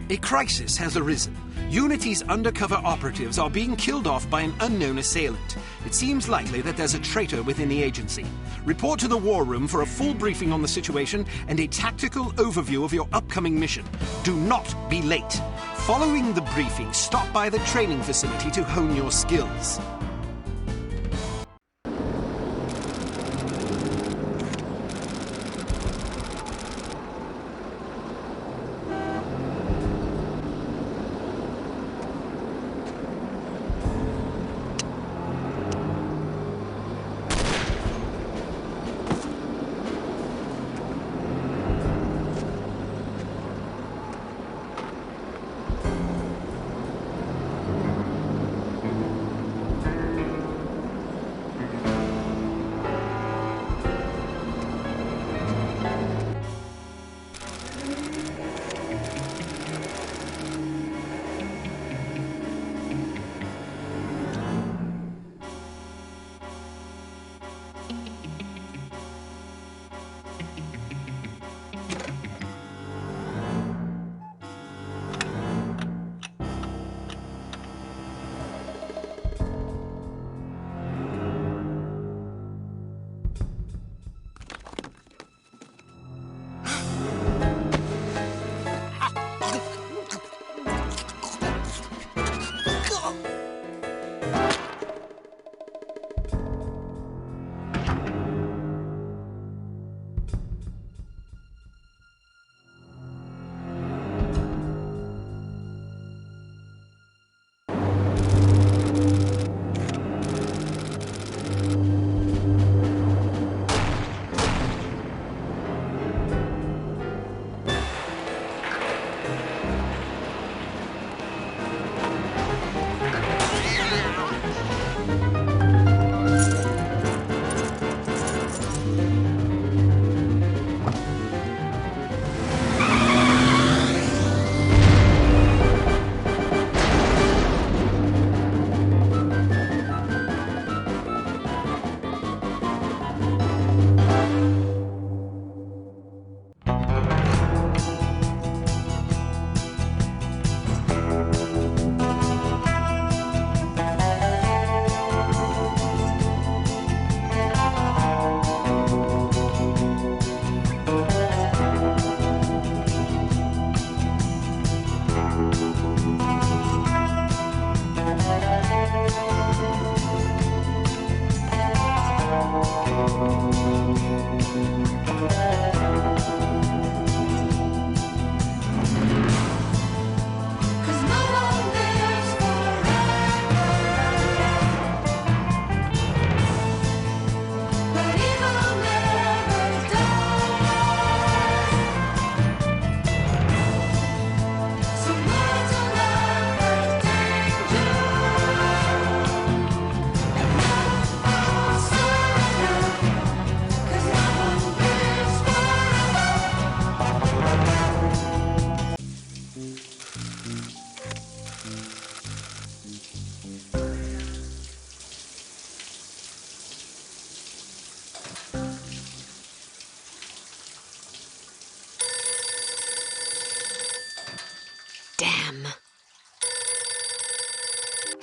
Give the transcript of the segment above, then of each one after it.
A crisis has arisen. Unity's undercover operatives are being killed off by an unknown assailant. It seems likely that there's a traitor within the agency. Report to the war room for a full briefing on the situation and a tactical overview of your upcoming mission. Do not be late. Following the briefing, stop by the training facility to hone your skills.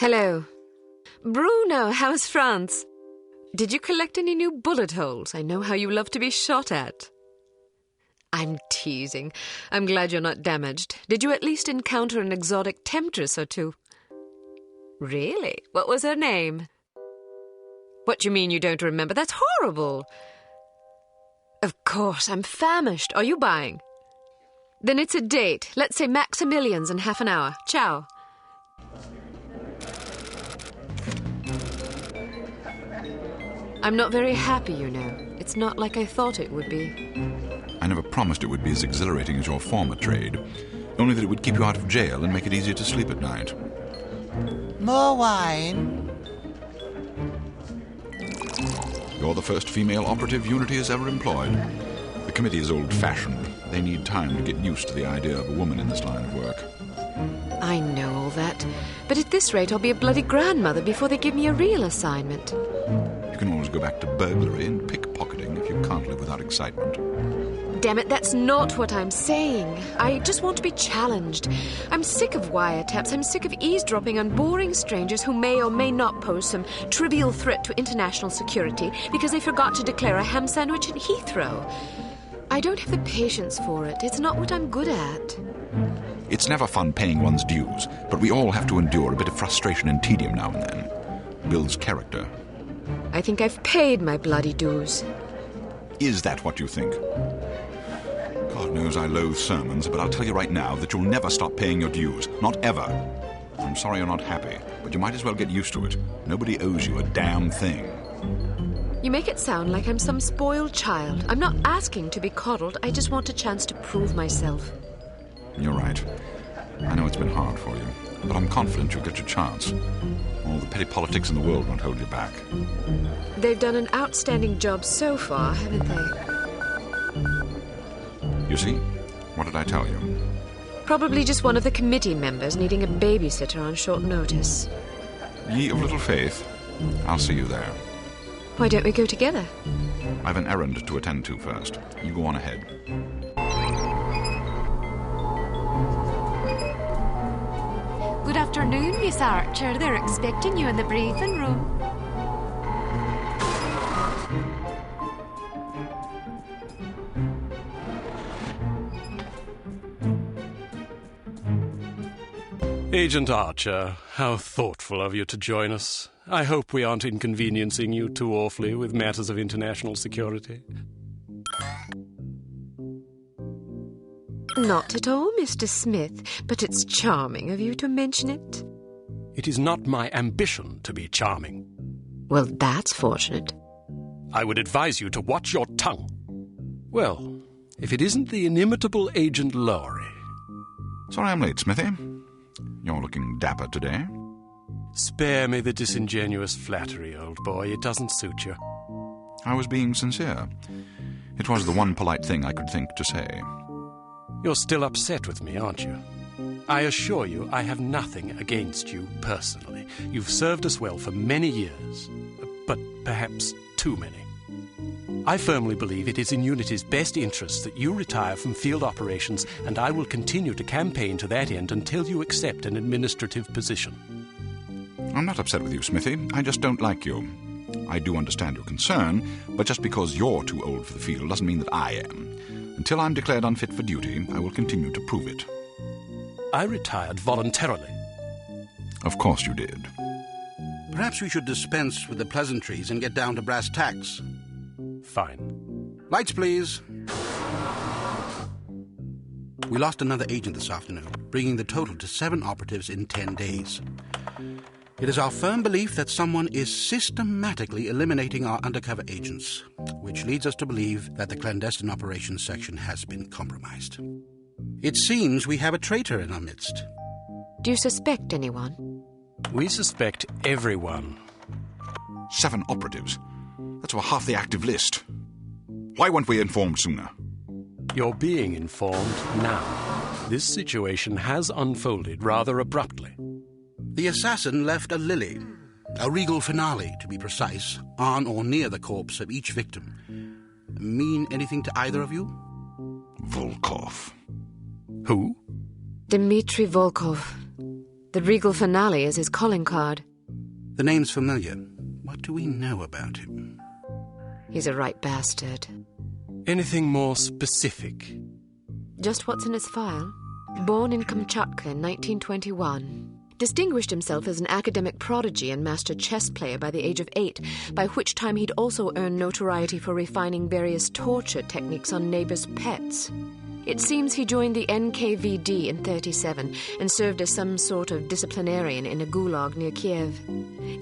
Hello. Bruno, how's France? Did you collect any new bullet holes? I know how you love to be shot at. I'm teasing. I'm glad you're not damaged. Did you at least encounter an exotic temptress or two? Really? What was her name? What do you mean you don't remember? That's horrible. Of course, I'm famished. Are you buying? Then it's a date. Let's say Maximilian's in half an hour. Ciao. I'm not very happy, you know. It's not like I thought it would be. I never promised it would be as exhilarating as your former trade. Only that it would keep you out of jail and make it easier to sleep at night. More wine? You're the first female operative Unity has ever employed. The committee is old-fashioned. They need time to get used to the idea of a woman in this line of work. I know all that. But at this rate, I'll be a bloody grandmother before they give me a real assignment. You can always go back to burglary and pickpocketing if you can't live without excitement. damn it, that's not what I'm saying. I just want to be challenged. I'm sick of wiretaps. I'm sick of eavesdropping on boring strangers who may or may not pose some trivial threat to international security because they forgot to declare a ham sandwich in Heathrow. I don't have the patience for it. It's not what I'm good at. It's never fun paying one's dues, but we all have to endure a bit of frustration and tedium now and then. Builds character. I think I've paid my bloody dues. Is that what you think? God knows I loathe sermons, but I'll tell you right now that you'll never stop paying your dues. Not ever. I'm sorry you're not happy, but you might as well get used to it. Nobody owes you a damn thing. You make it sound like I'm some spoiled child. I'm not asking to be coddled. I just want a chance to prove myself. You're right. I know it's been hard for you, but I'm confident you'll get your chance. All the petty politics in the world won't hold you back. They've done an outstanding job so far, haven't they? You see? What did I tell you? Probably just one of the committee members needing a babysitter on short notice. Ye of little faith, I'll see you there. Why don't we go together? I've an errand to attend to first. You go on ahead. Good afternoon, Miss Archer. They're expecting you in the briefing room. Agent Archer, how thoughtful of you to join us. I hope we aren't inconveniencing you too awfully with matters of international security. Not at all, Mr. Smith, but it's charming of you to mention it. It is not my ambition to be charming. Well, that's fortunate. I would advise you to watch your tongue. Well, if it isn't the inimitable Agent Lowry. Sorry I'm late, Smithy. You're looking dapper today. Spare me the disingenuous flattery, old boy. It doesn't suit you. I was being sincere. It was the one polite thing I could think to say. You're still upset with me, aren't you? I assure you I have nothing against you personally. You've served us well for many years, but perhaps too many. I firmly believe it is in Unity's best interest that you retire from field operations, and I will continue to campaign to that end until you accept an administrative position. I'm not upset with you, Smithy. I just don't like you. I do understand your concern, but just because you're too old for the field doesn't mean that I am. Until I'm declared unfit for duty, I will continue to prove it. I retired voluntarily. Of course you did. Perhaps we should dispense with the pleasantries and get down to brass tacks. Fine. Lights, please. We lost another agent this afternoon, bringing the total to 7 operatives in 10 days. It is our firm belief that someone is systematically eliminating our undercover agents, which leads us to believe that the clandestine operations section has been compromised. It seems we have a traitor in our midst. Do you suspect anyone? We suspect everyone. 7 operatives. That's over half the active list. Why weren't we informed sooner? You're being informed now. This situation has unfolded rather abruptly. The assassin left a lily, a regal finale to be precise, on or near the corpse of each victim. Mean anything to either of you? Volkov. Who? Dmitry Volkov. The regal finale is his calling card. The name's familiar. What do we know about him? He's a right bastard. Anything more specific? Just what's in his file. Born in Kamchatka in 1921. Distinguished himself as an academic prodigy and master chess player by the age of 8, by which time he'd also earned notoriety for refining various torture techniques on neighbors' pets. It seems he joined the NKVD in 1937 and served as some sort of disciplinarian in a gulag near Kiev.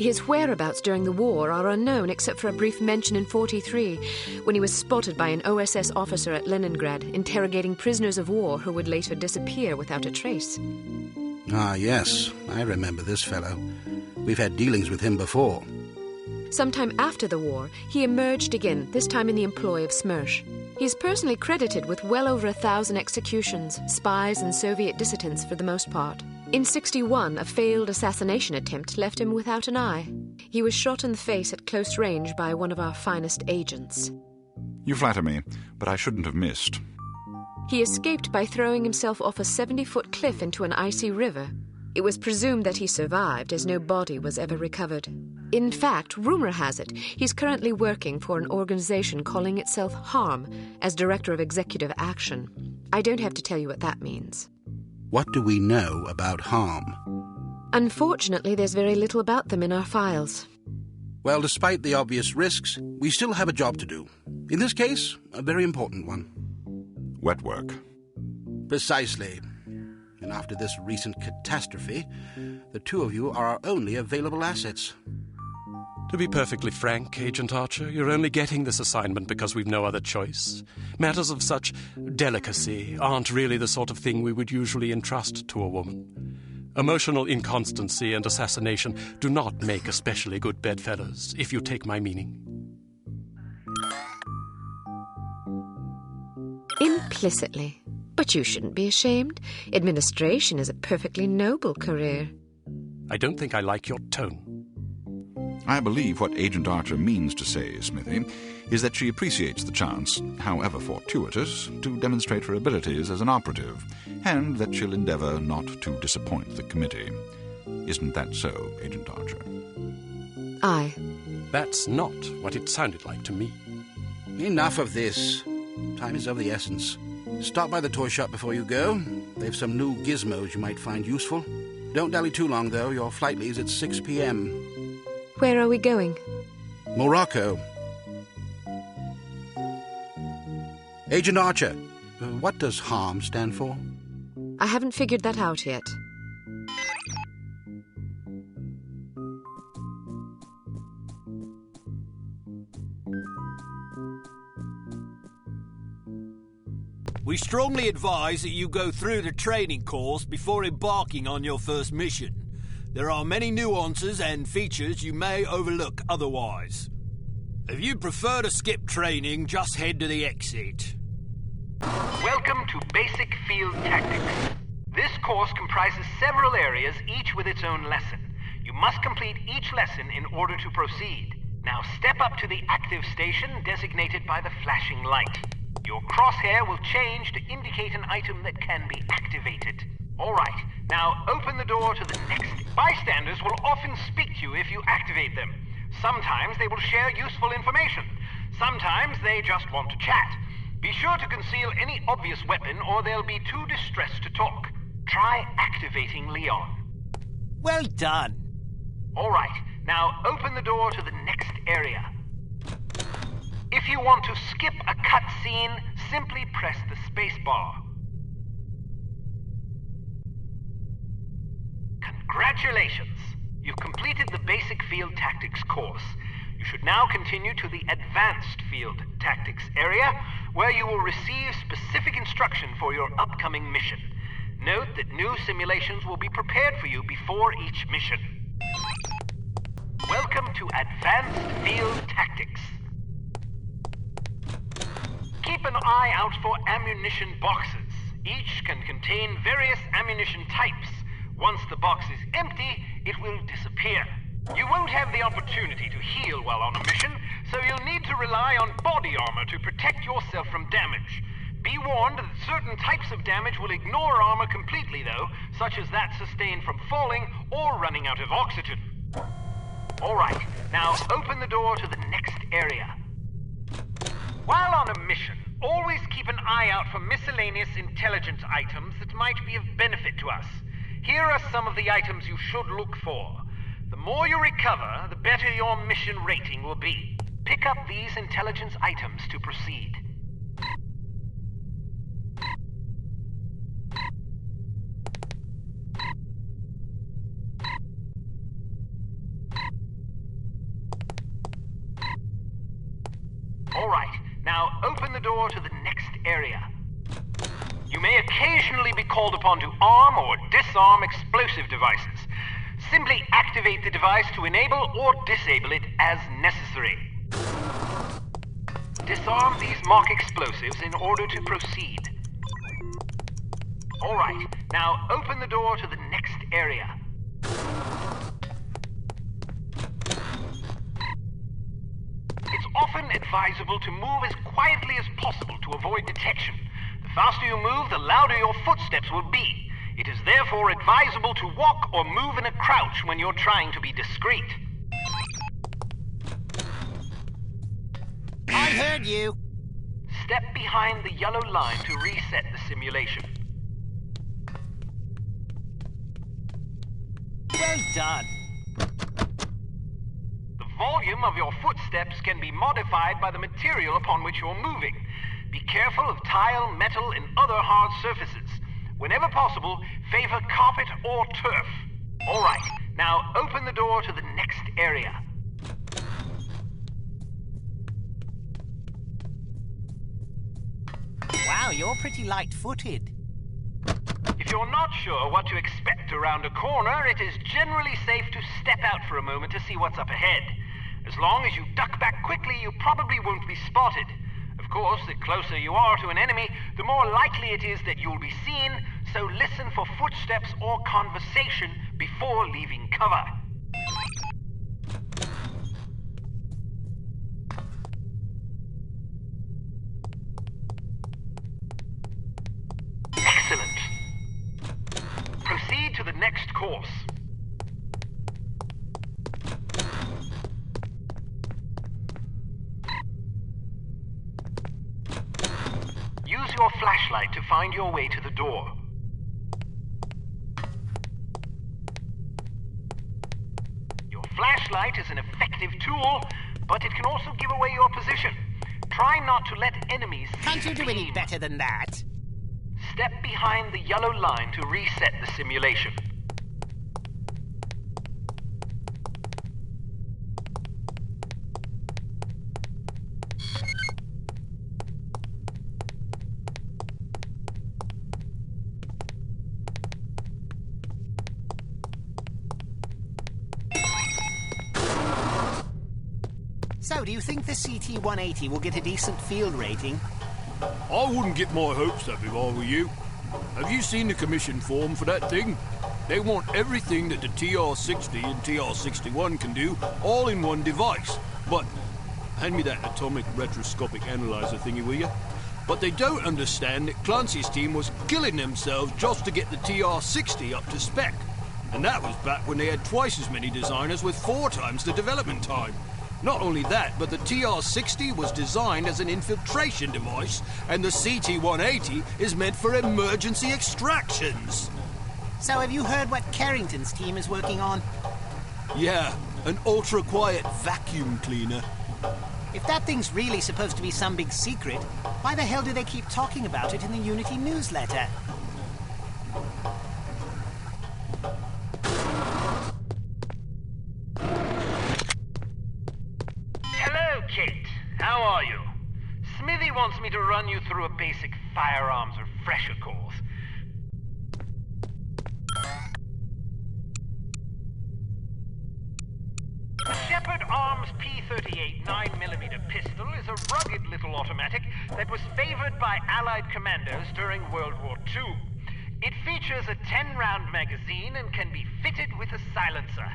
His whereabouts during the war are unknown except for a brief mention in 1943 when he was spotted by an OSS officer at Leningrad interrogating prisoners of war who would later disappear without a trace. Ah, yes, I remember this fellow. We've had dealings with him before. Sometime after the war, he emerged again, this time in the employ of Smersh. He's personally credited with well over 1,000 executions, spies and Soviet dissidents for the most part. In 1961, a failed assassination attempt left him without an eye. He was shot in the face at close range by one of our finest agents. You flatter me, but I shouldn't have missed. He escaped by throwing himself off a 70-foot cliff into an icy river. It was presumed that he survived, as no body was ever recovered. In fact, rumor has it, he's currently working for an organization calling itself HARM as Director of Executive Action. I don't have to tell you what that means. What do we know about harm? Unfortunately, there's very little about them in our files. Well, despite the obvious risks, we still have a job to do. In this case, a very important one. Wet work. Precisely. And after this recent catastrophe, the two of you are our only available assets. To be perfectly frank, Agent Archer, you're only getting this assignment because we've no other choice. Matters of such delicacy aren't really the sort of thing we would usually entrust to a woman. Emotional inconstancy and assassination do not make especially good bedfellows, if you take my meaning. Implicitly. But you shouldn't be ashamed. Administration is a perfectly noble career. I don't think I like your tone. I believe what Agent Archer means to say, Smithy, is that she appreciates the chance, however fortuitous, to demonstrate her abilities as an operative, and that she'll endeavor not to disappoint the committee. Isn't that so, Agent Archer? Aye. That's not what it sounded like to me. Enough of this. Time is of the essence. Stop by the toy shop before you go. They've some new gizmos you might find useful. Don't dally too long, though. Your flight leaves at 6 p.m. Where are we going? Morocco. Agent Archer, what does HARM stand for? I haven't figured that out yet. We strongly advise that you go through the training course before embarking on your first mission. There are many nuances and features you may overlook otherwise. If you prefer to skip training, just head to the exit. Welcome to Basic Field Tactics. This course comprises several areas, each with its own lesson. You must complete each lesson in order to proceed. Now step up to the active station designated by the flashing light. Your crosshair will change to indicate an item that can be activated. All right, now open the door to the next. Bystanders will often speak to you if you activate them. Sometimes they will share useful information. Sometimes they just want to chat. Be sure to conceal any obvious weapon or they'll be too distressed to talk. Try activating Leon. Well done. All right, now open the door to the next area. If you want to skip a cutscene, simply press the space bar. Congratulations! You've completed the Basic Field Tactics course. You should now continue to the Advanced Field Tactics area, where you will receive specific instruction for your upcoming mission. Note that new simulations will be prepared for you before each mission. Welcome to Advanced Field Tactics. Keep an eye out for ammunition boxes. Each can contain various ammunition types. Once the box is empty, it will disappear. You won't have the opportunity to heal while on a mission, so you'll need to rely on body armor to protect yourself from damage. Be warned that certain types of damage will ignore armor completely, though, such as that sustained from falling or running out of oxygen. All right, now open the door to the next area. While on a mission, always keep an eye out for miscellaneous intelligence items that might be of benefit to us. Here are some of the items you should look for. The more you recover, the better your mission rating will be. Pick up these intelligence items to proceed. All right, now open the door to the next area. You may occasionally be called upon to arm or disarm explosive devices. Simply activate the device to enable or disable it as necessary. Disarm these mock explosives in order to proceed. All right, now open the door to the next area. It's often advisable to move as quietly as possible to avoid detection. The faster you move, the louder your footsteps will be. It is therefore advisable to walk or move in a crouch when you're trying to be discreet. I heard you. Step behind the yellow line to reset the simulation. Well done. The volume of your footsteps can be modified by the material upon which you're moving. Be careful of tile, metal, and other hard surfaces. Whenever possible, favor carpet or turf. All right, now open the door to the next area. Wow, you're pretty light-footed. If you're not sure what to expect around a corner, it is generally safe to step out for a moment to see what's up ahead. As long as you duck back quickly, you probably won't be spotted. Of course, the closer you are to an enemy, the more likely it is that you'll be seen, so listen for footsteps or conversation before leaving cover. Excellent. Proceed to the next course. Use your flashlight to find your way to the door. Your flashlight is an effective tool, but it can also give away your position. Try not to let enemies see Can't you the do any beam. better than that? Step behind the yellow line to reset the simulation. So, do you think the CT-180 will get a decent field rating? I wouldn't get my hopes up if I were you. Have you seen the commission form for that thing? They want everything that the TR-60 and TR-61 can do, all in one device. But, hand me that atomic retroscopic analyzer thingy, will you? But they don't understand that Clancy's team was killing themselves just to get the TR-60 up to spec. And that was back when they had twice as many designers with 4 times the development time. Not only that, but the TR-60 was designed as an infiltration device, and the CT-180 is meant for emergency extractions. So, have you heard what Carrington's team is working on? Yeah, an ultra-quiet vacuum cleaner. If that thing's really supposed to be some big secret, why the hell do they keep talking about it in the Unity newsletter? Hello, Cate. How are you? Smithy wants me to run you through a basic firearms refresher course. The Shepherd Arms P38 9mm pistol is a rugged little automatic that was favored by Allied commandos during World War II. It features a 10-round magazine and can be fitted with a silencer.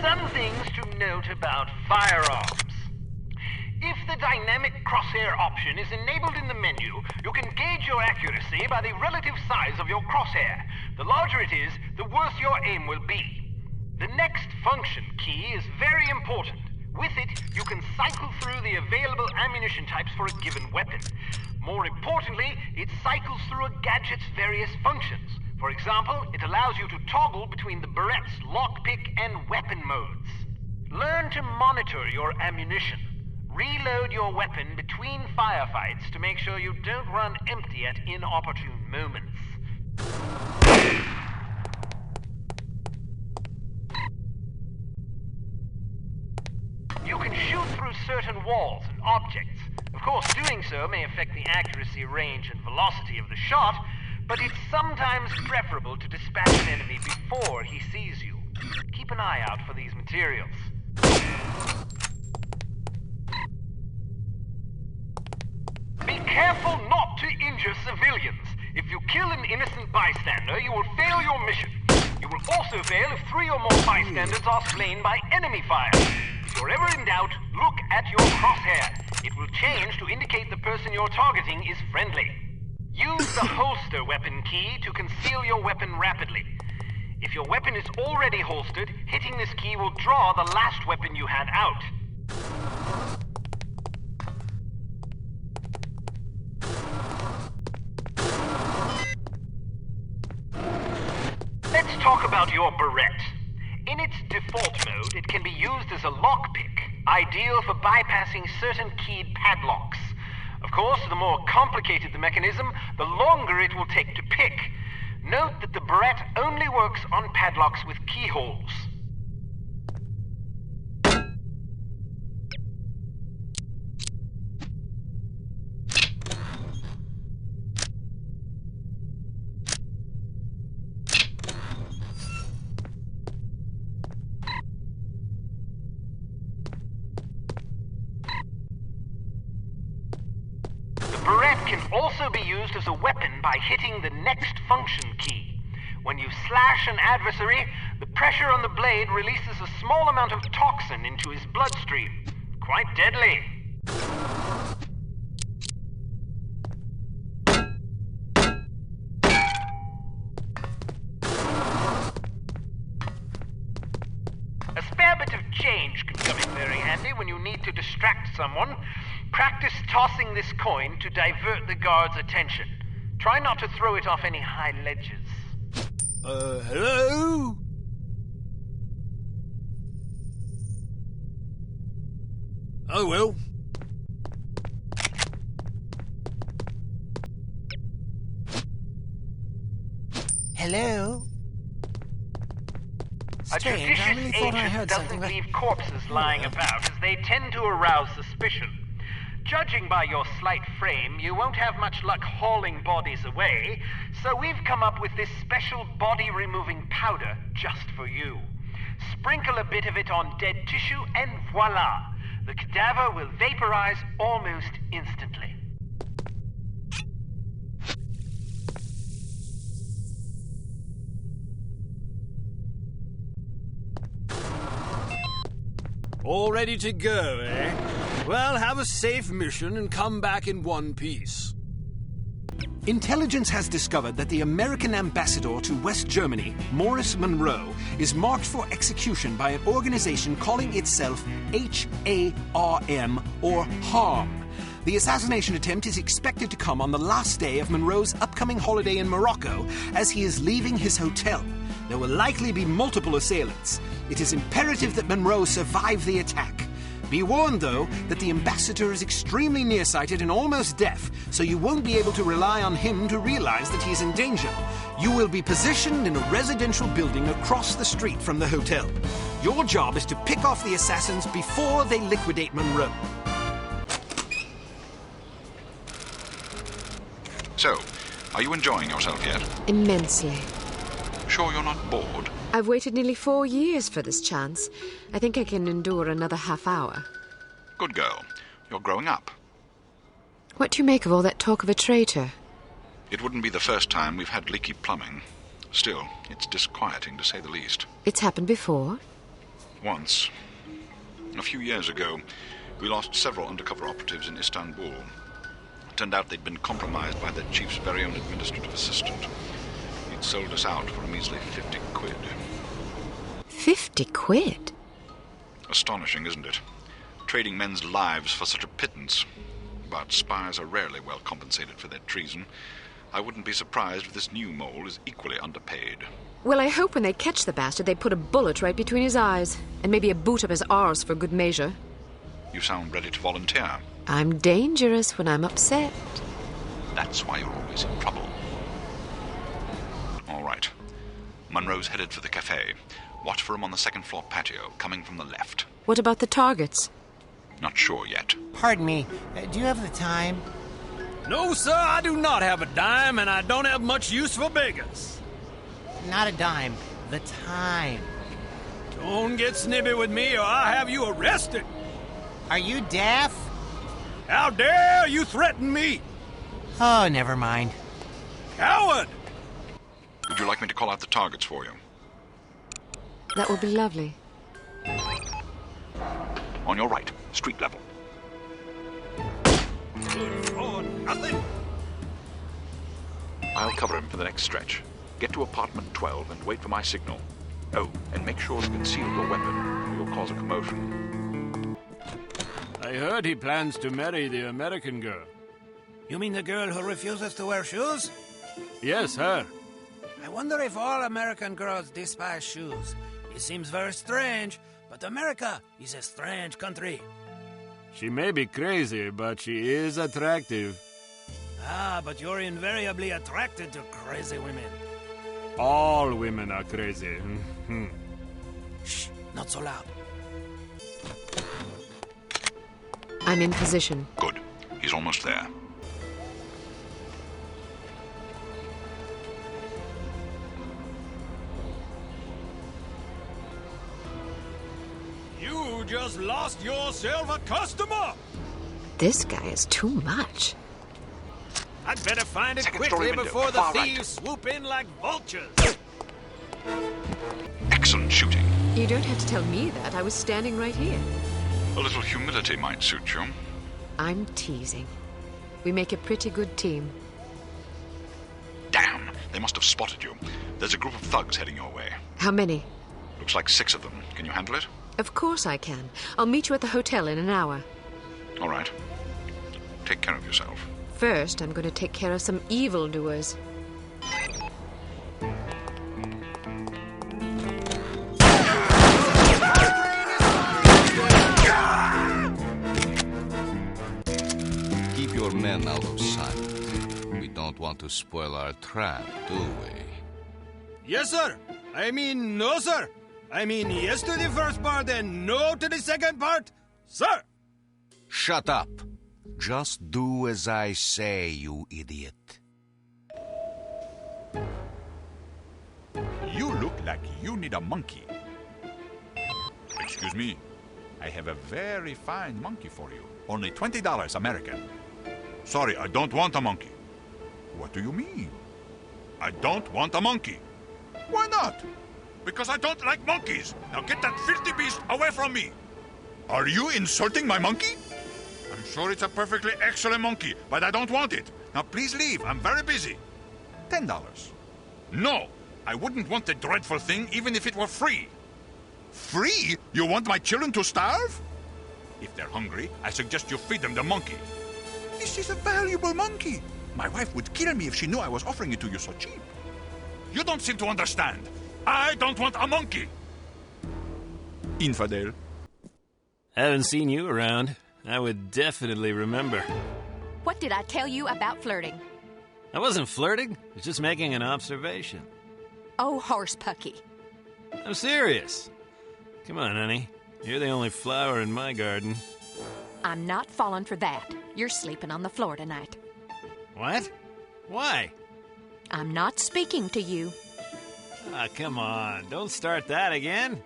Some things to note about firearms. If the dynamic crosshair option is enabled in the menu, you can gauge your accuracy by the relative size of your crosshair. The larger it is, the worse your aim will be. The next function key is very important. With it, you can cycle through the available ammunition types for a given weapon. More importantly, it cycles through a gadget's various functions. For example, it allows you to toggle between the Berette's lockpick and weapon modes. Learn to monitor your ammunition. Reload your weapon between firefights to make sure you don't run empty at inopportune moments. You can shoot through certain walls and objects. Of course, doing so may affect the accuracy, range, and velocity of the shot, but it's sometimes preferable to dispatch an enemy before he sees you. Keep an eye out for these materials. Be careful not to injure civilians. If you kill an innocent bystander, you will fail your mission. You will also fail if 3 or more bystanders are slain by enemy fire. If you're ever in doubt, look at your crosshair. It will change to indicate the person you're targeting is friendly. Use the holster weapon key to conceal your weapon rapidly. If your weapon is already holstered, hitting this key will draw the last weapon you had out. Let's talk about your barrette. In its default mode, it can be used as a lockpick, ideal for bypassing certain keyed padlocks. Of course, the more complicated the mechanism, the longer it will take to pick. Note that the barrette only works on padlocks with keyholes. Can also be used as a weapon by hitting the next function key. When you slash an adversary, the pressure on the blade releases a small amount of toxin into his bloodstream. Quite deadly. A spare bit of change can come in very handy when you need to distract someone. Practice tossing this coin to divert the guard's attention. Try not to throw it off any high ledges. Hello? Oh, well. Hello? A Strange, I really judicious thought I agent heard doesn't something, but... leave corpses lying about, as they tend to arouse suspicion. Judging by your slight frame, you won't have much luck hauling bodies away, so we've come up with this special body-removing powder just for you. Sprinkle a bit of it on dead tissue, and voila! The cadaver will vaporize almost instantly. All ready to go, eh? Well, have a safe mission and come back in one piece. Intelligence has discovered that the American ambassador to West Germany, Maurice Monroe, is marked for execution by an organization calling itself HARM, or HARM. The assassination attempt is expected to come on the last day of Monroe's upcoming holiday in Morocco as he is leaving his hotel. There will likely be multiple assailants. It is imperative that Monroe survive the attack. Be warned, though, that the ambassador is extremely nearsighted and almost deaf, so you won't be able to rely on him to realize that he's in danger. You will be positioned in a residential building across the street from the hotel. Your job is to pick off the assassins before they liquidate Monroe. So, are you enjoying yourself yet? Immensely. Sure you're not bored? I've waited nearly 4 years for this chance. I think I can endure another half hour. Good girl. You're growing up. What do you make of all that talk of a traitor? It wouldn't be the first time we've had leaky plumbing. Still, it's disquieting to say the least. It's happened before? Once. A few years ago, we lost several undercover operatives in Istanbul. It turned out they'd been compromised by their chief's very own administrative assistant. He'd sold us out for a measly 50 quid. 50 quid? Astonishing, isn't it? Trading men's lives for such a pittance. But spies are rarely well compensated for their treason. I wouldn't be surprised if this new mole is equally underpaid. Well, I hope when they catch the bastard, they put a bullet right between his eyes, and maybe a boot up his arse for good measure. You sound ready to volunteer. I'm dangerous when I'm upset. That's why you're always in trouble. All right. Monroe's headed for the cafe. Watch for him on the second floor patio, coming from the left. What about the targets? Not sure yet. Pardon me, do you have the time? No, sir, I do not have a dime, and I don't have much use for beggars. Not a dime. The time. Don't get snibby with me, or I'll have you arrested. Are you deaf? How dare you threaten me? Oh, never mind. Coward! Would you like me to call out the targets for you? That will be lovely. On your right, street level. Good for nothing. I'll cover him for the next stretch. Get to apartment 12 and wait for my signal. Oh, and make sure to conceal your weapon, or you'll cause a commotion. I heard he plans to marry the American girl. You mean the girl who refuses to wear shoes? Yes, her. I wonder if all American girls despise shoes. It seems very strange, but America is a strange country. She may be crazy, but she is attractive. Ah, but you're invariably attracted to crazy women. All women are crazy. Shh, not so loud. I'm in position. Good. He's almost there. You just lost yourself a customer! This guy is too much. I'd better find it Second-story quickly window, before the far thieves right. swoop in like vultures. Excellent shooting. You don't have to tell me that. I was standing right here. A little humility might suit you. I'm teasing. We make a pretty good team. Damn, they must have spotted you. There's a group of thugs heading your way. How many? Looks like 6 of them. Can you handle it? Of course I can. I'll meet you at the hotel in an hour. All right. Take care of yourself. First, I'm going to take care of some evildoers. Keep your men out of sight. We don't want to spoil our trap, do we? Yes, sir. I mean, no, sir. I mean, yes to the first part and no to the second part, sir. Shut up. Just do as I say, you idiot. You look like you need a monkey. Excuse me. I have a very fine monkey for you. Only $20 American. Sorry, I don't want a monkey. What do you mean? I don't want a monkey. Why not? Because I don't like monkeys. Now get that filthy beast away from me. Are you insulting my monkey? I'm sure it's a perfectly excellent monkey, but I don't want it. Now please leave. I'm very busy. $10. No, I wouldn't want the dreadful thing even if it were free. Free? You want my children to starve? If they're hungry, I suggest you feed them the monkey. This is a valuable monkey. My wife would kill me if she knew I was offering it to you so cheap. You don't seem to understand. I don't want a monkey. Infidel. Haven't seen you around. I would definitely remember. What did I tell you about flirting? I wasn't flirting. I was just making an observation. Oh, horse pucky. I'm serious. Come on, honey. You're the only flower in my garden. I'm not falling for that. You're sleeping on the floor tonight. What? Why? I'm not speaking to you. Ah, come on. Don't start that again.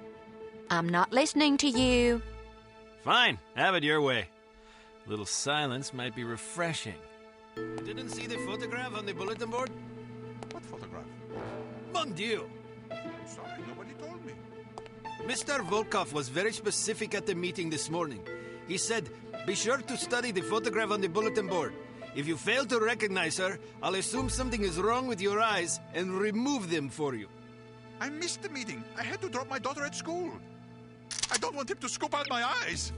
I'm not listening to you. Fine. Have it your way. A little silence might be refreshing. You didn't see the photograph on the bulletin board? What photograph? Mon Dieu. Sorry, nobody told me. Mr. Volkov was very specific at the meeting this morning. He said, be sure to study the photograph on the bulletin board. If you fail to recognize her, I'll assume something is wrong with your eyes and remove them for you. I missed the meeting. I had to drop my daughter at school. I don't want him to scoop out my eyes.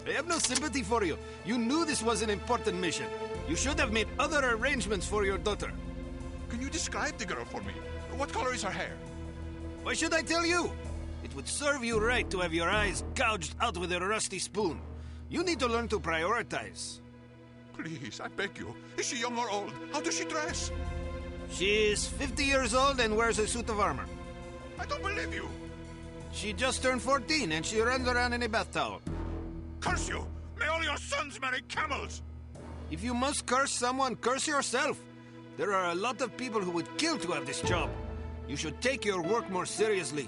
I have no sympathy for you. You knew this was an important mission. You should have made other arrangements for your daughter. Can you describe the girl for me? What color is her hair? Why should I tell you? It would serve you right to have your eyes gouged out with a rusty spoon. You need to learn to prioritize. Please, I beg you. Is she young or old? How does she dress? She's 50 years old and wears a suit of armor. I don't believe you. She just turned 14 and she runs around in a bath towel. Curse you! May all your sons marry camels! If you must curse someone, curse yourself. There are a lot of people who would kill to have this job. You should take your work more seriously.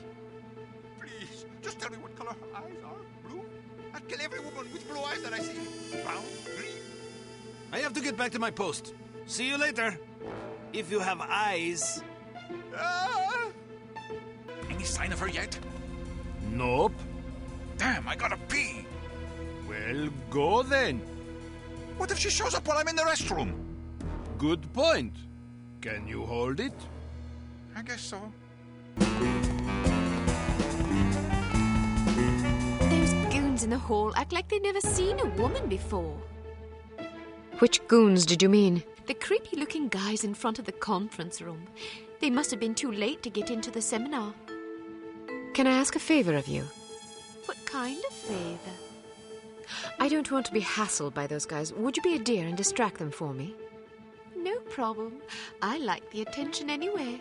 Please, just tell me what color her eyes are. Blue? I'd kill every woman with blue eyes that I see. Brown? Green? I have to get back to my post. See you later. If you have eyes. Ah! Any sign of her yet? Nope. Damn, I gotta pee. Well, go then. What if she shows up while I'm in the restroom? Good point. Can you hold it? I guess so. Those goons in the hall act like they've never seen a woman before. Which goons did you mean? The creepy-looking guys in front of the conference room. They must have been too late to get into the seminar. Can I ask a favor of you? What kind of favor? I don't want to be hassled by those guys. Would you be a dear and distract them for me? No problem. I like the attention anyway.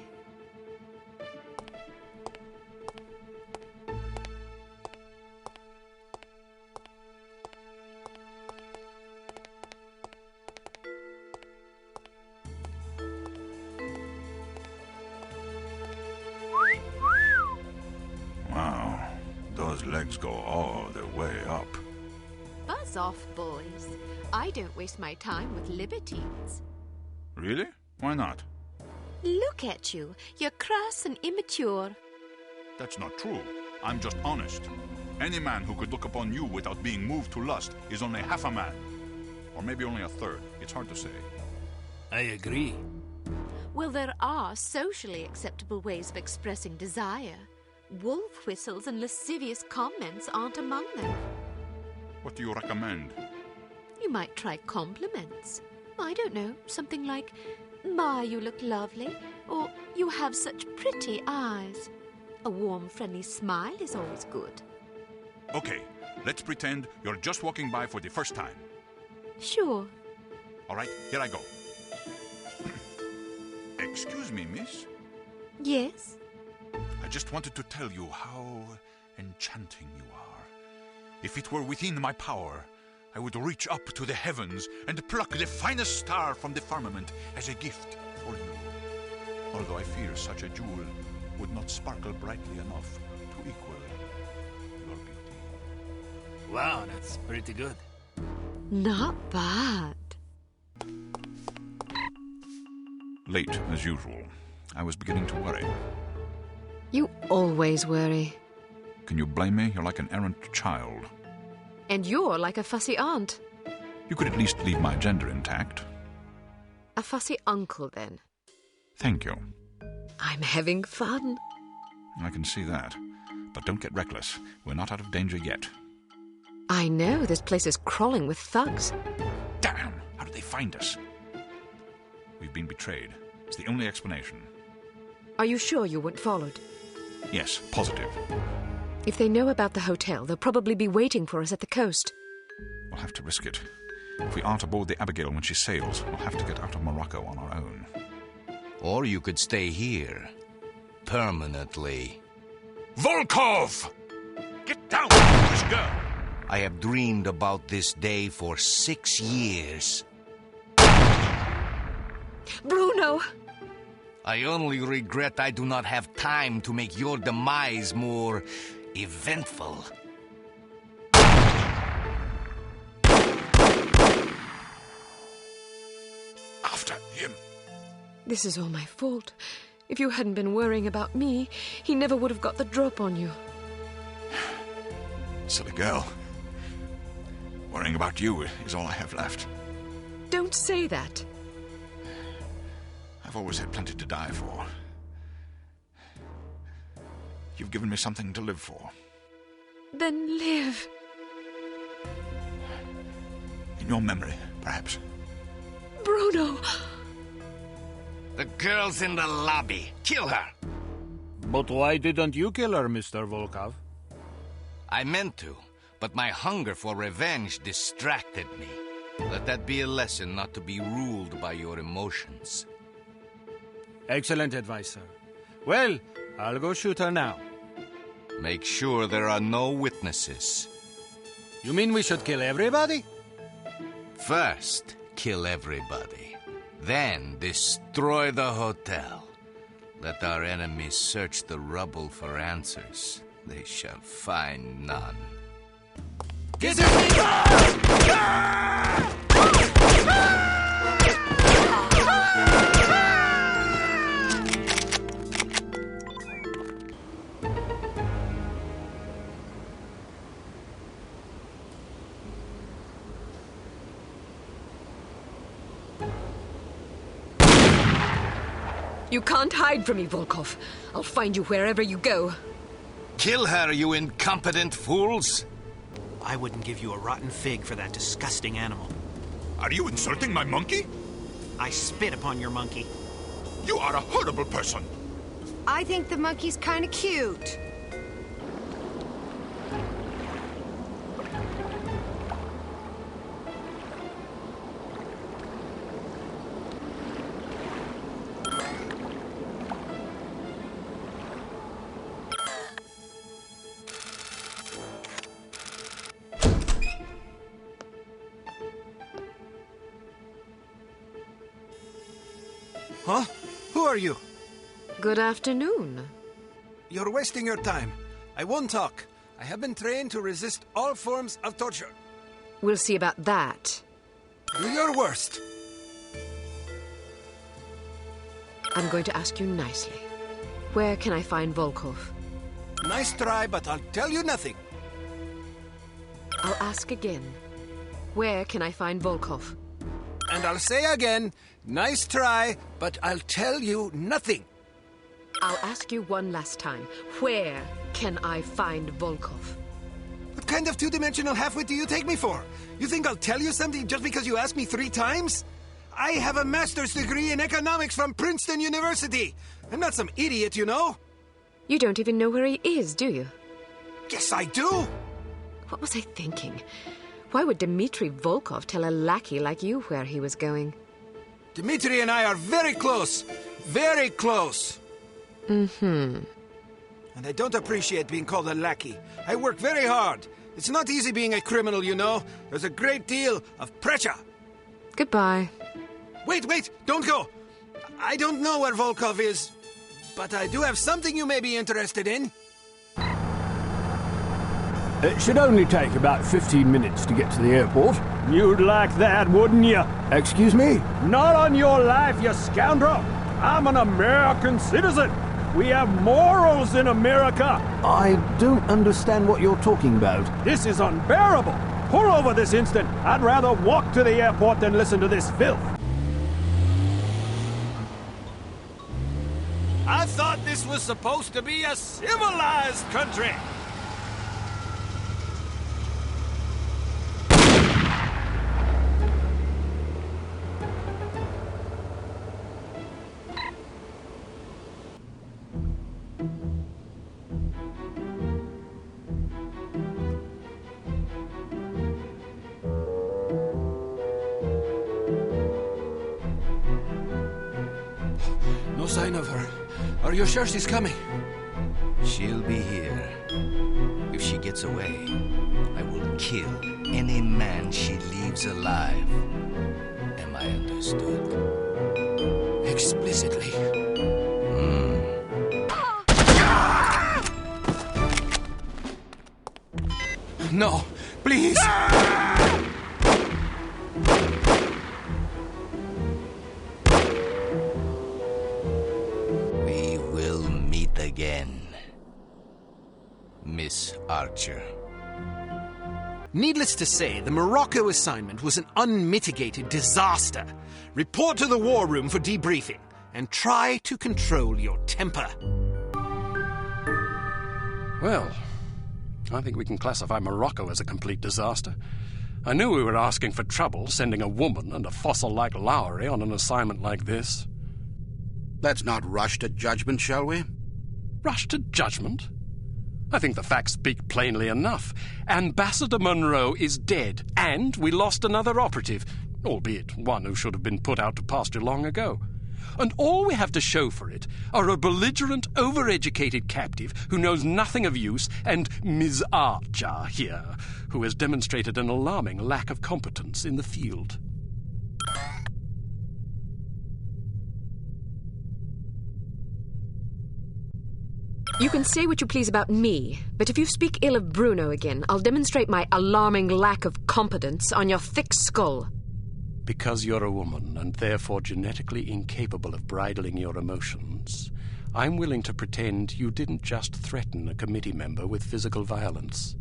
Wow, those legs go all the way up. Buzz off, boys. I don't waste my time with libertines. Really? Why not? Look at you. You're crass and immature. That's not true. I'm just honest. Any man who could look upon you without being moved to lust is only half a man. Or maybe only a third. It's hard to say. I agree. Well, there are socially acceptable ways of expressing desire. Wolf whistles and lascivious comments aren't among them. What do you recommend? You might try compliments. I don't know, something like, "My, you look lovely," or "You have such pretty eyes." A warm, friendly smile is always good. Okay, let's pretend you're just walking by for the first time. Sure. All right, here I go. Excuse me, miss. Yes? I just wanted to tell you how enchanting you are. If it were within my power, I would reach up to the heavens and pluck the finest star from the firmament as a gift for you. Although I fear such a jewel would not sparkle brightly enough to equal your beauty. Wow, that's pretty good. Not bad. Late, as usual. I was beginning to worry. You always worry. Can you blame me? You're like an errant child. And you're like a fussy aunt. You could at least leave my gender intact. A fussy uncle, then. Thank you. I'm having fun. I can see that. But don't get reckless. We're not out of danger yet. I know, this place is crawling with thugs. Damn! How did they find us? We've been betrayed. It's the only explanation. Are you sure you weren't followed? Yes, positive. If they know about the hotel, they'll probably be waiting for us at the coast. We'll have to risk it. If we aren't aboard the Abigail when she sails, we'll have to get out of Morocco on our own. Or you could stay here. Permanently. Volkov! Get down, this girl! I have dreamed about this day for 6 years. Bruno! I only regret I do not have time to make your demise more eventful. After him. This is all my fault. If you hadn't been worrying about me, he never would have got the drop on you. Silly girl. Worrying about you is all I have left. Don't say that. I've always had plenty to die for. You've given me something to live for. Then live. In your memory, perhaps. Bruno! The girl's in the lobby. Kill her. But why didn't you kill her, Mr. Volkov? I meant to, but my hunger for revenge distracted me. Let that be a lesson not to be ruled by your emotions. Excellent advice, sir. Well, I'll go shoot her now. Make sure there are no witnesses. You mean we should kill everybody? First, kill everybody. Then destroy the hotel. Let our enemies search the rubble for answers. They shall find none. Get it! You can't hide from me, Volkov. I'll find you wherever you go. Kill her, you incompetent fools! I wouldn't give you a rotten fig for that disgusting animal. Are you insulting my monkey? I spit upon your monkey. You are a horrible person. I think the monkey's kind of cute. Huh? Who are you? Good afternoon. You're wasting your time. I won't talk. I have been trained to resist all forms of torture. We'll see about that. Do your worst. I'm going to ask you nicely. Where can I find Volkov? Nice try, but I'll tell you nothing. I'll ask again. Where can I find Volkov? And I'll say again, nice try, but I'll tell you nothing. I'll ask you one last time. Where can I find Volkov? What kind of two-dimensional halfwit do you take me for? You think I'll tell you something just because you asked me 3 times? I have a master's degree in economics from Princeton University. I'm not some idiot, you know. You don't even know where he is, do you? Yes, I do. What was I thinking? Why would Dmitri Volkov tell a lackey like you where he was going? Dmitri and I are very close. Very close. Mm-hmm. And I don't appreciate being called a lackey. I work very hard. It's not easy being a criminal, you know. There's a great deal of pressure. Goodbye. Wait, don't go. I don't know where Volkov is, but I do have something you may be interested in. It should only take about 15 minutes to get to the airport. You'd like that, wouldn't you? Excuse me? Not on your life, you scoundrel! I'm an American citizen! We have morals in America! I don't understand what you're talking about. This is unbearable! Pull over this instant! I'd rather walk to the airport than listen to this filth! I thought this was supposed to be a civilized country. No sign of her. Are you sure she's coming? She'll be here. If she gets away, I will kill any man she leaves alive. Am I understood? Explicitly. No, please. We will meet again, Miss Archer. Needless to say, the Morocco assignment was an unmitigated disaster. Report to the war room for debriefing, and try to control your temper. Well, I think we can classify Morocco as a complete disaster. I knew we were asking for trouble, sending a woman and a fossil like Lowry on an assignment like this. Let's not rush to judgment, shall we? Rush to judgment? I think the facts speak plainly enough. Ambassador Monroe is dead, and we lost another operative, albeit one who should have been put out to pasture long ago. And all we have to show for it are a belligerent, overeducated captive who knows nothing of use, and Ms. Archer here, who has demonstrated an alarming lack of competence in the field. You can say what you please about me, but if you speak ill of Bruno again, I'll demonstrate my alarming lack of competence on your thick skull. Because you're a woman, and therefore genetically incapable of bridling your emotions, I'm willing to pretend you didn't just threaten a committee member with physical violence.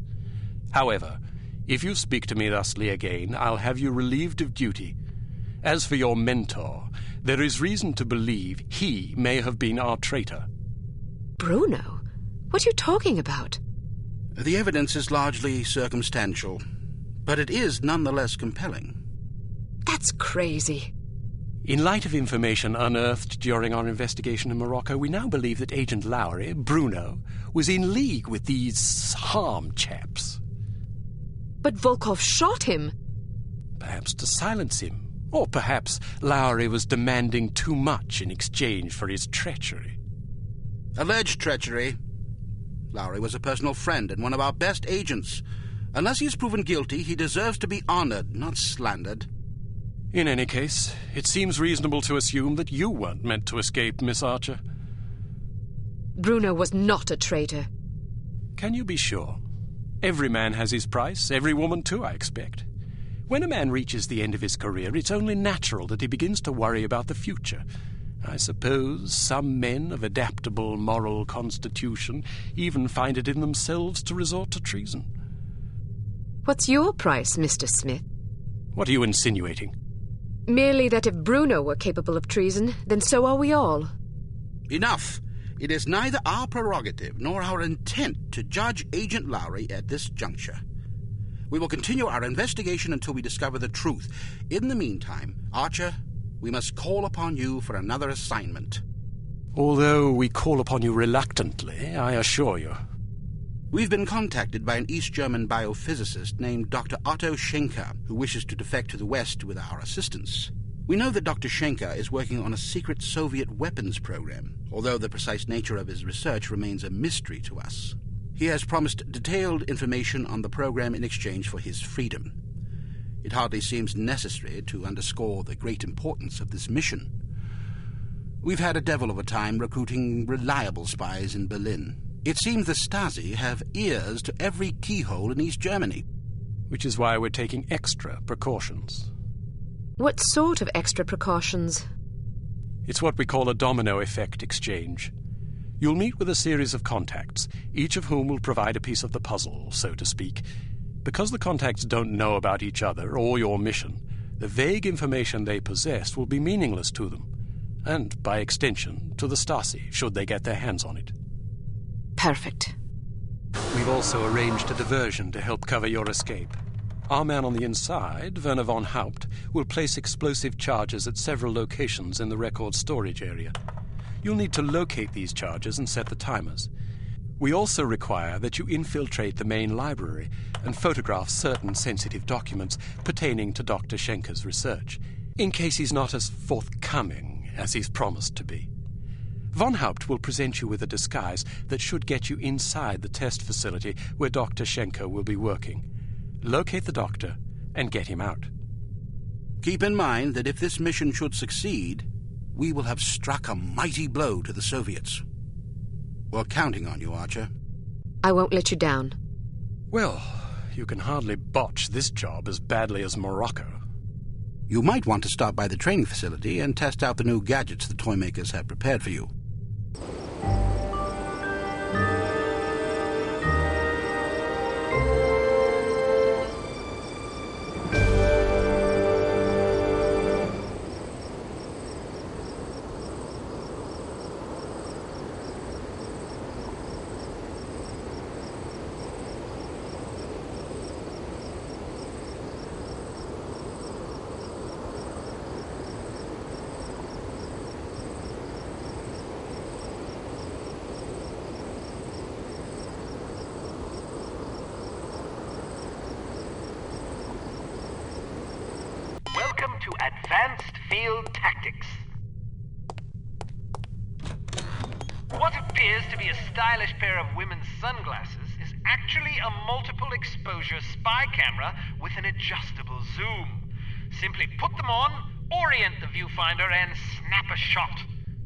However, if you speak to me thusly again, I'll have you relieved of duty. As for your mentor, there is reason to believe he may have been our traitor. Bruno? What are you talking about? The evidence is largely circumstantial, but it is nonetheless compelling. That's crazy. In light of information unearthed during our investigation in Morocco, we now believe that Agent Lowry, Bruno, was in league with these harm chaps. But Volkov shot him. Perhaps to silence him. Or perhaps Lowry was demanding too much in exchange for his treachery. Alleged treachery. Lowry was a personal friend and one of our best agents. Unless he is proven guilty, he deserves to be honored, not slandered. In any case, it seems reasonable to assume that you weren't meant to escape, Miss Archer. Bruno was not a traitor. Can you be sure? Every man has his price, every woman too, I expect. When a man reaches the end of his career, it's only natural that he begins to worry about the future. I suppose some men of adaptable moral constitution even find it in themselves to resort to treason. What's your price, Mr. Smith? What are you insinuating? Merely that if Bruno were capable of treason, then so are we all. Enough! It is neither our prerogative nor our intent to judge Agent Lowry at this juncture. We will continue our investigation until we discover the truth. In the meantime, Archer, we must call upon you for another assignment. Although we call upon you reluctantly, I assure you. We've been contacted by an East German biophysicist named Dr. Otto Schenker, who wishes to defect to the West with our assistance. We know that Dr. Schenker is working on a secret Soviet weapons program, although the precise nature of his research remains a mystery to us. He has promised detailed information on the program in exchange for his freedom. It hardly seems necessary to underscore the great importance of this mission. We've had a devil of a time recruiting reliable spies in Berlin. It seems the Stasi have ears to every keyhole in East Germany. Which is why we're taking extra precautions. What sort of extra precautions? It's what we call a domino effect exchange. You'll meet with a series of contacts, each of whom will provide a piece of the puzzle, so to speak. Because the contacts don't know about each other or your mission, the vague information they possess will be meaningless to them, and, by extension, to the Stasi, should they get their hands on it. Perfect. We've also arranged a diversion to help cover your escape. Our man on the inside, Werner von Haupt, will place explosive charges at several locations in the record storage area. You'll need to locate these charges and set the timers. We also require that you infiltrate the main library and photograph certain sensitive documents pertaining to Dr. Schenker's research, in case he's not as forthcoming as he's promised to be. Von Haupt will present you with a disguise that should get you inside the test facility where Dr. Schenker will be working. Locate the doctor and get him out. Keep in mind that if this mission should succeed, we will have struck a mighty blow to the Soviets. We're counting on you, Archer. I won't let you down. Well, you can hardly botch this job as badly as Morocco. You might want to stop by the training facility and test out the new gadgets the toy makers have prepared for you. Welcome to Advanced Field Tactics. What appears to be a stylish pair of women's sunglasses is actually a multiple exposure spy camera with an adjustable zoom. Simply put them on, orient the viewfinder, and snap a shot.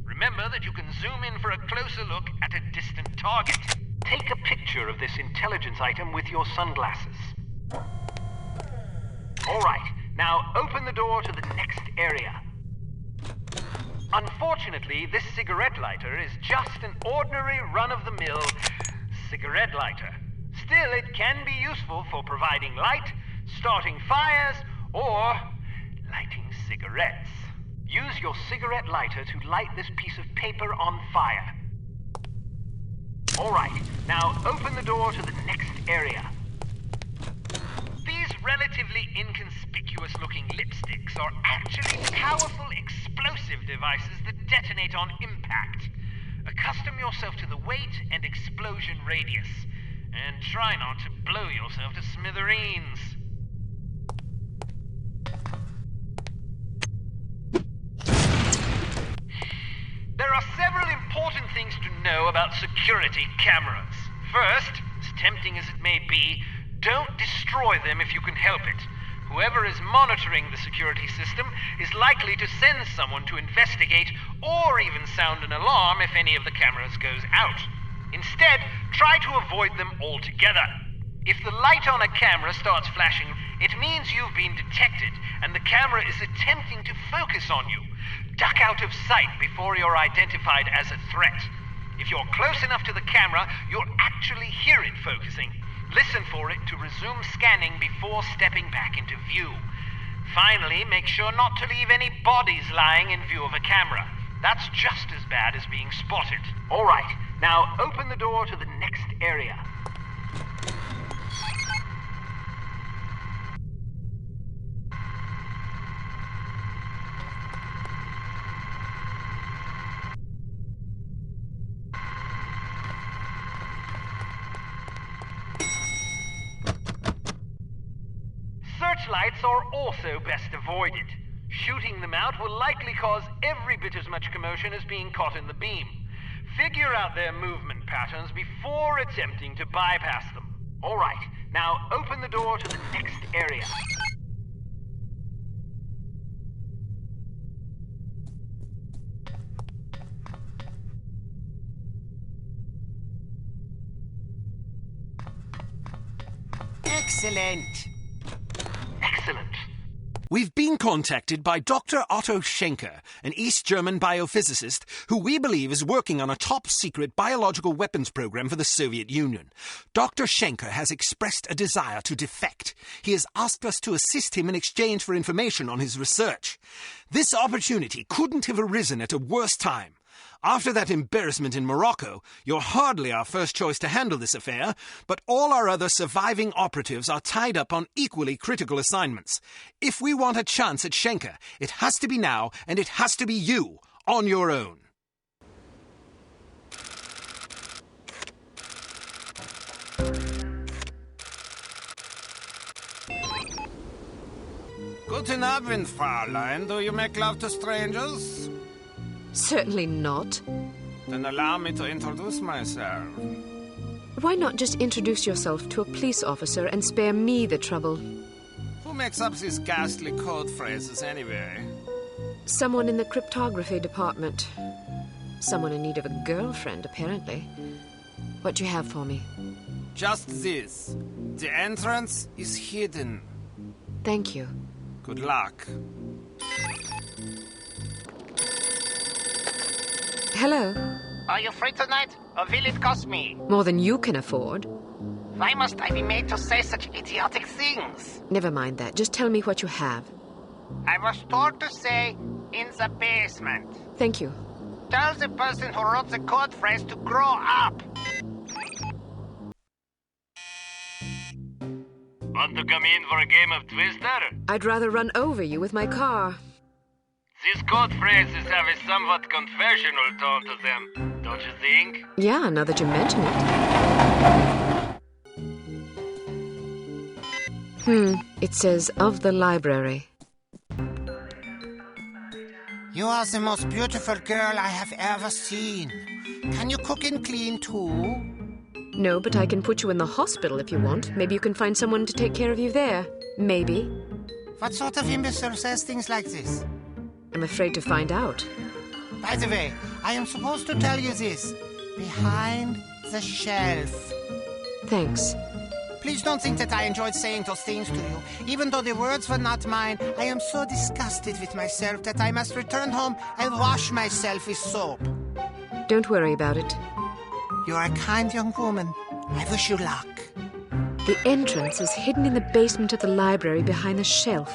Remember that you can zoom in for a closer look at a distant target. Take a picture of this intelligence item with your sunglasses. All right, now open the door to the next area. Unfortunately, this cigarette lighter is just an ordinary run-of-the-mill cigarette lighter. Still, it can be useful for providing light, starting fires, or lighting cigarettes. Use your cigarette lighter to light this piece of paper on fire. All right, now open the door to the next area. These relatively inconspicuous-looking lipsticks are actually powerful explosive devices that detonate on impact. Accustom yourself to the weight and explosion radius, and try not to blow yourself to smithereens. There are several important things to know about security cameras. First, as tempting as it may be, don't destroy them if you can help it. Whoever is monitoring the security system is likely to send someone to investigate or even sound an alarm if any of the cameras goes out. Instead, try to avoid them altogether. If the light on a camera starts flashing, it means you've been detected and the camera is attempting to focus on you. Duck out of sight before you're identified as a threat. If you're close enough to the camera, you'll actually hear it focusing. Listen for it to resume scanning before stepping back into view. Finally, make sure not to leave any bodies lying in view of a camera. That's just as bad as being spotted. All right, now open the door to the next area. Searchlights are also best avoided. Shooting them out will likely cause every bit as much commotion as being caught in the beam. Figure out their movement patterns before attempting to bypass them. All right, now open the door to the next area. Excellent. Excellent. We've been contacted by Dr. Otto Schenker, an East German biophysicist who we believe is working on a top-secret biological weapons program for the Soviet Union. Dr. Schenker has expressed a desire to defect. He has asked us to assist him in exchange for information on his research. This opportunity couldn't have arisen at a worse time. After that embarrassment in Morocco, you're hardly our first choice to handle this affair, but all our other surviving operatives are tied up on equally critical assignments. If we want a chance at Schenker, it has to be now, and it has to be you, on your own. Guten Abend, Fräulein. Do you make love to strangers? Certainly not. Then allow me to introduce myself. Why not just introduce yourself to a police officer and spare me the trouble? Who makes up these ghastly code phrases anyway? Someone in the cryptography department. Someone in need of a girlfriend, apparently. What do you have for me? Just this. The entrance is hidden. Thank you. Good luck. Hello. Are you free tonight, or will it cost me? More than you can afford. Why must I be made to say such idiotic things? Never mind that. Just tell me what you have. I was told to say, in the basement. Thank you. Tell the person who wrote the code phrase to grow up. Want to come in for a game of Twister? I'd rather run over you with my car. These code phrases have a somewhat confessional tone to them, don't you think? Yeah, now that you mention it. It says, of the library. You are the most beautiful girl I have ever seen. Can you cook and clean too? No, but I can put you in the hospital if you want. Maybe you can find someone to take care of you there. Maybe. What sort of imbecile says things like this? I'm afraid to find out. By the way, I am supposed to tell you this. Behind the shelf. Thanks. Please don't think that I enjoyed saying those things to you. Even though the words were not mine, I am so disgusted with myself that I must return home and wash myself with soap. Don't worry about it. You are a kind young woman. I wish you luck. The entrance is hidden in the basement of the library behind the shelf.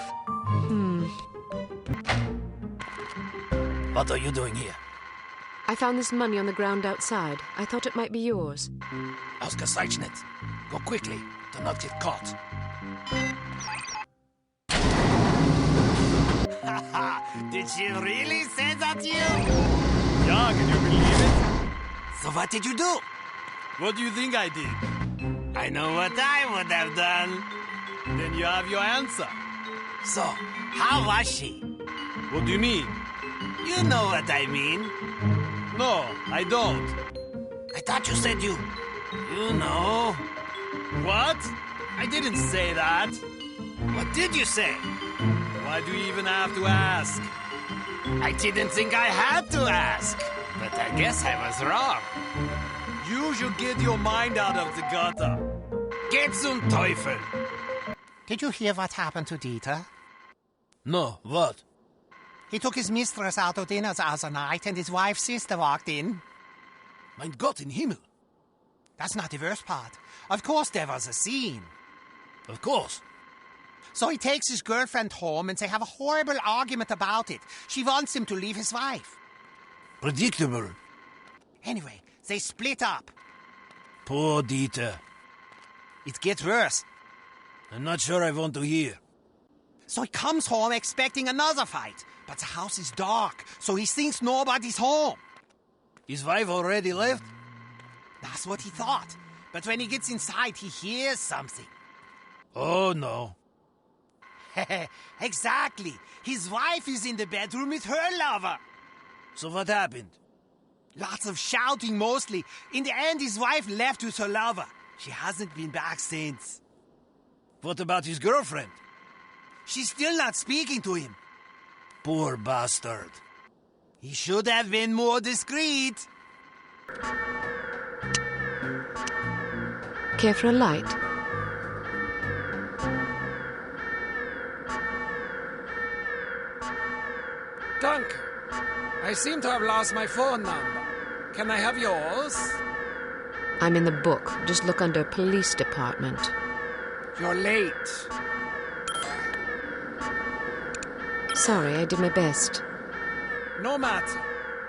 What are you doing here? I found this money on the ground outside. I thought it might be yours. Ausgezeichnet. Go quickly. Do not get caught. Did she really say that to you? Yeah, can you believe it? So what did you do? What do you think I did? I know what I would have done. Then you have your answer. So, how was she? What do you mean? You know what I mean. No, I don't. I thought you said you know. What? I didn't say that. What did you say? Why do you even have to ask? I didn't think I had to ask, but I guess I was wrong. You should get your mind out of the gutter. Geht zum Teufel! Did you hear what happened to Dieter? No, what? He took his mistress out to dinner the other night and his wife's sister walked in. Mein Gott in Himmel! That's not the worst part. Of course there was a scene. Of course. So he takes his girlfriend home and they have a horrible argument about it. She wants him to leave his wife. Predictable. Anyway, they split up. Poor Dieter. It gets worse. I'm not sure I want to hear. So he comes home expecting another fight. But the house is dark, so he thinks nobody's home. His wife already left? That's what he thought. But when he gets inside, he hears something. Oh, no. Exactly. His wife is in the bedroom with her lover. So what happened? Lots of shouting, mostly. In the end, his wife left with her lover. She hasn't been back since. What about his girlfriend? She's still not speaking to him. Poor bastard. He should have been more discreet. Care for a light? Danke. I seem to have lost my phone number. Can I have yours? I'm in the book. Just look under Police Department. You're late. Sorry, I did my best. No matter.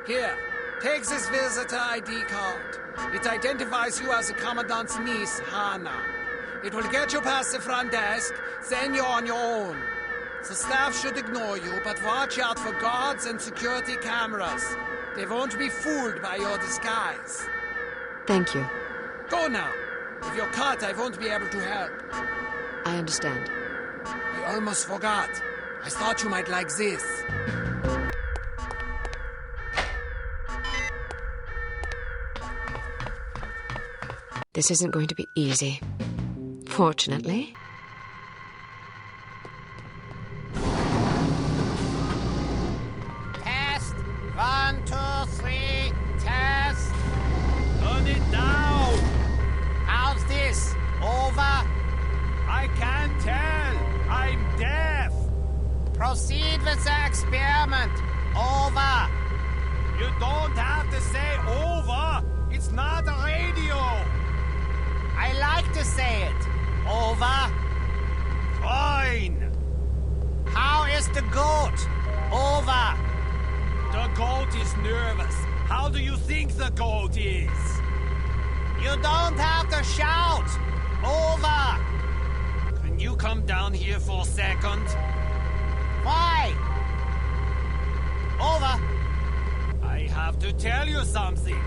Here, take this visitor ID card. It identifies you as the Commandant's niece, Hannah. It will get you past the front desk, then you're on your own. The staff should ignore you, but watch out for guards and security cameras. They won't be fooled by your disguise. Thank you. Go now. If you're cut, I won't be able to help. I understand. I almost forgot. I thought you might like this. This isn't going to be easy. Fortunately. Test. 1, 2, 3. Test. Turn it down. How's this? Over? I can't tell. I'm deaf. Proceed with the experiment. Over. You don't have to say over. It's not a radio. I like to say it. Over. Fine. How is the goat? Over. The goat is nervous. How do you think the goat is? You don't have to shout. Over. Can you come down here for a second? Why? Over. I have to tell you something.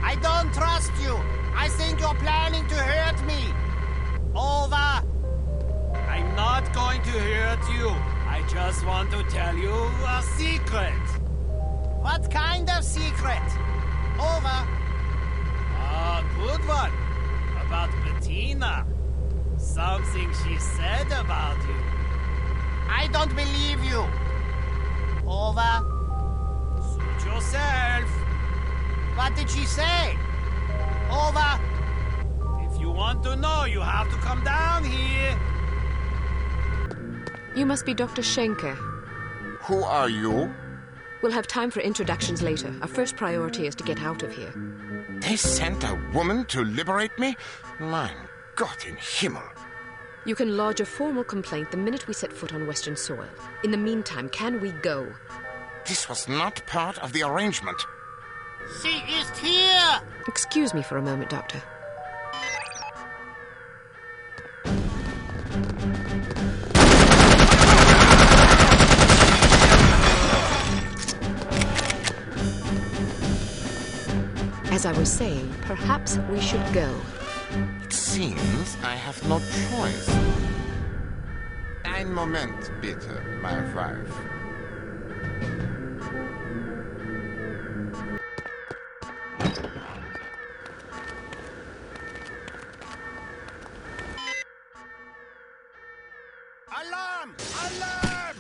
I don't trust you. I think you're planning to hurt me. Over. I'm not going to hurt you. I just want to tell you a secret. What kind of secret? Over. A good one. About Bettina. Something she said about you. I don't believe you. Over. Suit yourself. What did she say? Over. If you want to know, you have to come down here. You must be Dr. Schenker. Who are you? We'll have time for introductions later. Our first priority is to get out of here. They sent a woman to liberate me? Mein Gott in Himmel. You can lodge a formal complaint the minute we set foot on Western soil. In the meantime, can we go? This was not part of the arrangement. She is here! Excuse me for a moment, Doctor. As I was saying, perhaps we should go. It seems I have no choice. Ein Moment, bitte, my wife. Alarm! Alarm!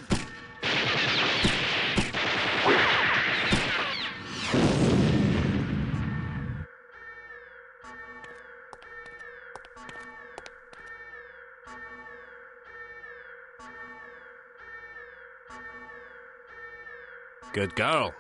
Good girl.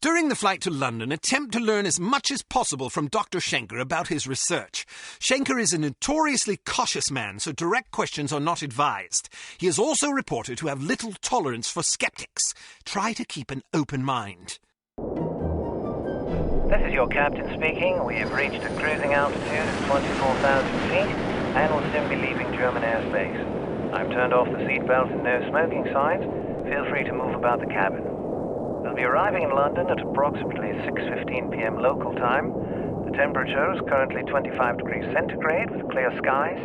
During the flight to London, attempt to learn as much as possible from Dr. Schenker about his research. Schenker is a notoriously cautious man, so direct questions are not advised. He is also reported to have little tolerance for skeptics. Try to keep an open mind. This is your captain speaking. We have reached a cruising altitude of 24,000 feet and will soon be leaving German airspace. I've turned off the seatbelt and no smoking signs. Feel free to move about the cabin. We'll be arriving in London at approximately 6:15 p.m. local time. The temperature is currently 25 degrees centigrade with clear skies.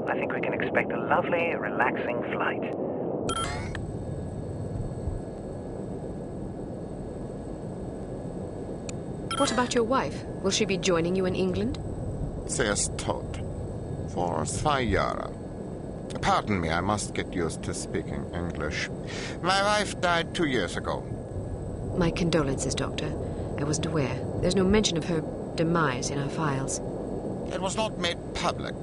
I think we can expect a lovely, relaxing flight. What about your wife? Will she be joining you in England? Sie ist tot. For 2 Jahre. Pardon me, I must get used to speaking English. My wife died 2 years ago. My condolences, Doctor. I wasn't aware. There's no mention of her demise in our files. It was not made public.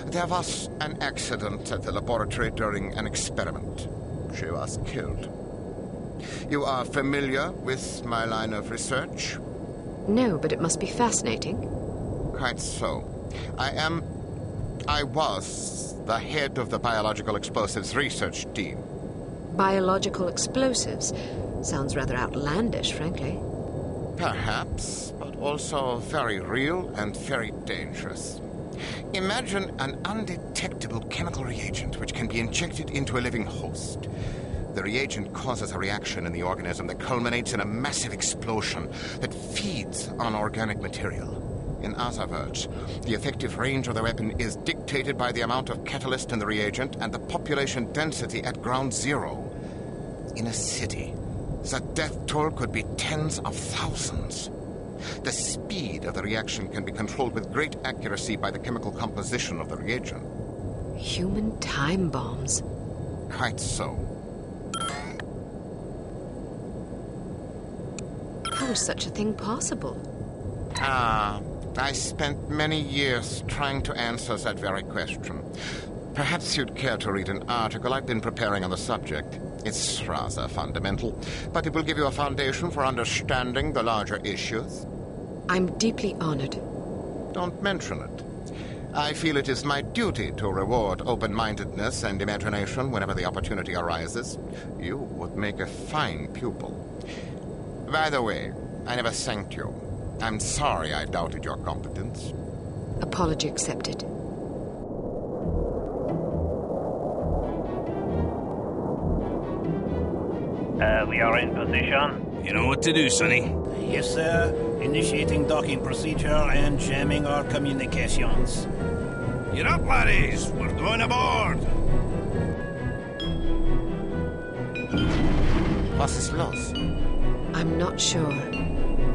There was an accident at the laboratory during an experiment. She was killed. You are familiar with my line of research? No, but it must be fascinating. Quite so. I was the head of the Biological Explosives Research Team. Biological explosives? Sounds rather outlandish, frankly. Perhaps, but also very real and very dangerous. Imagine an undetectable chemical reagent which can be injected into a living host. The reagent causes a reaction in the organism that culminates in a massive explosion that feeds on organic material. In other words, the effective range of the weapon is dictated by the amount of catalyst in the reagent and the population density at ground zero. In a city, the death toll could be tens of thousands. The speed of the reaction can be controlled with great accuracy by the chemical composition of the reagent. Human time bombs. Quite so. How is such a thing possible? I spent many years trying to answer that very question. Perhaps you'd care to read an article I've been preparing on the subject. It's rather fundamental, but it will give you a foundation for understanding the larger issues. I'm deeply honored. Don't mention it. I feel it is my duty to reward open-mindedness and imagination whenever the opportunity arises. You would make a fine pupil. By the way, I never thanked you. I'm sorry I doubted your competence. Apology accepted. We are in position. You know what to do, Sonny. Yes, sir. Initiating docking procedure and jamming our communications. Get up, laddies. We're going aboard. Was ist los? I'm not sure.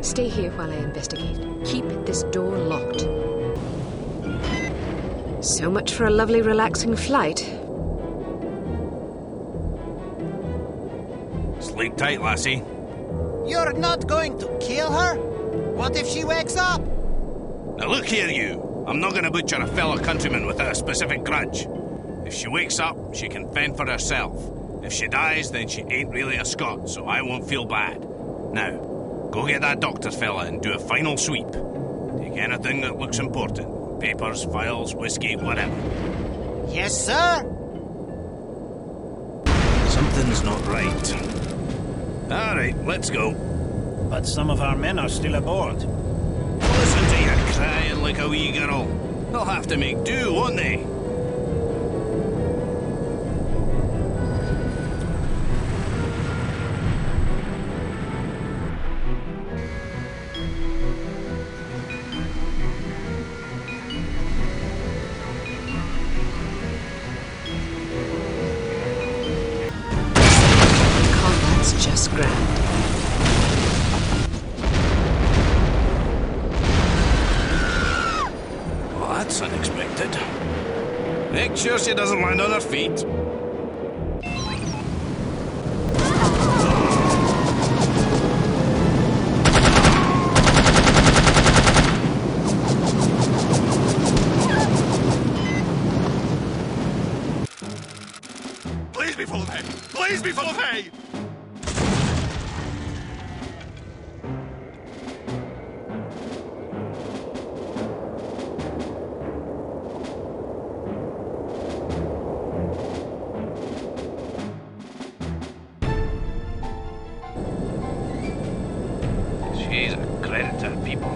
Stay here while I investigate. Keep this door locked. So much for a lovely, relaxing flight. Sleep tight, lassie. You're not going to kill her? What if she wakes up? Now look here, you. I'm not going to butcher a fellow countryman without a specific grudge. If she wakes up, she can fend for herself. If she dies, then she ain't really a Scot, so I won't feel bad. Now, go get that doctor fella and do a final sweep. Take anything that looks important. Papers, files, whiskey, whatever. Yes, sir. Something's not right. All right, let's go. But some of our men are still aboard. Listen to you crying like a wee girl. They'll have to make do, won't they? Just grand. Well, that's unexpected. Make sure she doesn't land on her feet. Please be full of hay! Please be full of hay! She's a credit to her people.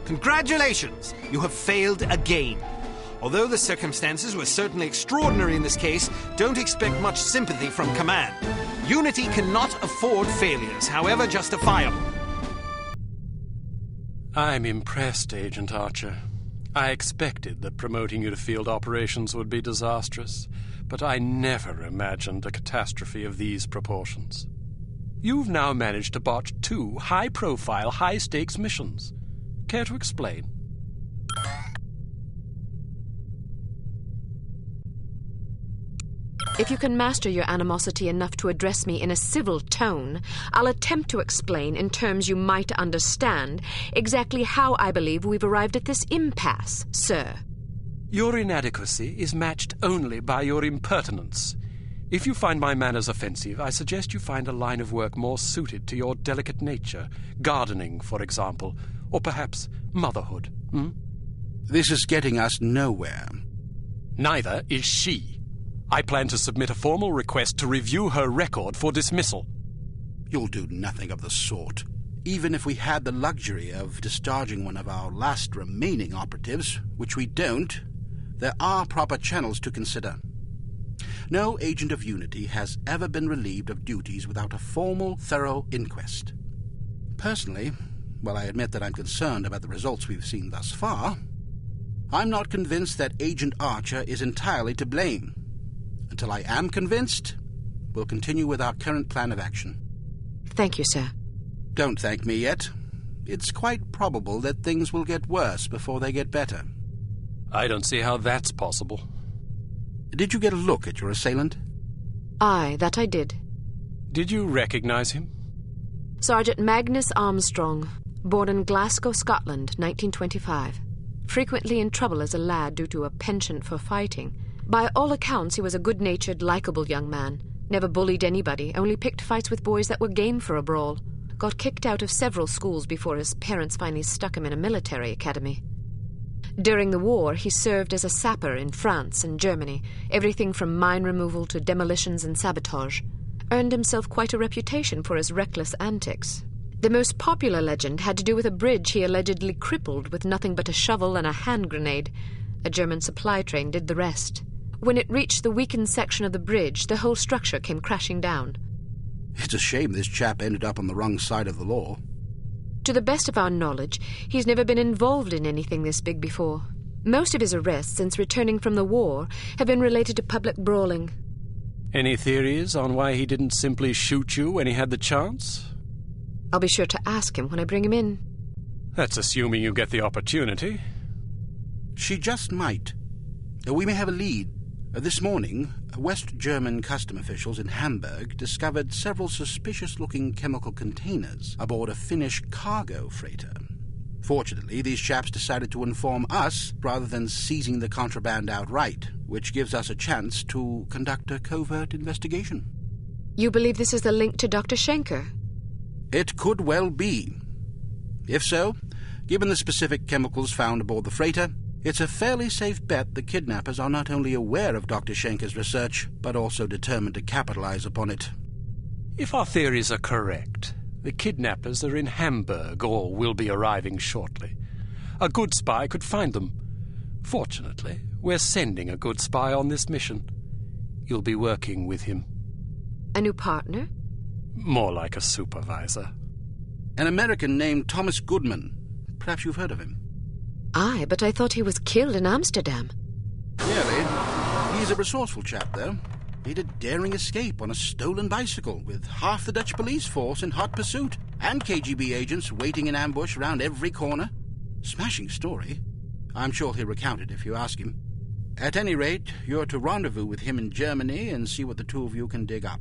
Congratulations! You have failed again. Although the circumstances were certainly extraordinary in this case, don't expect much sympathy from command. Unity cannot afford failures, however justifiable. I'm impressed, Agent Archer. I expected that promoting you to field operations would be disastrous, but I never imagined a catastrophe of these proportions. You've now managed to botch 2 high-profile, high-stakes missions. Care to explain? If you can master your animosity enough to address me in a civil tone, I'll attempt to explain in terms you might understand exactly how I believe we've arrived at this impasse, sir. Your inadequacy is matched only by your impertinence. If you find my manners offensive, I suggest you find a line of work more suited to your delicate nature. Gardening, for example, or perhaps motherhood. This is getting us nowhere. Neither is she. I plan to submit a formal request to review her record for dismissal. You'll do nothing of the sort. Even if we had the luxury of discharging one of our last remaining operatives, which we don't, there are proper channels to consider. No agent of Unity has ever been relieved of duties without a formal, thorough inquest. Personally, while I admit that I'm concerned about the results we've seen thus far, I'm not convinced that Agent Archer is entirely to blame. Until I am convinced, we'll continue with our current plan of action. Thank you, sir. Don't thank me yet. It's quite probable that things will get worse before they get better. I don't see how that's possible. Did you get a look at your assailant? Aye, that I did. Did you recognize him? Sergeant Magnus Armstrong, born in Glasgow, Scotland, 1925. Frequently in trouble as a lad due to a penchant for fighting. By all accounts, he was a good-natured, likable young man. Never bullied anybody, only picked fights with boys that were game for a brawl. Got kicked out of several schools before his parents finally stuck him in a military academy. During the war, he served as a sapper in France and Germany, everything from mine removal to demolitions and sabotage. Earned himself quite a reputation for his reckless antics. The most popular legend had to do with a bridge he allegedly crippled with nothing but a shovel and a hand grenade. A German supply train did the rest. When it reached the weakened section of the bridge, the whole structure came crashing down. It's a shame this chap ended up on the wrong side of the law. To the best of our knowledge, he's never been involved in anything this big before. Most of his arrests since returning from the war have been related to public brawling. Any theories on why he didn't simply shoot you when he had the chance? I'll be sure to ask him when I bring him in. That's assuming you get the opportunity. She just might. We may have a lead. This morning, West German custom officials in Hamburg discovered several suspicious-looking chemical containers aboard a Finnish cargo freighter. Fortunately, these chaps decided to inform us rather than seizing the contraband outright, which gives us a chance to conduct a covert investigation. You believe this is the link to Dr. Schenker? It could well be. If so, given the specific chemicals found aboard the freighter, it's a fairly safe bet the kidnappers are not only aware of Dr. Schenker's research, but also determined to capitalize upon it. If our theories are correct, the kidnappers are in Hamburg or will be arriving shortly. A good spy could find them. Fortunately, we're sending a good spy on this mission. You'll be working with him. A new partner? More like a supervisor. An American named Thomas Goodman. Perhaps you've heard of him. Aye, but I thought he was killed in Amsterdam. Really? He's a resourceful chap, though. Made a daring escape on a stolen bicycle with half the Dutch police force in hot pursuit and KGB agents waiting in ambush round every corner. Smashing story. I'm sure he'll recount it if you ask him. At any rate, you're to rendezvous with him in Germany and see what the two of you can dig up.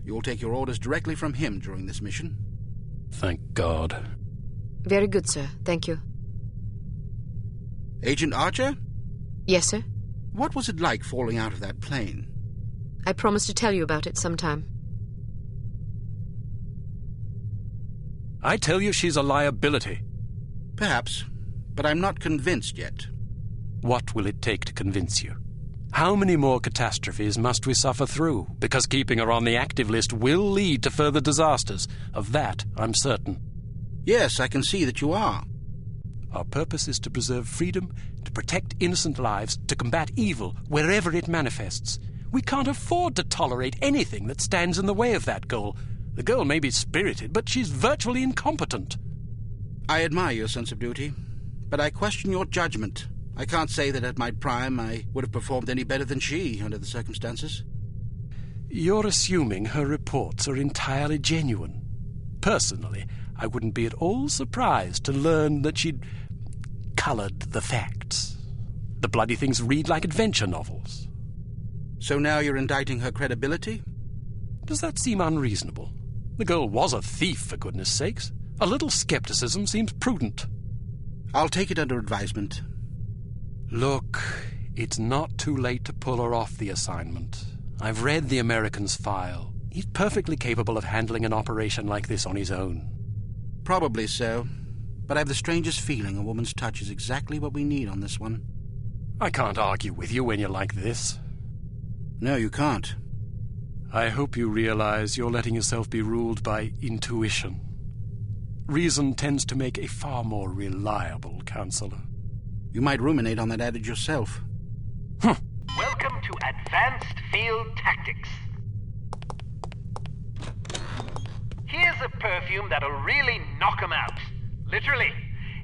You'll take your orders directly from him during this mission. Thank God. Very good, sir. Thank you. Agent Archer? Yes, sir? What was it like falling out of that plane? I promise to tell you about it sometime. I tell you she's a liability. Perhaps, but I'm not convinced yet. What will it take to convince you? How many more catastrophes must we suffer through? Because keeping her on the active list will lead to further disasters. Of that, I'm certain. Yes, I can see that you are. Our purpose is to preserve freedom, to protect innocent lives, to combat evil wherever it manifests. We can't afford to tolerate anything that stands in the way of that goal. The girl may be spirited, but she's virtually incompetent. I admire your sense of duty, but I question your judgment. I can't say that at my prime I would have performed any better than she under the circumstances. You're assuming her reports are entirely genuine. Personally, I wouldn't be at all surprised to learn that she'd coloured the facts. The bloody things read like adventure novels. So now you're indicting her credibility? Does that seem unreasonable? The girl was a thief, for goodness sakes. A little skepticism seems prudent. I'll take it under advisement. Look, it's not too late to pull her off the assignment. I've read the American's file. He's perfectly capable of handling an operation like this on his own. Probably so, but I have the strangest feeling a woman's touch is exactly what we need on this one. I can't argue with you when you're like this. No, you can't. I hope you realize you're letting yourself be ruled by intuition. Reason tends to make a far more reliable counselor. You might ruminate on that adage yourself. Welcome to Advanced Field Tactics. Here's a perfume that'll really knock 'em out. Literally.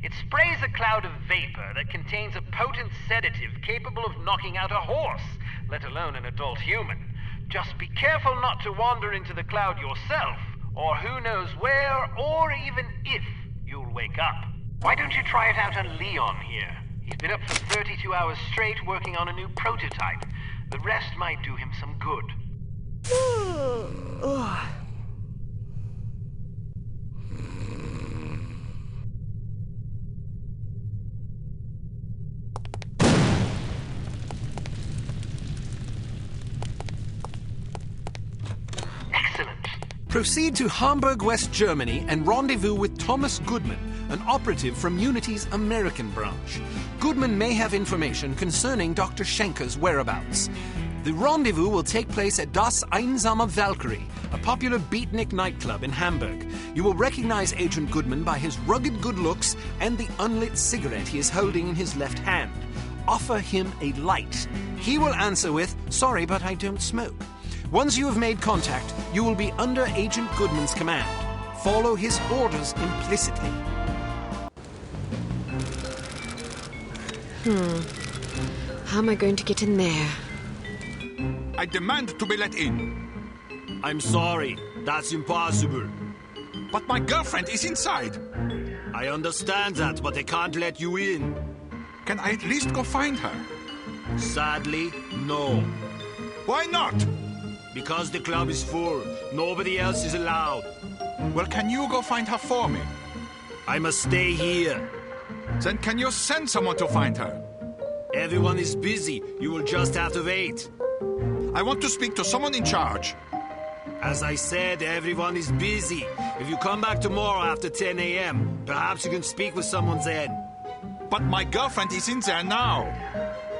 It sprays a cloud of vapor that contains a potent sedative capable of knocking out a horse, let alone an adult human. Just be careful not to wander into the cloud yourself, or who knows where, or even if, you'll wake up. Why don't you try it out on Leon here? He's been up for 32 hours straight working on a new prototype. The rest might do him some good. Excellent. Proceed to Hamburg, West Germany, and rendezvous with Thomas Goodman, an operative from Unity's American branch. Goodman may have information concerning Dr. Schenker's whereabouts. The rendezvous will take place at Das Einsame Valkyrie, a popular beatnik nightclub in Hamburg. You will recognize Agent Goodman by his rugged good looks and the unlit cigarette he is holding in his left hand. Offer him a light. He will answer with, "Sorry, but I don't smoke." Once you have made contact, you will be under Agent Goodman's command. Follow his orders implicitly. How am I going to get in there? I demand to be let in. I'm sorry, that's impossible. But my girlfriend is inside. I understand that, but they can't let you in. Can I at least go find her? Sadly, no. Why not? Because the club is full. Nobody else is allowed. Well, can you go find her for me? I must stay here. Then can you send someone to find her? Everyone is busy. You will just have to wait. I want to speak to someone in charge. As I said, everyone is busy. If you come back tomorrow after 10 a.m., perhaps you can speak with someone then. But my girlfriend is in there now.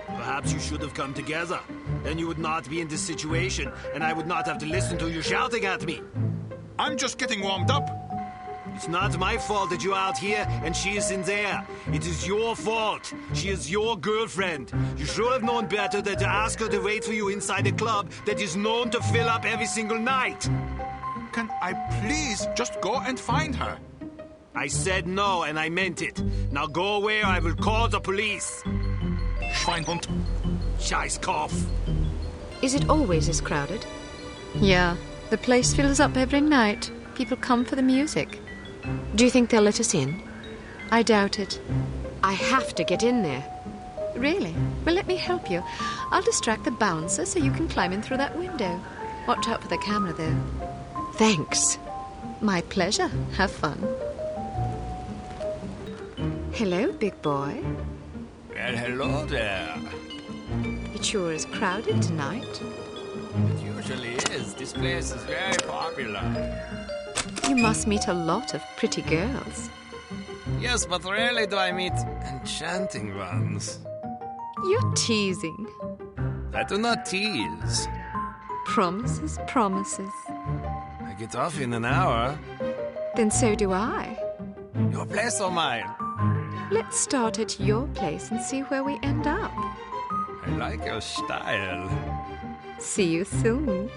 Perhaps you should have come together. Then you would not be in this situation, and I would not have to listen to you shouting at me. I'm just getting warmed up. It's not my fault that you're out here and she is in there. It is your fault. She is your girlfriend. You should have known better than to ask her to wait for you inside a club that is known to fill up every single night. Can I please just go and find her? I said no, and I meant it. Now go away or I will call the police. Schweinhund. Scheißkopf. Is it always as crowded? Yeah, the place fills up every night. People come for the music. Do you think they'll let us in? I doubt it. I have to get in there. Really? Well, let me help you. I'll distract the bouncer so you can climb in through that window. Watch out for the camera, though. Thanks. My pleasure. Have fun. Hello, big boy. Well, hello there. It sure is crowded tonight. It usually is. This place is very popular. You must meet a lot of pretty girls. Yes, but rarely do I meet enchanting ones. You're teasing. I do not tease. Promises, promises. I get off in an hour. Then so do I. Your place or mine? Let's start at your place and see where we end up. I like your style. See you soon.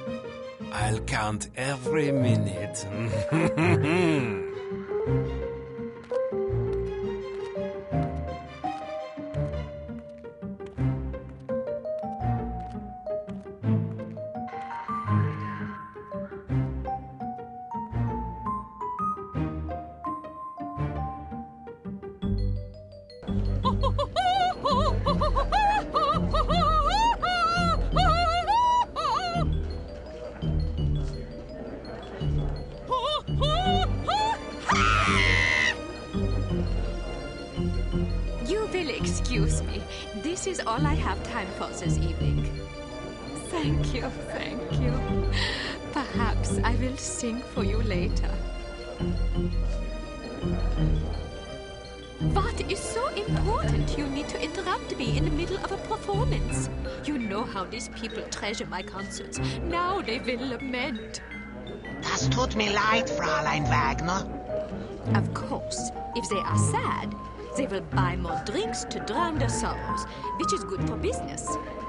I'll count every minute. Excuse me. This is all I have time for this evening. Thank you, thank you. Perhaps I will sing for you later. What is so important you need to interrupt me in the middle of a performance? You know how these people treasure my concerts. Now they will lament. Das tut mir leid, Fräulein Wagner. Of course, if they are sad, they will buy more drinks to drown their sorrows, which is good for business.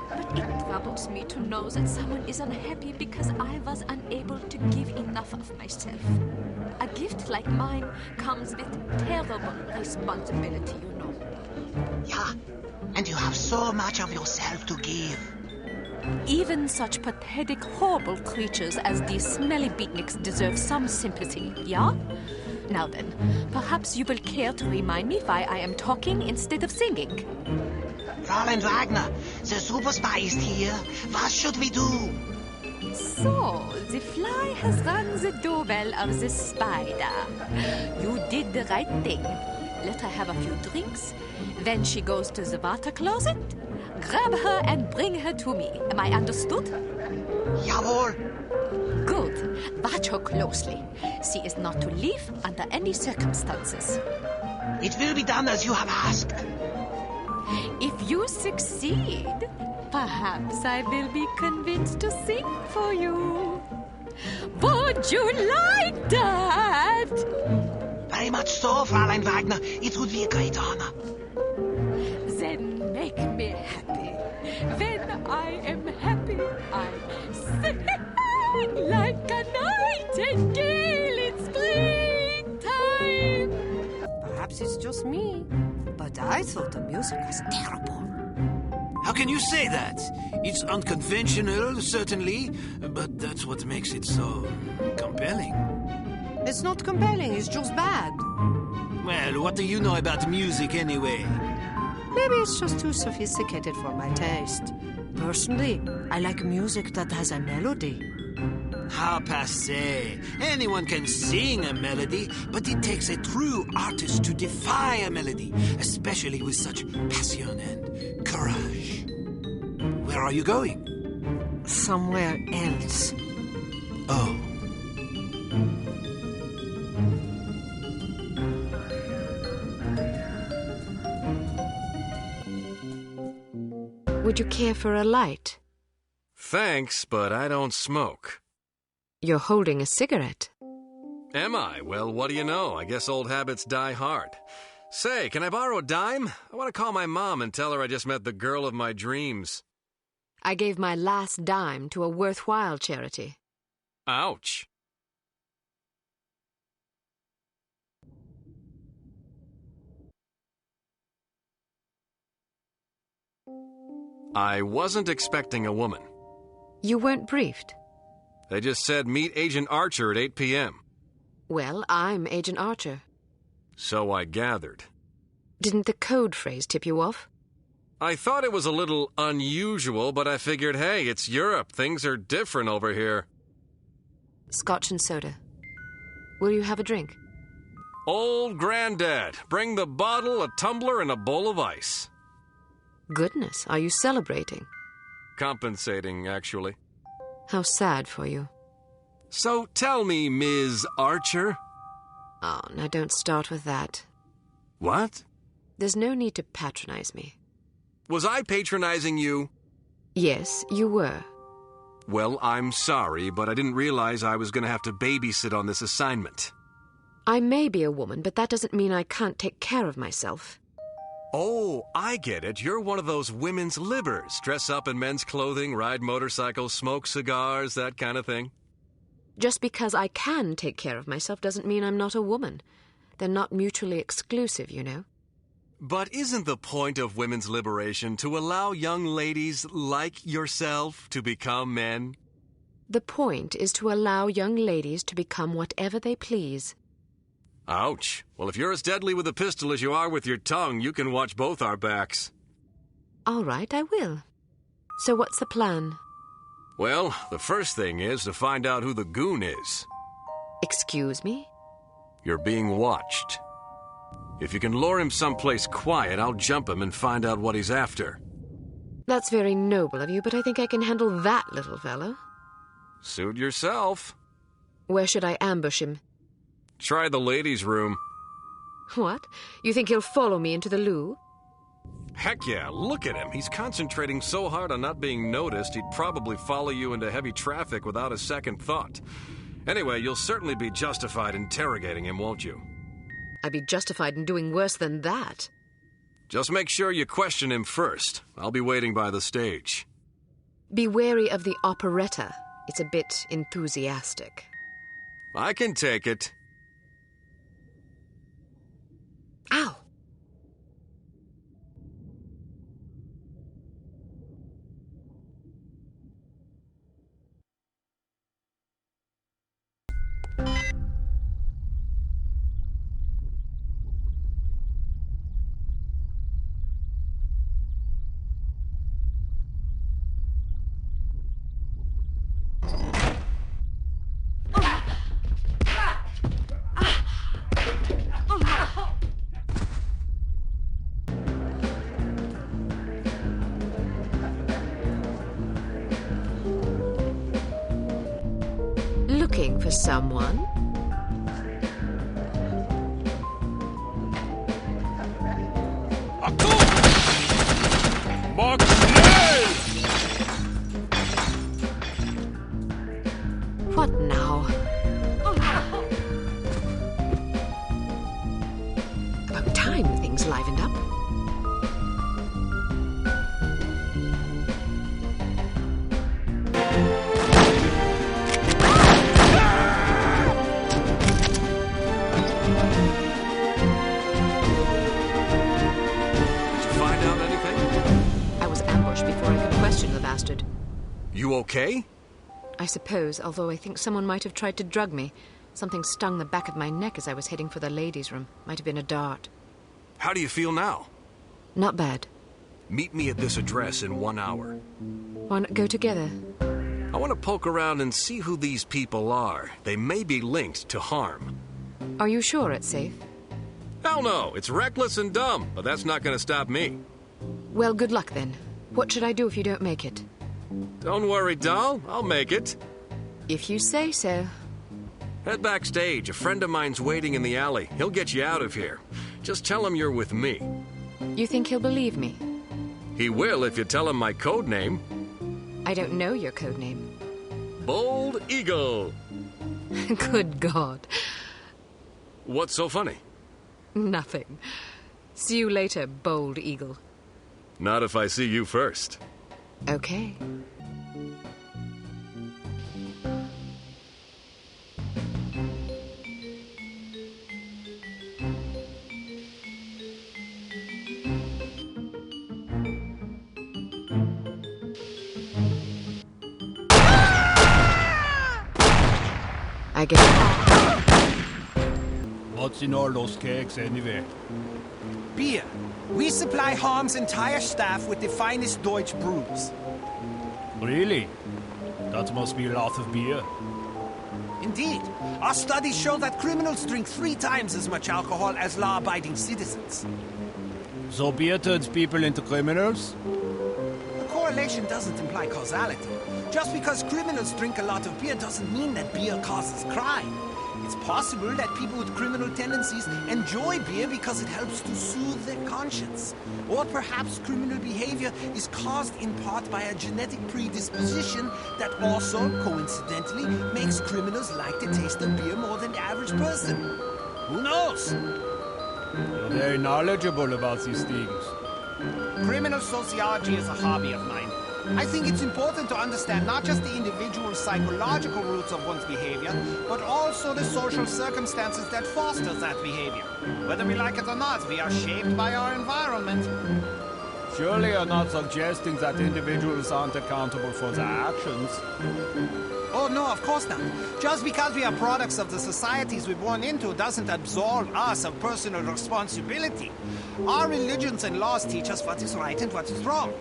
But it troubles me to know that someone is unhappy because I was unable to give enough of myself. A gift like mine comes with terrible responsibility, you know. Yeah, and you have so much of yourself to give. Even such pathetic, horrible creatures as these smelly beatniks deserve some sympathy, yeah? Now then, perhaps you will care to remind me why I am talking instead of singing. Fräulein Wagner, the superstar is here. What should we do? So, the fly has rung the doorbell of the spider. You did the right thing. Let her have a few drinks. Then she goes to the water closet. Grab her and bring her to me. Am I understood? Jawohl. Good. Watch her closely. She is not to leave under any circumstances. It will be done as you have asked. If you succeed, perhaps I will be convinced to sing for you. Would you like that? Very much so, Fräulein Wagner. It would be a great honor. Then make me happy. When I am happy, I sing like a nightingale in springtime. Perhaps it's just me, but I thought the music was terrible. How can you say that? It's unconventional, certainly, but that's what makes it so compelling. It's not compelling, it's just bad. Well, what do you know about music anyway? Maybe it's just too sophisticated for my taste. Personally, I like music that has a melody. How passé. Anyone can sing a melody, but it takes a true artist to defy a melody, especially with such passion and courage. Where are you going? Somewhere else. Oh. Would you care for a light? Thanks, but I don't smoke. You're holding a cigarette. Am I? Well, what do you know? I guess old habits die hard. Say, can I borrow a dime? I want to call my mom and tell her I just met the girl of my dreams. I gave my last dime to a worthwhile charity. Ouch. I wasn't expecting a woman. You weren't briefed? They just said meet Agent Archer at 8 p.m. Well, I'm Agent Archer. So I gathered. Didn't the code phrase tip you off? I thought it was a little unusual, but I figured, hey, it's Europe. Things are different over here. Scotch and soda. Will you have a drink? Old Granddad. Bring the bottle, a tumbler, and a bowl of ice. Goodness, are you celebrating? Compensating, actually. How sad for you. So tell me, Ms. Archer. Oh, now don't start with that. What? There's no need to patronize me. Was I patronizing you? Yes, you were. Well, I'm sorry, but I didn't realize I was going to have to babysit on this assignment. I may be a woman, but that doesn't mean I can't take care of myself. Oh, I get it. You're one of those women's libbers. Dress up in men's clothing, ride motorcycles, smoke cigars, that kind of thing. Just because I can take care of myself doesn't mean I'm not a woman. They're not mutually exclusive, you know. But isn't the point of women's liberation to allow young ladies like yourself to become men? The point is to allow young ladies to become whatever they please. Ouch. Well, if you're as deadly with a pistol as you are with your tongue, you can watch both our backs. All right, I will. So what's the plan? Well, the first thing is to find out who the goon is. Excuse me? You're being watched. If you can lure him someplace quiet, I'll jump him and find out what he's after. That's very noble of you, but I think I can handle that little fellow. Suit yourself. Where should I ambush him? Try the ladies' room. What? You think he'll follow me into the loo? Heck yeah, look at him. He's concentrating so hard on not being noticed, he'd probably follow you into heavy traffic without a second thought. Anyway, you'll certainly be justified interrogating him, won't you? I'd be justified in doing worse than that. Just make sure you question him first. I'll be waiting by the stage. Be wary of the operetta. It's a bit enthusiastic. I can take it. Ow! Looking for someone? What now? About time things livened up. You okay? I suppose, although I think someone might have tried to drug me. Something stung the back of my neck as I was heading for the ladies' room. Might have been a dart. How do you feel now? Not bad. Meet me at this address in 1 hour. Why not go together? I want to poke around and see who these people are. They may be linked to harm. Are you sure it's safe? Hell no, it's reckless and dumb, but that's not going to stop me. Well, good luck then. What should I do if you don't make it? Don't worry, doll. I'll make it. If you say so. Head backstage. A friend of mine's waiting in the alley. He'll get you out of here. Just tell him you're with me. You think he'll believe me? He will if you tell him my code name. I don't know your code name. Bold Eagle. Good God. What's so funny? Nothing. See you later, Bold Eagle. Not if I see you first. Okay. I get it. What's in all those cakes, anyway? Beer. We supply Harm's entire staff with the finest Deutsch brews. Really? That must be a lot of beer. Indeed. Our studies show that criminals drink 3 times as much alcohol as law-abiding citizens. So beer turns people into criminals? The correlation doesn't imply causality. Just because criminals drink a lot of beer doesn't mean that beer causes crime. It's possible that people with criminal tendencies enjoy beer because it helps to soothe their conscience. Or perhaps criminal behavior is caused in part by a genetic predisposition that also, coincidentally, makes criminals like the taste of beer more than the average person. Who knows? You're very knowledgeable about these things. Criminal sociology is a hobby of mine. I think it's important to understand not just the individual psychological roots of one's behavior, but also the social circumstances that foster that behavior. Whether we like it or not, we are shaped by our environment. Surely you're not suggesting that individuals aren't accountable for their actions. Oh, no, of course not. Just because we are products of the societies we're born into doesn't absolve us of personal responsibility. Our religions and laws teach us what is right and what is wrong.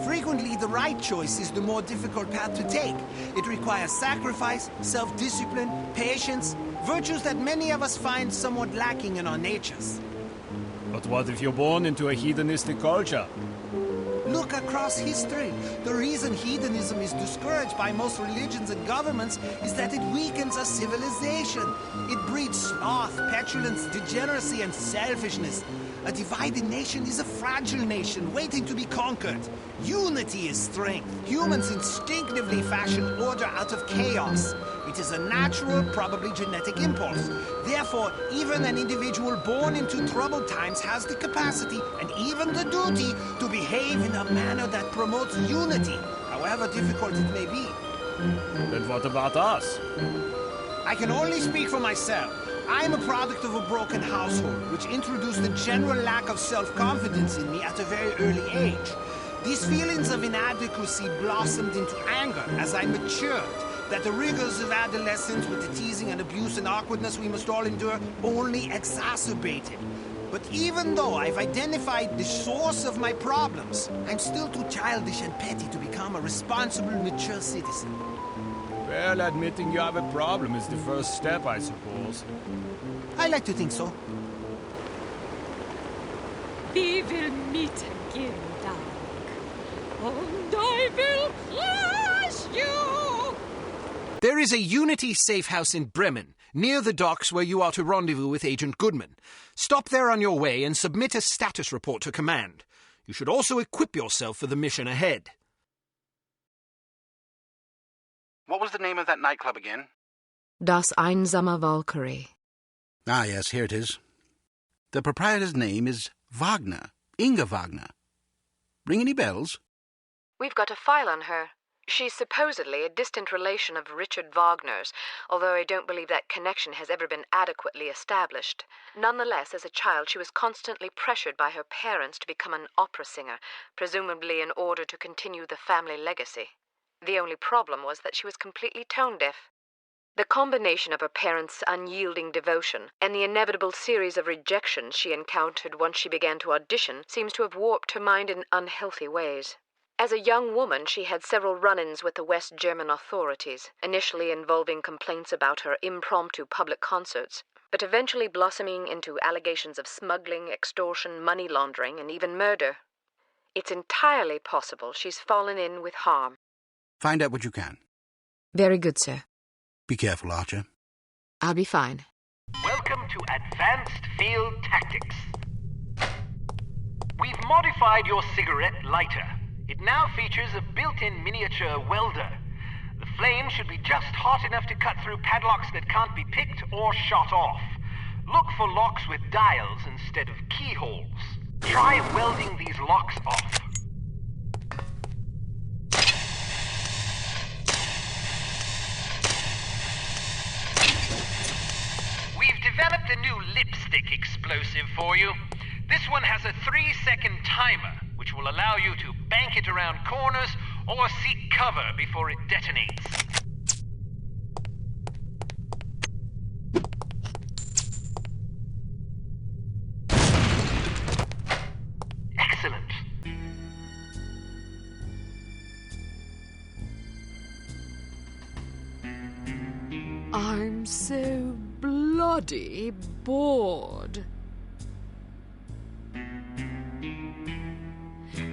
Frequently, the right choice is the more difficult path to take. It requires sacrifice, self-discipline, patience, virtues that many of us find somewhat lacking in our natures. But what if you're born into a hedonistic culture? Look across history. The reason hedonism is discouraged by most religions and governments is that it weakens a civilization. It breeds sloth, petulance, degeneracy, and selfishness. A divided nation is a fragile nation waiting to be conquered. Unity is strength. Humans instinctively fashion order out of chaos. It is a natural, probably genetic impulse. Therefore, even an individual born into troubled times has the capacity and even the duty to behave in a manner that promotes unity, however difficult it may be. Then what about us? I can only speak for myself. I am a product of a broken household, which introduced a general lack of self-confidence in me at a very early age. These feelings of inadequacy blossomed into anger as I matured, that the rigors of adolescence with the teasing and abuse and awkwardness we must all endure only exacerbated. But even though I've identified the source of my problems, I'm still too childish and petty to become a responsible, mature citizen. Well, admitting you have a problem is the first step, I suppose. I like to think so. We will meet again, Doug. And I will crush you! There is a Unity safe house in Bremen, near the docks where you are to rendezvous with Agent Goodman. Stop there on your way and submit a status report to command. You should also equip yourself for the mission ahead. What was the name of that nightclub again? Das Einsame Valkyrie. Ah, yes, here it is. The proprietor's name is Wagner. Inga Wagner. Ring any bells? We've got a file on her. She's supposedly a distant relation of Richard Wagner's, although I don't believe that connection has ever been adequately established. Nonetheless, as a child, she was constantly pressured by her parents to become an opera singer, presumably in order to continue the family legacy. The only problem was that she was completely tone-deaf. The combination of her parents' unyielding devotion and the inevitable series of rejections she encountered once she began to audition seems to have warped her mind in unhealthy ways. As a young woman, she had several run-ins with the West German authorities, initially involving complaints about her impromptu public concerts, but eventually blossoming into allegations of smuggling, extortion, money laundering, and even murder. It's entirely possible she's fallen in with harm. Find out what you can. Very good, sir. Be careful, Archer. I'll be fine. Welcome to Advanced Field Tactics. We've modified your cigarette lighter. It now features a built-in miniature welder. The flame should be just hot enough to cut through padlocks that can't be picked or shot off. Look for locks with dials instead of keyholes. Try welding these locks off. We've developed a new lipstick explosive for you. This one has a 3-second timer, which will allow you to bank it around corners or seek cover before it detonates. Excellent. I'm so bloody bored.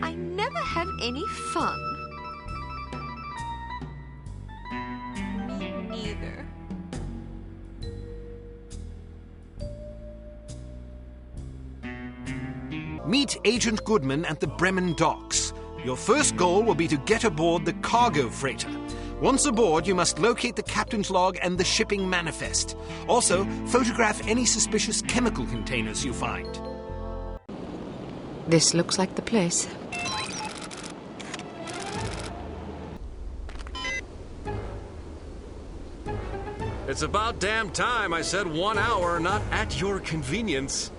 I never have any fun. Me neither. Meet Agent Goodman at the Bremen docks. Your first goal will be to get aboard the cargo freighter. Once aboard, you must locate the captain's log and the shipping manifest. Also, photograph any suspicious chemical containers you find. This looks like the place. It's about damn time I said 1 hour, not at your convenience.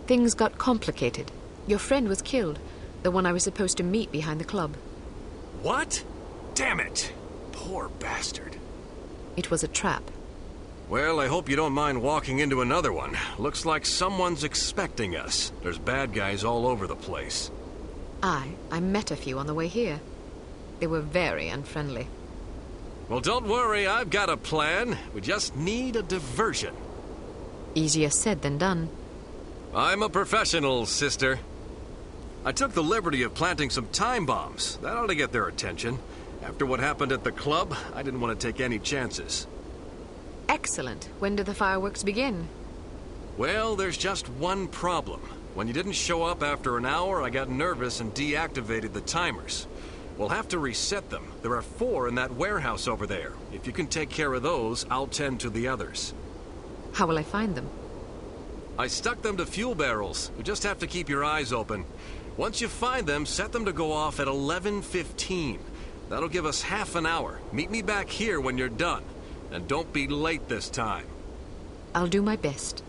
Things got complicated. Your friend was killed, the one I was supposed to meet behind the club. What? Damn it. Poor bastard. It was a trap. Well, I hope you don't mind walking into another one. Looks like someone's expecting us. There's bad guys all over the place. I met a few on the way here. They were very unfriendly. Well, don't worry, I've got a plan. We just need a diversion. Easier said than done. I'm a professional, sister. I took the liberty of planting some time bombs. That ought to get their attention. After what happened at the club, I didn't want to take any chances. Excellent. When do the fireworks begin? Well, there's just one problem. When you didn't show up after an hour, I got nervous and deactivated the timers. We'll have to reset them. There are 4 in that warehouse over there. If you can take care of those, I'll tend to the others. How will I find them? I stuck them to fuel barrels. You just have to keep your eyes open. Once you find them, set them to go off at 11:15. That'll give us half an hour. Meet me back here when you're done. And don't be late this time. I'll do my best.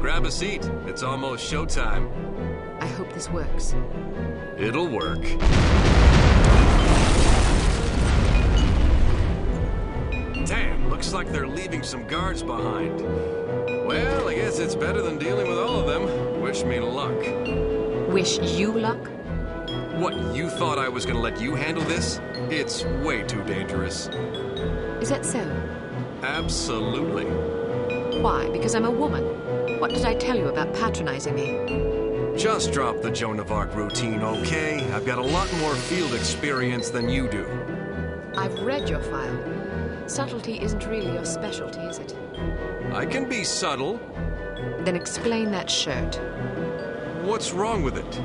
Grab a seat. It's almost showtime. I hope this works. It'll work. Damn, looks like they're leaving some guards behind. Well, I guess it's better than dealing with all of them. Wish me luck. Wish you luck? What, you thought I was gonna let you handle this? It's way too dangerous. Is that so? Absolutely. Why? Because I'm a woman? What did I tell you about patronizing me? Just drop the Joan of Arc routine, okay? I've got a lot more field experience than you do. I've read your file. Subtlety isn't really your specialty, is it? I can be subtle. Then explain that shirt. What's wrong with it?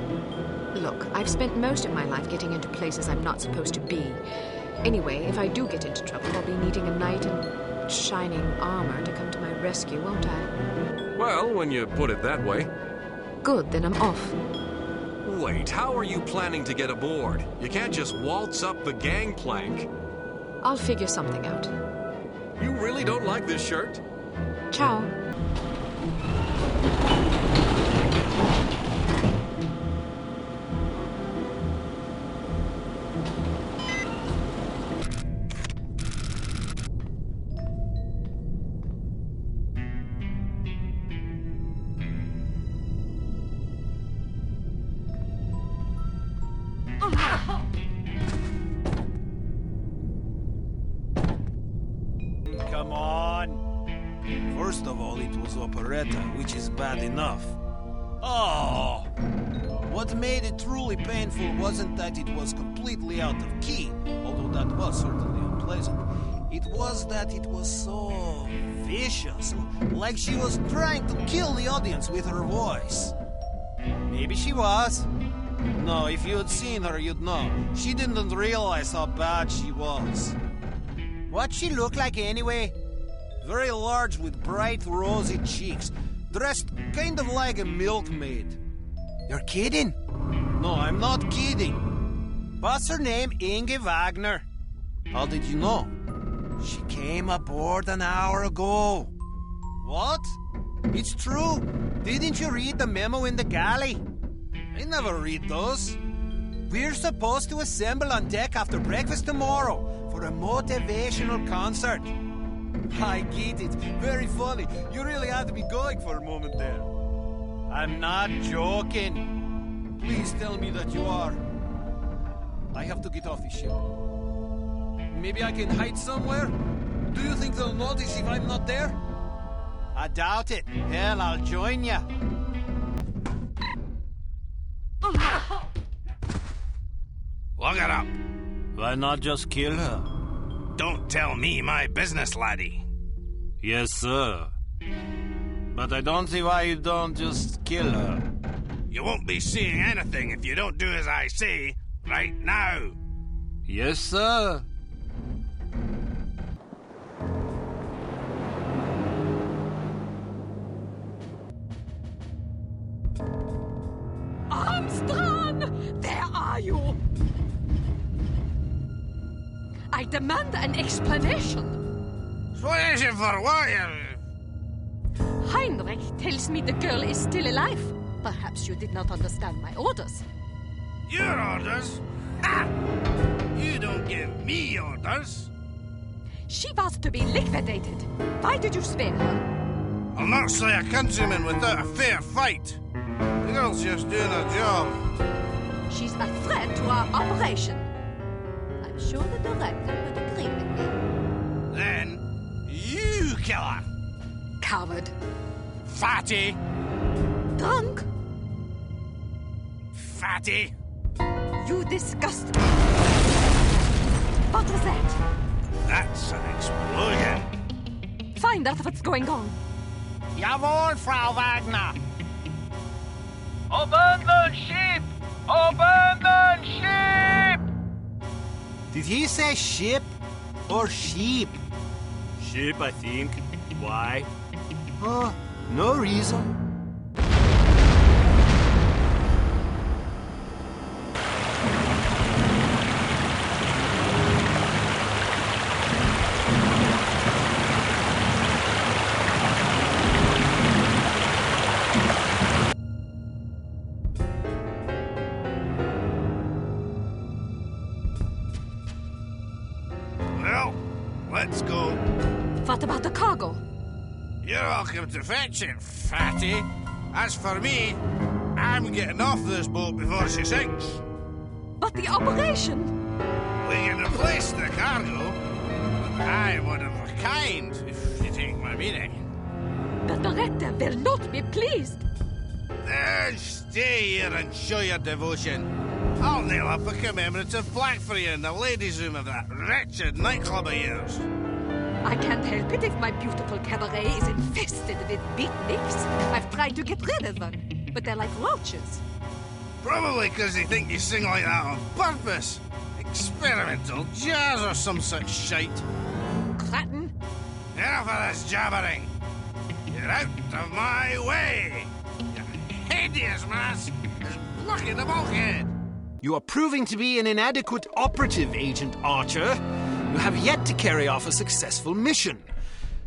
Look, I've spent most of my life getting into places I'm not supposed to be. Anyway, if I do get into trouble, I'll be needing a knight in shining armor to come to my rescue, won't I? Well, when you put it that way. Good, then I'm off. wait. How are you planning to get aboard? You can't just waltz up the gangplank. I'll figure something out. You really don't like this shirt? Ciao. Come on. First of all, it was operetta, which is bad enough. Oh! What made it truly painful wasn't that it was completely out of key, although that was certainly unpleasant. It was that it was so vicious, like she was trying to kill the audience with her voice. Maybe she was. No, if you had seen her, you'd know. She didn't realize how bad she was. What'd she look like anyway? Very large with bright rosy cheeks, dressed kind of like a milkmaid. You're kidding? No, I'm not kidding. What's her name? Inge Wagner. How did you know? She came aboard an hour ago. What? It's true. Didn't you read the memo in the galley? I never read those. We're supposed to assemble on deck after breakfast tomorrow for a motivational concert. I get it. Very funny. You really had to be going for a moment there. I'm not joking. Please tell me that you are. I have to get off the ship. Maybe I can hide somewhere? Do you think they'll notice if I'm not there? I doubt it. Hell, I'll join ya. Look it up. Why not just kill her? Don't tell me my business, laddie. Yes, sir. But I don't see why you don't just kill her. You won't be seeing anything if you don't do as I say right now. Yes, sir. Armstrong! Where are you? I demand an explanation. Explanation for what? Heinrich tells me the girl is still alive. Perhaps you did not understand my orders. Your orders? Ha! You don't give me orders. She was to be liquidated. Why did you spare her? I'll not slay a countryman without a fair fight. The girl's just doing her job. She's a threat to our operation. I'm sure the director would agree with me. Then you kill her. Coward. Fatty. Drunk. Fatty. You disgust me. What was that? That's an explosion. Find out what's going on. Jawohl, Frau Wagner. Abandon ship! Abandon ship! Did he say ship or sheep? Ship, I think. Why? No reason. Well, let's go. What about the cargo? You're welcome to fetch it, fatty. As for me, I'm getting off this boat before she sinks. But the operation? We can replace the cargo, but I'm one of a kind, if you take my meaning. The director will not be pleased. Then stay here and show your devotion. I'll nail up a commemorative plaque for you in the ladies' room of that wretched nightclub of yours. I can't help it if my beautiful cabaret is infested with beatniks. I've tried to get rid of them, but they're like roaches. Probably because they think you sing like that on purpose. Experimental jazz or some such shite. Cratton. Enough of this jabbering. Get out of my way, you hideous mask. Look at the bulkhead! You are proving to be an inadequate operative, Agent Archer. You have yet to carry off a successful mission.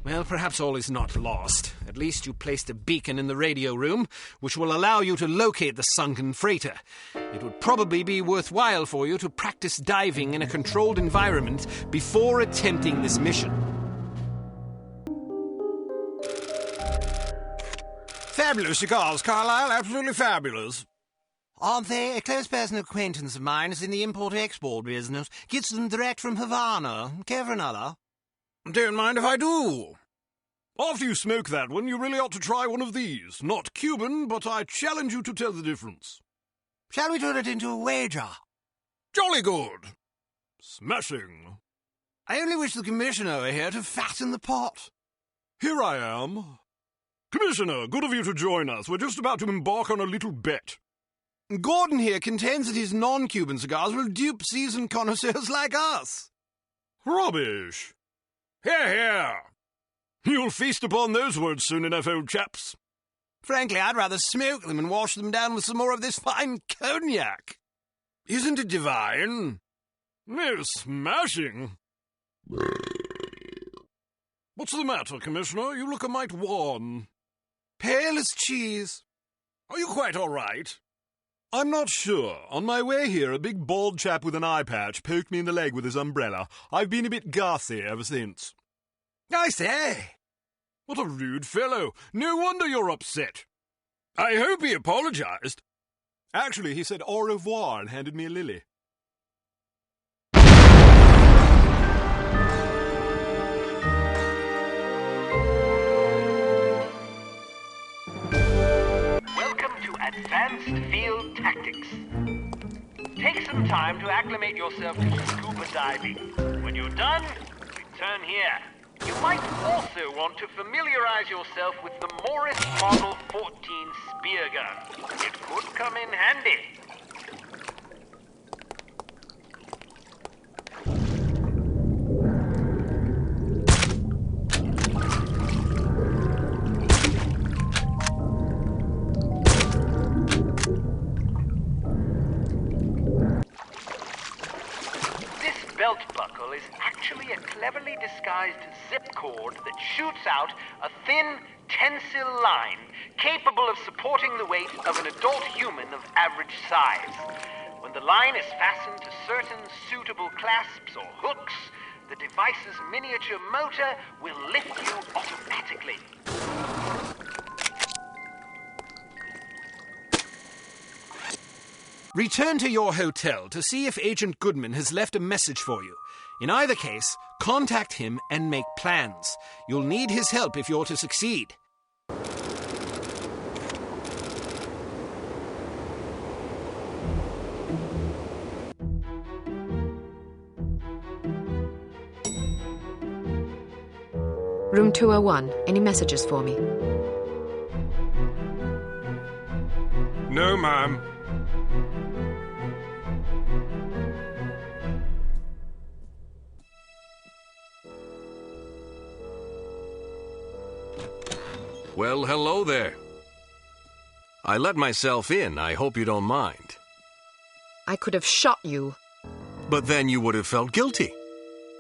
Well, perhaps all is not lost. At least you placed a beacon in the radio room, which will allow you to locate the sunken freighter. It would probably be worthwhile for you to practice diving in a controlled environment before attempting this mission. Fabulous cigars, Carlyle. Absolutely fabulous. Aren't they? A close personal acquaintance of mine is in the import-export business. Gets them direct from Havana. Care for another? Don't mind if I do. After you smoke that one, you really ought to try one of these. Not Cuban, but I challenge you to tell the difference. Shall we turn it into a wager? Jolly good. Smashing. I only wish the Commissioner were here to fatten the pot. Here I am. Commissioner, good of you to join us. We're just about to embark on a little bet. Gordon here contends that his non-Cuban cigars will dupe seasoned connoisseurs like us. Rubbish. Hear, hear. You'll feast upon those words soon enough, old chaps. Frankly, I'd rather smoke them and wash them down with some more of this fine cognac. Isn't it divine? No, smashing. What's the matter, Commissioner? You look a mite worn. Pale as cheese. Are you quite all right? I'm not sure. On my way here, a big bald chap with an eye patch poked me in the leg with his umbrella. I've been a bit gassy ever since. I say! What a rude fellow. No wonder you're upset. I hope he apologized. Actually, he said au revoir and handed me a lily. Welcome to Advanced Field Tactics. Take some time to acclimate yourself to scuba diving. When you're done, return here. You might also want to familiarize yourself with the Morris Model 14 spear gun. It could come in handy. Belt buckle is actually a cleverly disguised zip cord that shoots out a thin, tensile line capable of supporting the weight of an adult human of average size. When the line is fastened to certain suitable clasps or hooks, the device's miniature motor will lift you automatically. Return to your hotel to see if Agent Goodman has left a message for you. In either case, contact him and make plans. You'll need his help if you're to succeed. Room 201. Any messages for me? No, ma'am. Well, hello there. I let myself in. I hope you don't mind. I could have shot you. But then you would have felt guilty.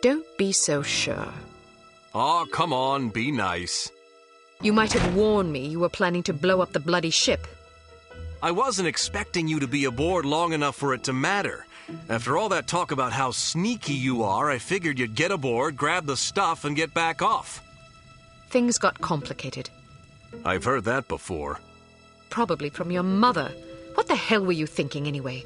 Don't be so sure. Oh, come on, be nice. You might have warned me you were planning to blow up the bloody ship. I wasn't expecting you to be aboard long enough for it to matter. After all that talk about how sneaky you are, I figured you'd get aboard, grab the stuff, and get back off. Things got complicated. I've heard that before. Probably from your mother. What the hell were you thinking, anyway?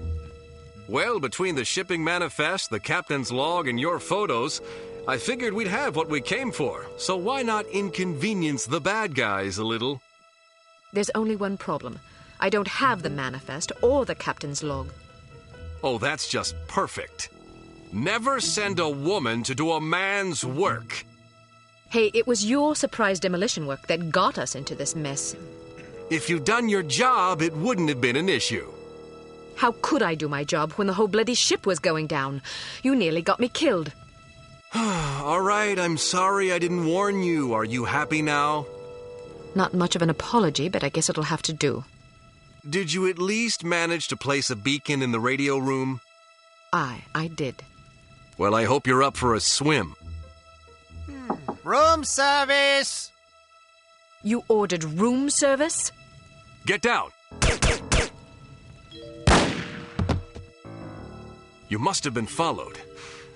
Well, between the shipping manifest, the captain's log, and your photos, I figured we'd have what we came for. So why not inconvenience the bad guys a little? There's only one problem. I don't have the manifest or the captain's log. Oh, that's just perfect. Never send a woman to do a man's work. Hey, it was your surprise demolition work that got us into this mess. If you'd done your job, it wouldn't have been an issue. How could I do my job when the whole bloody ship was going down? You nearly got me killed. All right, I'm sorry I didn't warn you. Are you happy now? Not much of an apology, but I guess it'll have to do. Did you at least manage to place a beacon in the radio room? I did. Well, I hope you're up for a swim. Room service! You ordered room service? Get down! You must have been followed.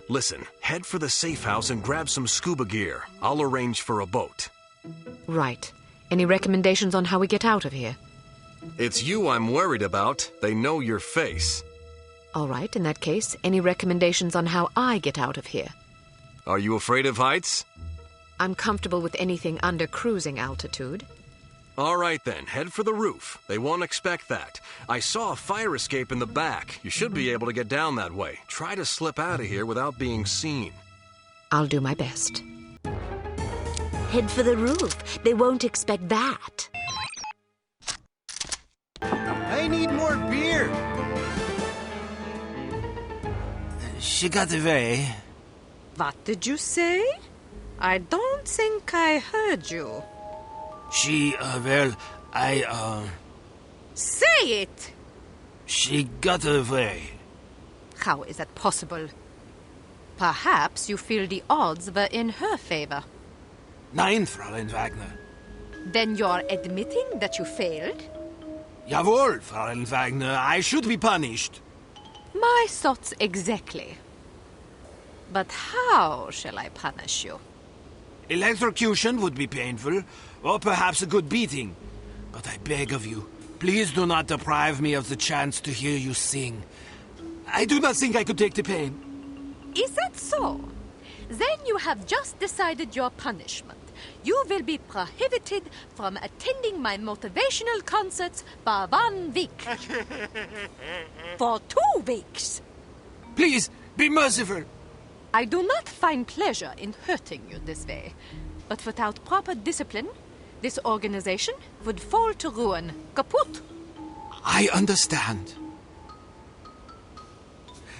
Listen, head for the safe house and grab some scuba gear. I'll arrange for a boat. Right. Any recommendations on how we get out of here? It's you I'm worried about. They know your face. All right, in that case, any recommendations on how I get out of here? Are you afraid of heights? I'm comfortable with anything under cruising altitude. All right then, head for the roof. They won't expect that. I saw a fire escape in the back. You should be able to get down that way. Try to slip out of here without being seen. I'll do my best. Head for the roof. They won't expect that. I need more beer. She got away. What did you say? I don't think I heard you. She, Say it! She got away. How is that possible? Perhaps you feel the odds were in her favor. Nein, Fräulein Wagner. Then you're admitting that you failed? Jawohl, Fräulein Wagner. I should be punished. My thoughts exactly. But how shall I punish you? Electrocution would be painful, or perhaps a good beating. But I beg of you, please do not deprive me of the chance to hear you sing. I do not think I could take the pain. Is that so? Then you have just decided your punishment. You will be prohibited from attending my motivational concerts for 1 week. For 2 weeks. Please, be merciful. I do not find pleasure in hurting you this way. But without proper discipline, this organization would fall to ruin. Kaput. I understand.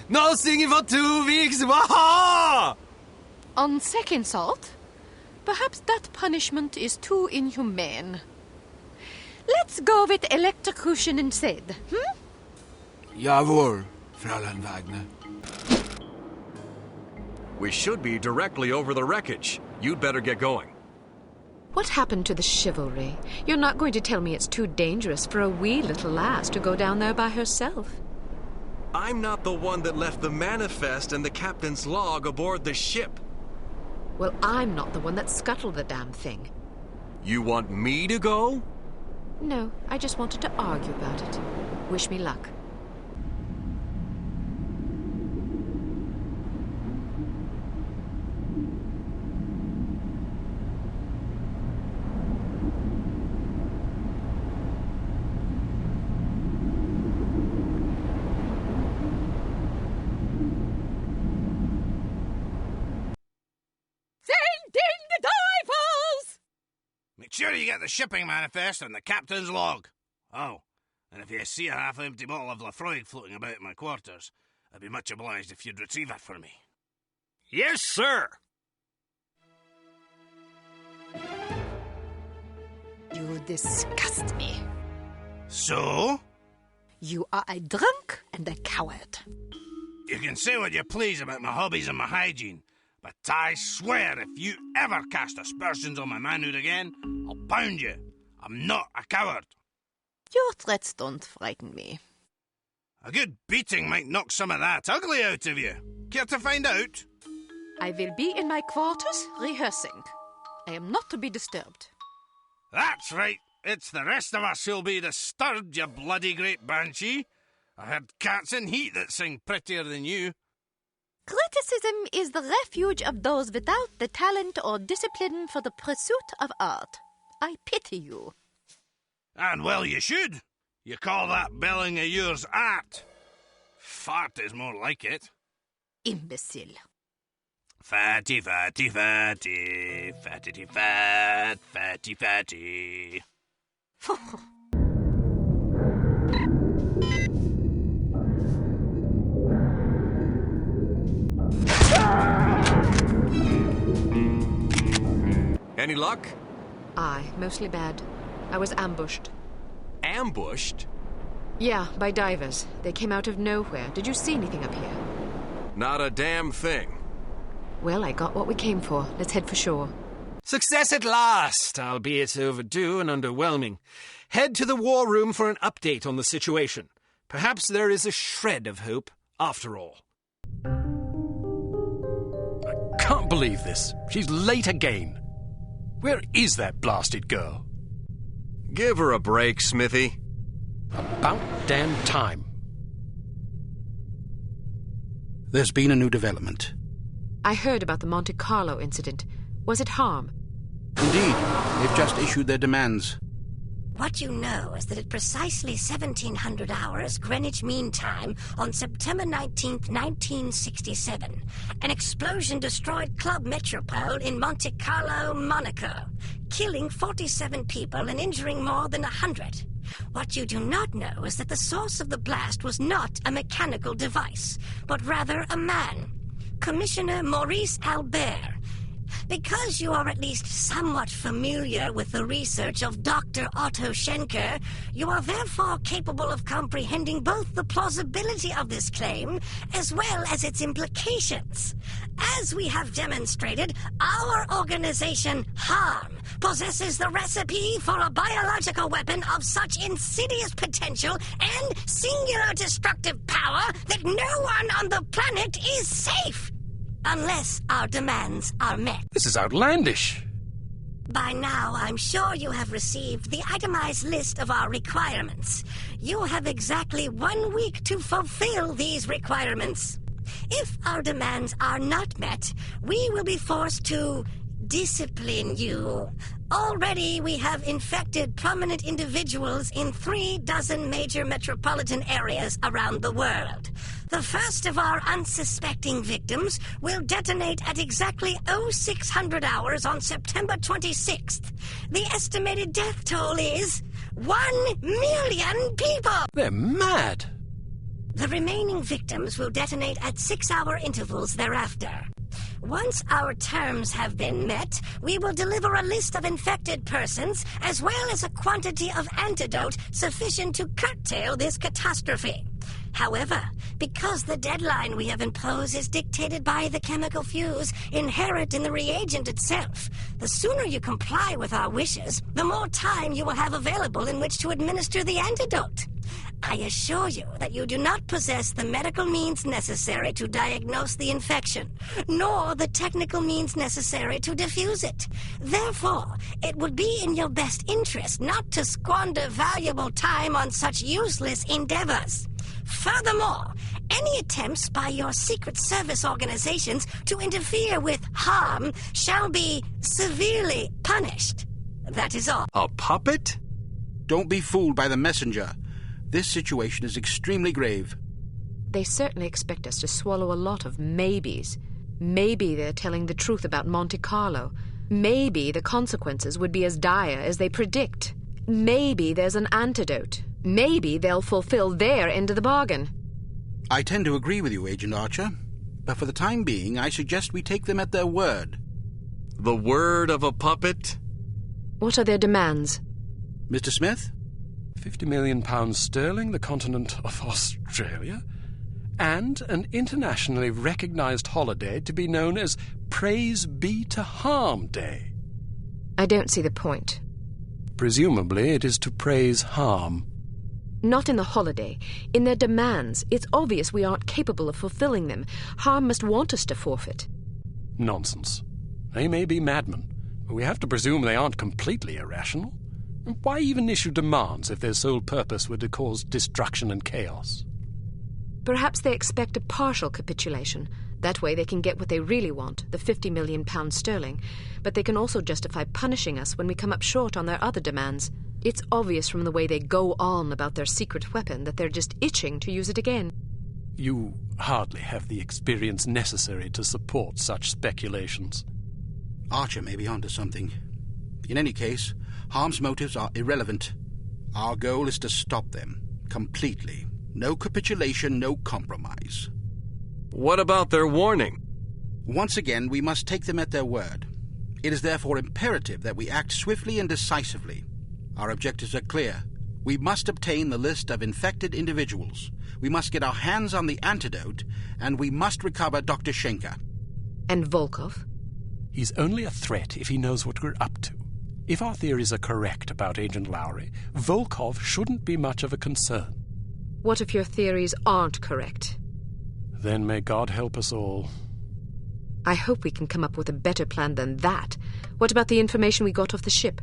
No singing for 2 weeks! Waha! On second thought, perhaps that punishment is too inhumane. Let's go with electrocution instead, Jawohl, Fräulein Wagner. We should be directly over the wreckage. You'd better get going. What happened to the chivalry? You're not going to tell me it's too dangerous for a wee little lass to go down there by herself. I'm not the one that left the manifest and the captain's log aboard the ship. Well, I'm not the one that scuttled the damn thing. You want me to go? No, I just wanted to argue about it. Wish me luck. Make sure you get the shipping manifest and the captain's log. Oh, and if you see a half-empty bottle of Lafroig floating about in my quarters, I'd be much obliged if you'd retrieve it for me. Yes, sir. You disgust me. So? You are a drunk and a coward. You can say what you please about my hobbies and my hygiene, but I swear if you ever cast aspersions on my manhood again, I'll pound you. I'm not a coward. Your threats don't frighten me. A good beating might knock some of that ugly out of you. Care to find out? I will be in my quarters rehearsing. I am not to be disturbed. That's right. It's the rest of us who'll be disturbed, you bloody great banshee. I heard cats in heat that sing prettier than you. Criticism is the refuge of those without the talent or discipline for the pursuit of art. I pity you. And well you should. You call that belling of yours art. Fart is more like it. Imbecile. Fatty, fatty, fatty. Fatty, fat. Fatty, fatty. Any luck? Aye, mostly bad. I was ambushed. Ambushed? Yeah, by divers. They came out of nowhere. Did you see anything up here? Not a damn thing. Well, I got what we came for. Let's head for shore. Success at last, albeit overdue and underwhelming. Head to the war room for an update on the situation. Perhaps there is a shred of hope, after all. I can't believe this. She's late again. Where is that blasted girl? Give her a break, Smithy. About damn time. There's been a new development. I heard about the Monte Carlo incident. Was it harm? Indeed. They've just issued their demands. What you know is that at precisely 1700 hours Greenwich Mean Time on September 19th, 1967, an explosion destroyed Club Metropole in Monte Carlo, Monaco, killing 47 people and injuring more than 100. What you do not know is that the source of the blast was not a mechanical device, but rather a man, Commissioner Maurice Albert. Because you are at least somewhat familiar with the research of Dr. Otto Schenker, you are therefore capable of comprehending both the plausibility of this claim as well as its implications. As we have demonstrated, our organization, HARM, possesses the recipe for a biological weapon of such insidious potential and singular destructive power that no one on the planet is safe. Unless our demands are met. This is outlandish. By now, I'm sure you have received the itemized list of our requirements. You have exactly 1 week to fulfill these requirements. If our demands are not met, we will be forced to discipline you. Already, we have infected prominent individuals in 36 major metropolitan areas around the world. The first of our unsuspecting victims will detonate at exactly 0600 hours on September 26th. The estimated death toll is 1 million people! They're mad! The remaining victims will detonate at 6-hour intervals thereafter. Once our terms have been met, we will deliver a list of infected persons as well as a quantity of antidote sufficient to curtail this catastrophe. However, because the deadline we have imposed is dictated by the chemical fuse inherent in the reagent itself, the sooner you comply with our wishes, the more time you will have available in which to administer the antidote. I assure you that you do not possess the medical means necessary to diagnose the infection, nor the technical means necessary to diffuse it. Therefore, it would be in your best interest not to squander valuable time on such useless endeavors. Furthermore, any attempts by your secret service organizations to interfere with harm shall be severely punished. That is all. A puppet? Don't be fooled by the messenger. This situation is extremely grave. They certainly expect us to swallow a lot of maybes. Maybe they're telling the truth about Monte Carlo. Maybe the consequences would be as dire as they predict. Maybe there's an antidote. Maybe they'll fulfill their end of the bargain. I tend to agree with you, Agent Archer. But for the time being, I suggest we take them at their word. The word of a puppet? What are their demands? Mr. Smith? 50 million pounds sterling, the continent of Australia, and an internationally recognized holiday to be known as Praise Be to Harm Day. I don't see the point. Presumably it is to praise harm. Not in the holiday. In their demands. It's obvious we aren't capable of fulfilling them. Harm must want us to forfeit. Nonsense. They may be madmen, but we have to presume they aren't completely irrational. Why even issue demands if their sole purpose were to cause destruction and chaos? Perhaps they expect a partial capitulation. That way they can get what they really want, the 50 million pounds sterling. But they can also justify punishing us when we come up short on their other demands. It's obvious from the way they go on about their secret weapon that they're just itching to use it again. You hardly have the experience necessary to support such speculations. Archer may be onto something. In any case, Harm's motives are irrelevant. Our goal is to stop them, completely. No capitulation, no compromise. What about their warning? Once again, we must take them at their word. It is therefore imperative that we act swiftly and decisively. Our objectives are clear. We must obtain the list of infected individuals. We must get our hands on the antidote, and we must recover Dr. Schenker. And Volkov? He's only a threat if he knows what we're up to. If our theories are correct about Agent Lowry, Volkov shouldn't be much of a concern. What if your theories aren't correct? Then may God help us all. I hope we can come up with a better plan than that. What about the information we got off the ship?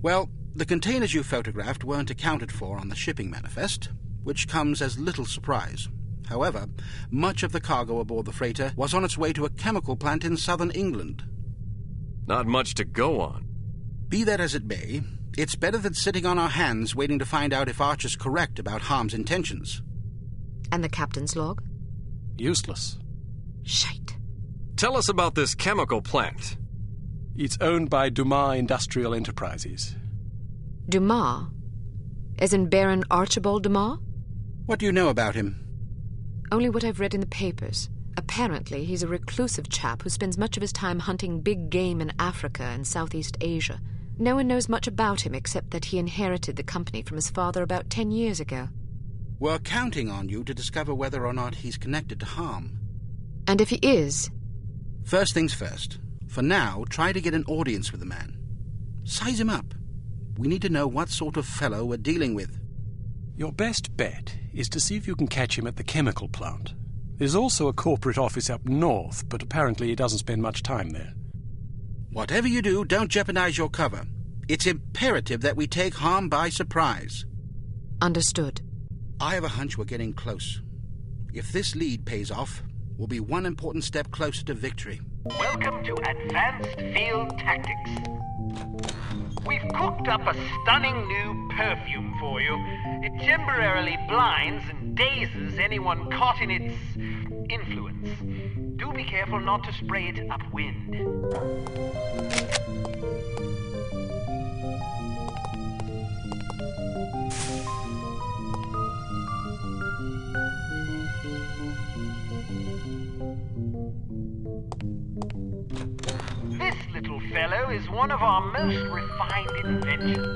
Well, the containers you photographed weren't accounted for on the shipping manifest, which comes as little surprise. However, much of the cargo aboard the freighter was on its way to a chemical plant in southern England. Not much to go on. Be that as it may, it's better than sitting on our hands waiting to find out if Archer's correct about Harm's intentions. And the captain's log? Useless. Shite. Tell us about this chemical plant. It's owned by Dumas Industrial Enterprises. Dumas? As in Baron Archibald Dumas? What do you know about him? Only what I've read in the papers. Apparently, he's a reclusive chap who spends much of his time hunting big game in Africa and Southeast Asia. No one knows much about him except that he inherited the company from his father about 10 years ago. We're counting on you to discover whether or not he's connected to Harm. And if he is? First things first. For now, try to get an audience with the man. Size him up. We need to know what sort of fellow we're dealing with. Your best bet is to see if you can catch him at the chemical plant. There's also a corporate office up north, but apparently he doesn't spend much time there. Whatever you do, don't jeopardize your cover. It's imperative that we take Harm by surprise. Understood. I have a hunch we're getting close. If this lead pays off, we'll be one important step closer to victory. Welcome to Advanced Field Tactics. We've cooked up a stunning new perfume for you. It temporarily blinds and dazes anyone caught in its influence. Do be careful not to spray it upwind. This little fellow is one of our most refined inventions,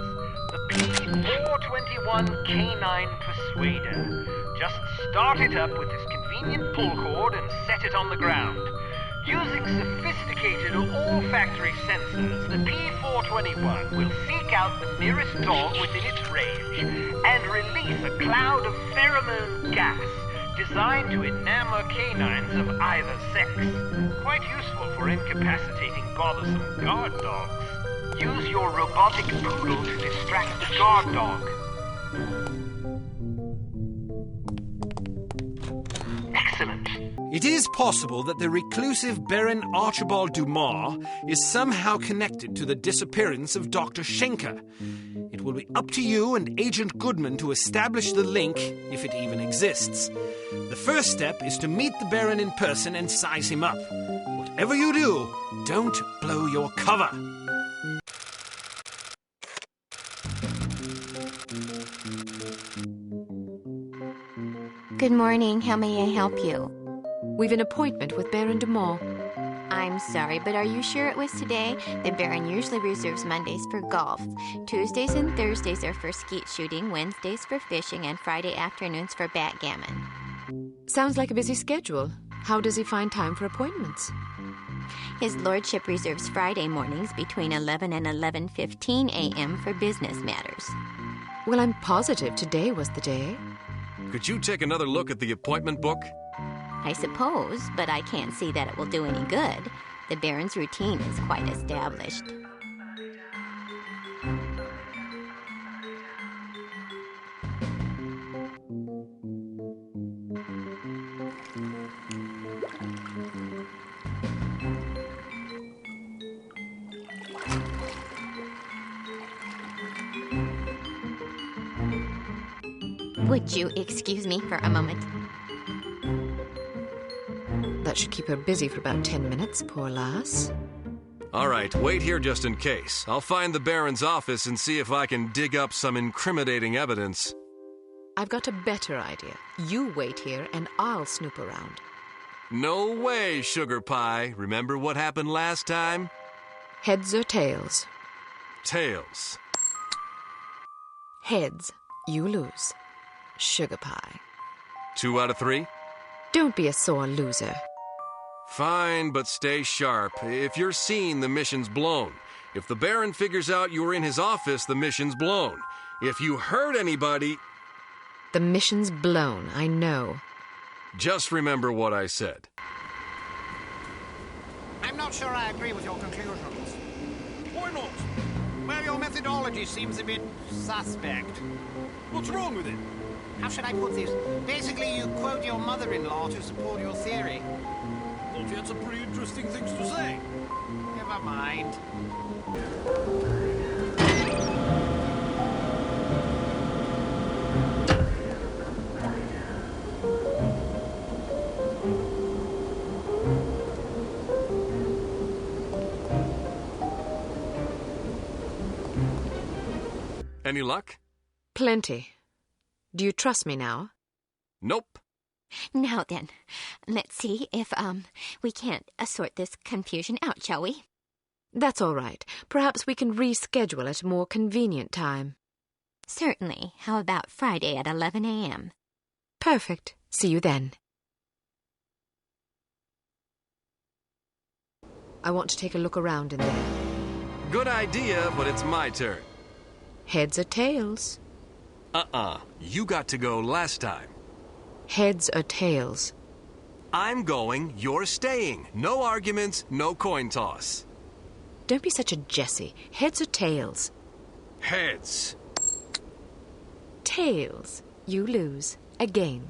the P421 Canine Persuader. Just start it up with this convenient pull cord and set it on the ground. Using sophisticated olfactory sensors, the P421 will seek out the nearest dog within its range and release a cloud of pheromone gas designed to enamor canines of either sex. Quite useful for incapacitating bothersome guard dogs. Use your robotic poodle to distract the guard dog. Excellent. It is possible that the reclusive Baron Archibald Dumas is somehow connected to the disappearance of Dr. Schenker. It will be up to you and Agent Goodman to establish the link, if it even exists. The first step is to meet the Baron in person and size him up. Whatever you do, don't blow your cover. Good morning. How may I help you? We've an appointment with Baron Dumas. I'm sorry, but are you sure it was today? The Baron usually reserves Mondays for golf. Tuesdays and Thursdays are for skeet shooting, Wednesdays for fishing, and Friday afternoons for backgammon. Sounds like a busy schedule. How does he find time for appointments? His lordship reserves Friday mornings between 11 and 11:15 a.m. for business matters. Well, I'm positive today was the day. Could you take another look at the appointment book? I suppose, but I can't see that it will do any good. The Baron's routine is quite established. Would you excuse me for a moment? That should keep her busy for about 10 minutes, poor lass. All right, wait here just in case. I'll find the Baron's office and see if I can dig up some incriminating evidence. I've got a better idea. You wait here and I'll snoop around. No way, Sugar Pie. Remember what happened last time? Heads or tails? Tails. Heads, you lose. Sugar pie. 2 out of 3? Don't be a sore loser. Fine, but stay sharp. If you're seen, the mission's blown. If the Baron figures out you were in his office, the mission's blown. If you hurt anybody... The mission's blown, I know. Just remember what I said. I'm not sure I agree with your conclusions. Why not? Well, your methodology seems a bit suspect. What's wrong with it? How should I put this? Basically, you quote your mother-in-law to support your theory. Thought you had some pretty interesting things to say. Never mind. Any luck? Plenty. Do you trust me now? Nope. Now then, let's see if, we can't sort this confusion out, shall we? That's all right. Perhaps we can reschedule at a more convenient time. Certainly. How about Friday at 11 a.m.? Perfect. See you then. I want to take a look around in there. Good idea, but it's my turn. Heads or tails? You got to go last time. Heads or tails? I'm going, you're staying. No arguments, no coin toss. Don't be such a Jessie. Heads or tails? Heads. Tails. You lose. Again.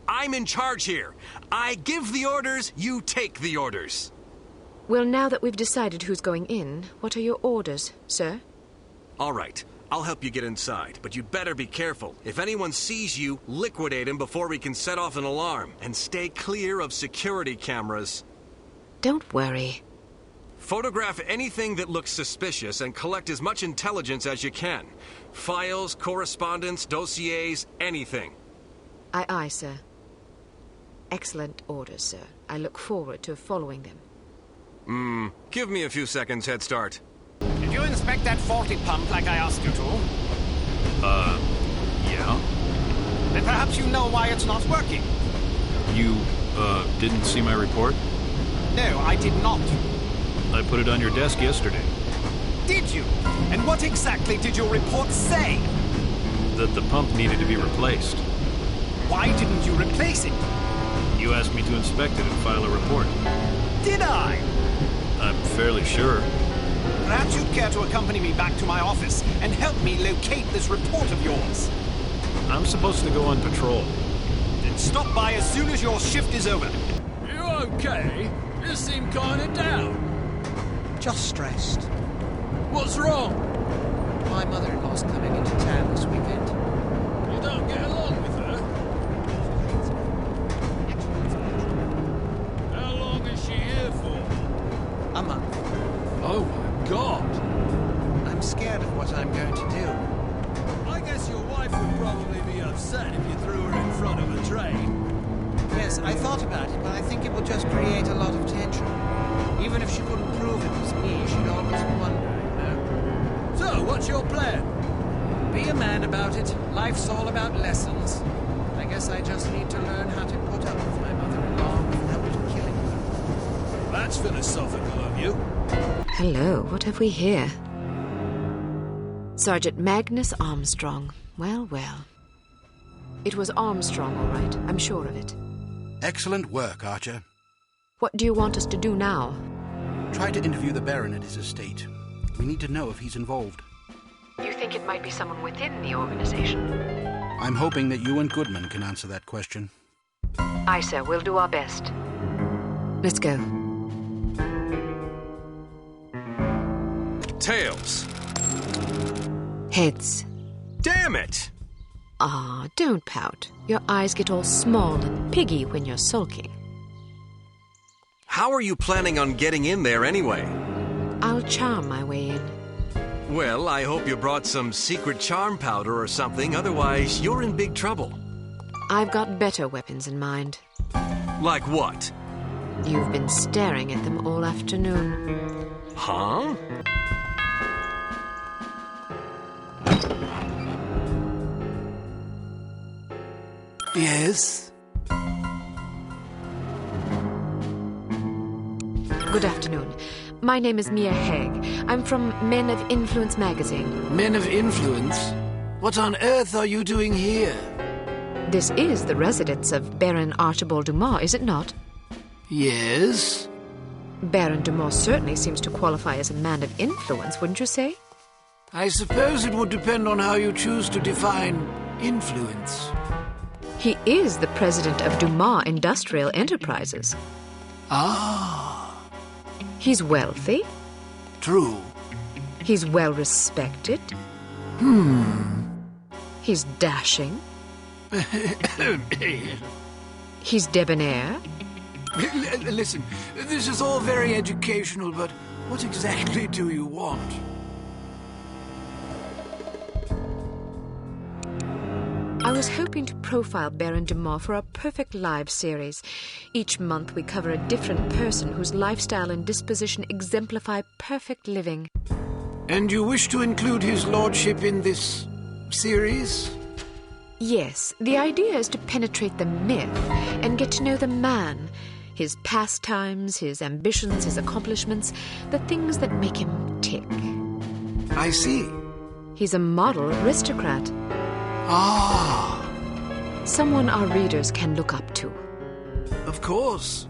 I'm in charge here. I give the orders, you take the orders. Well, now that we've decided who's going in, what are your orders, sir? All right. I'll help you get inside, but you'd better be careful. If anyone sees you, liquidate him before we can set off an alarm. And stay clear of security cameras. Don't worry. Photograph anything that looks suspicious and collect as much intelligence as you can. Files, correspondence, dossiers, anything. Aye, aye, sir. Excellent orders, sir. I look forward to following them. Give me a few seconds head start. Did you inspect that faulty pump like I asked you to? Yeah. Then perhaps you know why it's not working. You, didn't see my report? No, I did not. I put it on your desk yesterday. Did you? And what exactly did your report say? That the pump needed to be replaced. Why didn't you replace it? You asked me to inspect it and file a report. Did I? I'm fairly sure. Perhaps you'd care to accompany me back to my office and help me locate this report of yours. I'm supposed to go on patrol. Then stop by as soon as your shift is over. You okay? You seem kinda down. Just stressed. What's wrong? My mother-in-law's coming into town this weekend. You don't get along with her? How long is she here for? A month. Oh my God! I'm scared of what I'm going to do. I guess your wife would probably be upset if you threw her in front of a train. Yes, I thought about it, but I think it would just create a lot of tension. Even if she couldn't prove it was me, she'd always wonder, you know? So, what's your plan? Be a man about it. Life's all about lessons. I guess I just need to learn how to put up with my mother-in-law without killing her. That's philosophical of you. Hello, what have we here? Sergeant Magnus Armstrong. Well, well. It was Armstrong, all right. I'm sure of it. Excellent work, Archer. What do you want us to do now? Try to interview the Baron at his estate. We need to know if he's involved. You think it might be someone within the organization? I'm hoping that you and Goodman can answer that question. Aye, sir. We'll do our best. Let's go. Tails. Heads. Damn it! Ah, don't pout. Your eyes get all small and piggy when you're sulking. How are you planning on getting in there anyway? I'll charm my way in. Well, I hope you brought some secret charm powder or something, otherwise you're in big trouble. I've got better weapons in mind. Like what? You've been staring at them all afternoon. Huh? Yes? Good afternoon. My name is Mia Haig. I'm from Men of Influence magazine. Men of Influence? What on earth are you doing here? This is the residence of Baron Archibald Dumas, is it not? Yes? Baron Dumas certainly seems to qualify as a man of influence, wouldn't you say? I suppose it would depend on how you choose to define influence. He is the president of Dumas Industrial Enterprises. Ah. He's wealthy. True. He's well respected. He's dashing. He's debonair. Listen, this is all very educational, but what exactly do you want? I was hoping to profile Baron Dumas for our Perfect Lives series. Each month we cover a different person whose lifestyle and disposition exemplify perfect living. And you wish to include his lordship in this series? Yes, the idea is to penetrate the myth and get to know the man, his pastimes, his ambitions, his accomplishments, the things that make him tick. I see. He's a model aristocrat. Ah. Someone our readers can look up to. Of course.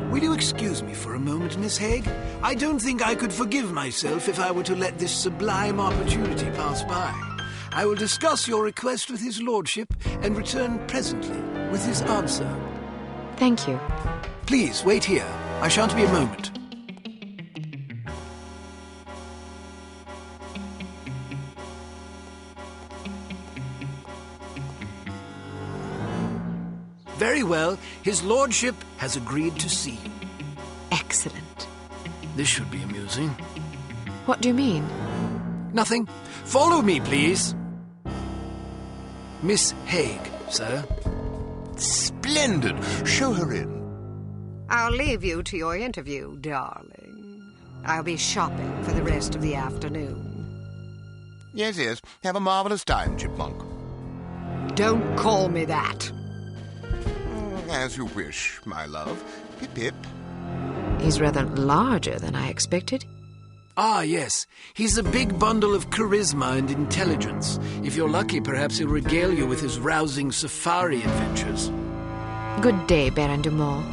Will you excuse me for a moment, Miss Haig? I don't think I could forgive myself if I were to let this sublime opportunity pass by. I will discuss your request with his lordship and return presently with his answer. Thank you. Please, wait here. I shan't be a moment. Very well. His lordship has agreed to see you. Excellent. This should be amusing. What do you mean? Nothing. Follow me, please. Miss Haig, sir. Splendid. Show her in. I'll leave you to your interview, darling. I'll be shopping for the rest of the afternoon. Yes, yes. Have a marvelous time, Chipmunk. Don't call me that. As you wish, my love. Pip-pip. He's rather larger than I expected. Ah, yes. He's a big bundle of charisma and intelligence. If you're lucky, perhaps he'll regale you with his rousing safari adventures. Good day, Baron Dumas.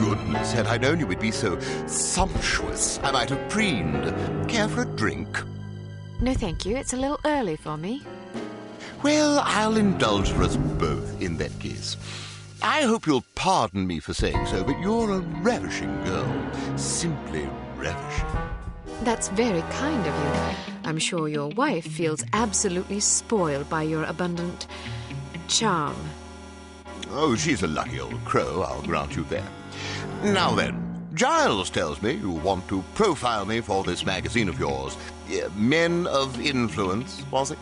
Goodness, had I known you would be so sumptuous, I might have preened. Care for a drink? No, thank you. It's a little early for me. Well, I'll indulge us both in that case. I hope you'll pardon me for saying so, but you're a ravishing girl. Simply ravishing. That's very kind of you. I'm sure your wife feels absolutely spoiled by your abundant charm. Oh, she's a lucky old crow, I'll grant you that. Now then, Giles tells me you want to profile me for this magazine of yours. Men of Influence, was it?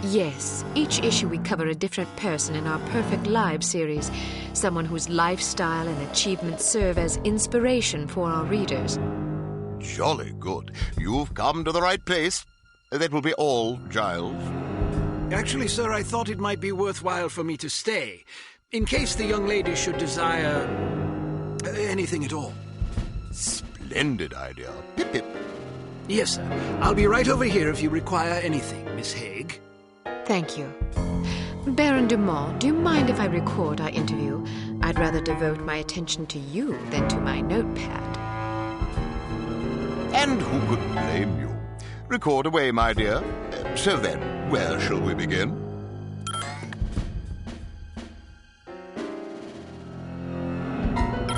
Yes. Each issue we cover a different person in our Perfect Lives series. Someone whose lifestyle and achievements serve as inspiration for our readers. Jolly good. You've come to the right place. That will be all, Giles. Actually, sir, I thought it might be worthwhile for me to stay, in case the young lady should desire anything at all. Splendid idea. Pip-pip. Yes, sir. I'll be right over here if you require anything, Miss Haig. Thank you. Baron Dumas, do you mind if I record our interview? I'd rather devote my attention to you than to my notepad. And who could blame you? Record away, my dear. So then, where shall we begin?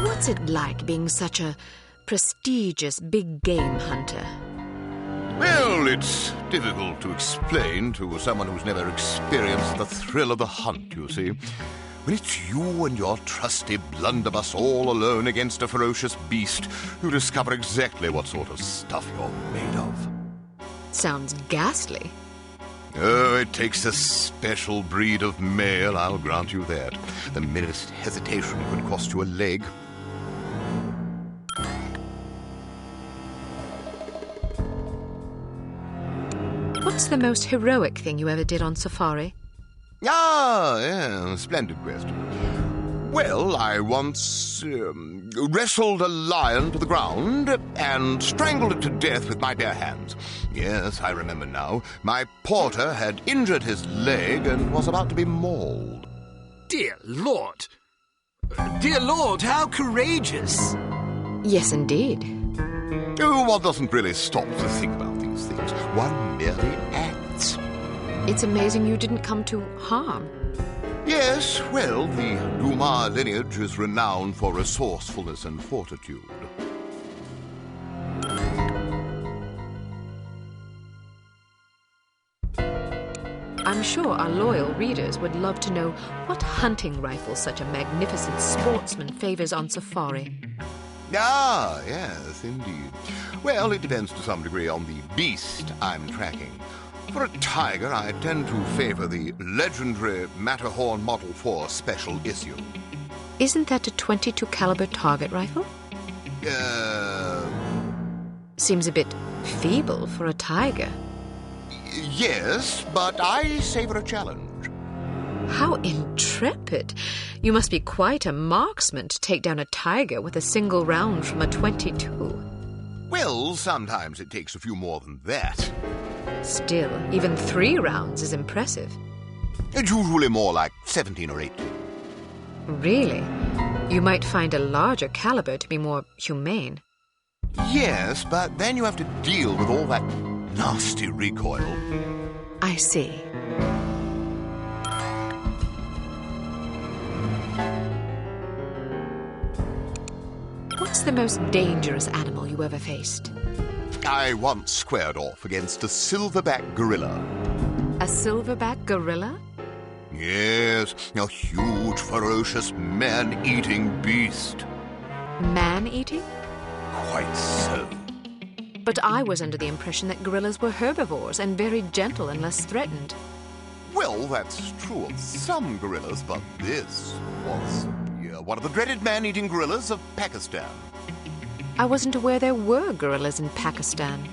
What's it like being such a prestigious big game hunter? Well, it's difficult to explain to someone who's never experienced the thrill of the hunt, you see. When it's you and your trusty blunderbuss all alone against a ferocious beast, you discover exactly what sort of stuff you're made of. Sounds ghastly. Oh, it takes a special breed of male, I'll grant you that. The merest hesitation could cost you a leg. What's the most heroic thing you ever did on safari? Ah, yeah, splendid question. Well, I once wrestled a lion to the ground and strangled it to death with my bare hands. Yes, I remember now. My porter had injured his leg and was about to be mauled. Dear Lord! Dear Lord, how courageous! Yes, indeed. Oh, one doesn't really stop to think about these things. One merely acts. It's amazing you didn't come to harm. Yes, well, the Dumas lineage is renowned for resourcefulness and fortitude. I'm sure our loyal readers would love to know what hunting rifle such a magnificent sportsman favors on safari. Ah, yes, indeed. Well, it depends to some degree on the beast I'm tracking. For a tiger, I tend to favor the legendary Matterhorn Model 4 special issue. Isn't that a .22 caliber target rifle? Seems a bit feeble for a tiger. Yes, but I savor a challenge. How intrepid! You must be quite a marksman to take down a tiger with a single round from a .22. Well, sometimes it takes a few more than that. Still, even 3 rounds is impressive. It's usually more like 17 or 18. Really? You might find a larger caliber to be more humane. Yes, but then you have to deal with all that nasty recoil. I see. What's the most dangerous animal you ever faced? I once squared off against a silverback gorilla. A silverback gorilla? Yes, a huge, ferocious, man-eating beast. Man-eating? Quite so. But I was under the impression that gorillas were herbivores and very gentle and less threatened. Well, that's true of some gorillas, but this was one of the dreaded man-eating gorillas of Pakistan. I wasn't aware there were gorillas in Pakistan.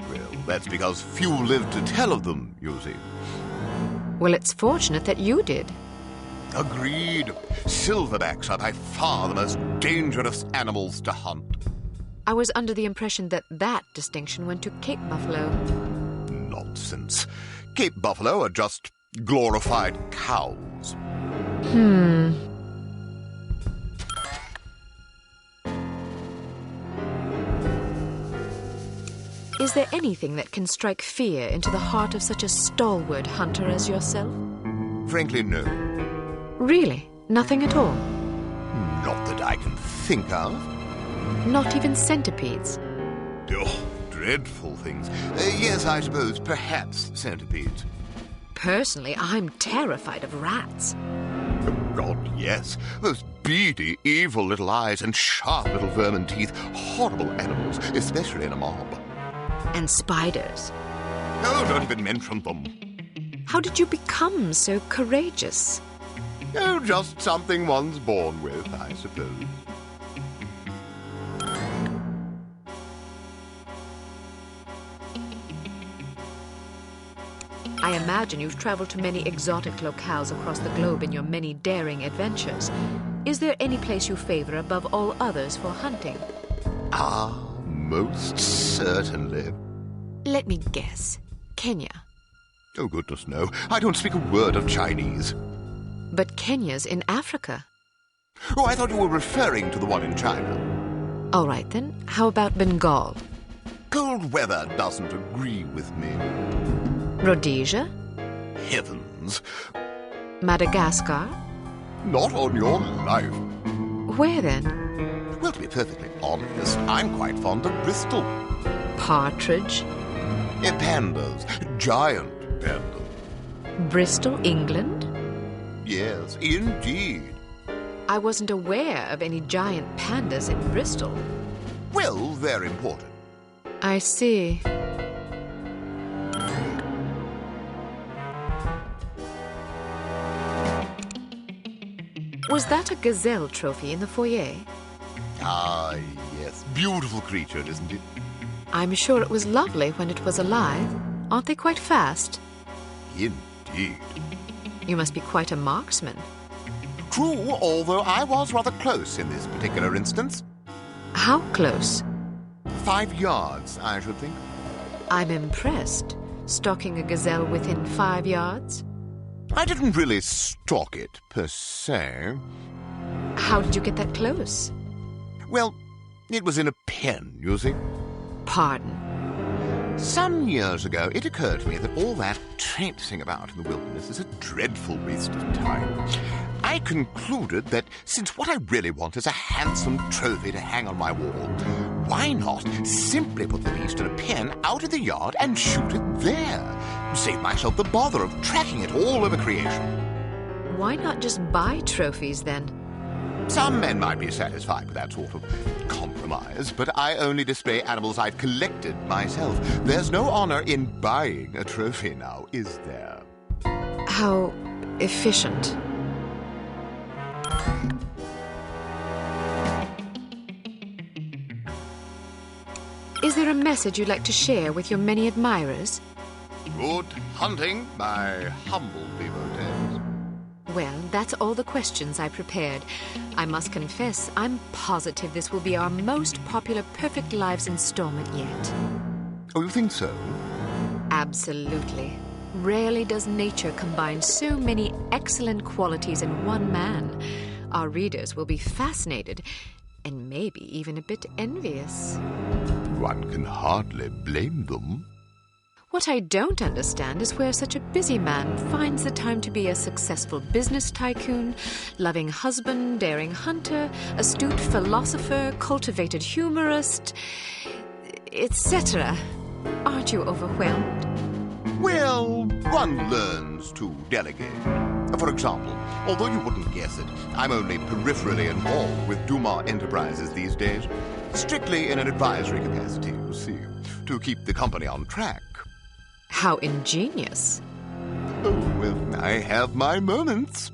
Well, that's because few lived to tell of them, you see. Well, it's fortunate that you did. Agreed. Silverbacks are by far the most dangerous animals to hunt. I was under the impression that that distinction went to Cape buffalo. Nonsense. Cape buffalo are just glorified cows. Is there anything that can strike fear into the heart of such a stalwart hunter as yourself? Frankly, no. Really? Nothing at all? Not that I can think of. Not even centipedes? Oh, dreadful things. Yes, I suppose, perhaps centipedes. Personally, I'm terrified of rats. Oh, God, yes. Those beady, evil little eyes and sharp little vermin teeth. Horrible animals, especially in a mob. And spiders. Oh, don't even mention them. How did you become so courageous? Oh, just something one's born with, I suppose. I imagine you've traveled to many exotic locales across the globe in your many daring adventures. Is there any place you favor above all others for hunting? Ah, most certainly. Let me guess. Kenya. Oh, goodness, no. I don't speak a word of Chinese. But Kenya's in Africa. Oh, I thought you were referring to the one in China. All right, then. How about Bengal? Cold weather doesn't agree with me. Rhodesia? Heavens. Madagascar? Not on your life. Where then? Well, to be perfectly honest, I'm quite fond of Bristol. Partridge? Pandas. Giant pandas. Bristol, England? Yes, indeed. I wasn't aware of any giant pandas in Bristol. Well, they're important. I see. Was that a gazelle trophy in the foyer? Ah, yes. Beautiful creature, isn't it? I'm sure it was lovely when it was alive. Aren't they quite fast? Indeed. You must be quite a marksman. True, although I was rather close in this particular instance. How close? 5 yards, I should think. I'm impressed. Stalking a gazelle within 5 yards? I didn't really stalk it, per se. How did you get that close? Well, it was in a pen, you see. Pardon? Some years ago, it occurred to me that all that traipsing about in the wilderness is a dreadful waste of time. I concluded that since what I really want is a handsome trophy to hang on my wall, why not simply put the beast in a pen out in the yard and shoot it there? Save myself the bother of tracking it all over creation. Why not just buy trophies, then? Some men might be satisfied with that sort of compromise, but I only display animals I've collected myself. There's no honor in buying a trophy now, is there? How efficient. Is there a message you'd like to share with your many admirers? Good hunting, my humble devotees. Well, that's all the questions I prepared. I must confess, I'm positive this will be our most popular Perfect Lives installment yet. Oh, you think so? Absolutely. Rarely does nature combine so many excellent qualities in one man. Our readers will be fascinated, and maybe even a bit envious. One can hardly blame them. What I don't understand is where such a busy man finds the time to be a successful business tycoon, loving husband, daring hunter, astute philosopher, cultivated humorist, etc. Aren't you overwhelmed? Well, one learns to delegate. For example, although you wouldn't guess it, I'm only peripherally involved with Dumas Enterprises these days. Strictly in an advisory capacity, you see, to keep the company on track. How ingenious. Oh, well, I have my moments.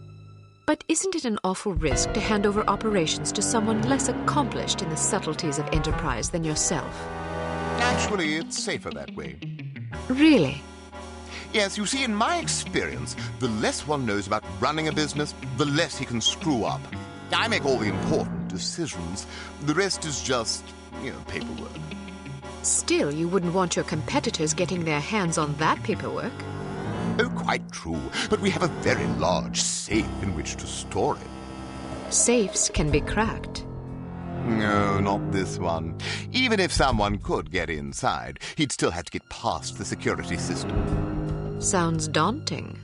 But isn't it an awful risk to hand over operations to someone less accomplished in the subtleties of enterprise than yourself? Actually, it's safer that way. Really? Yes, you see, in my experience, the less one knows about running a business, the less he can screw up. I make all the important decisions. The rest is just, paperwork. Still, you wouldn't want your competitors getting their hands on that paperwork. Oh, quite true. But we have a very large safe in which to store it. Safes can be cracked. No, not this one. Even if someone could get inside, he'd still have to get past the security system. Sounds daunting.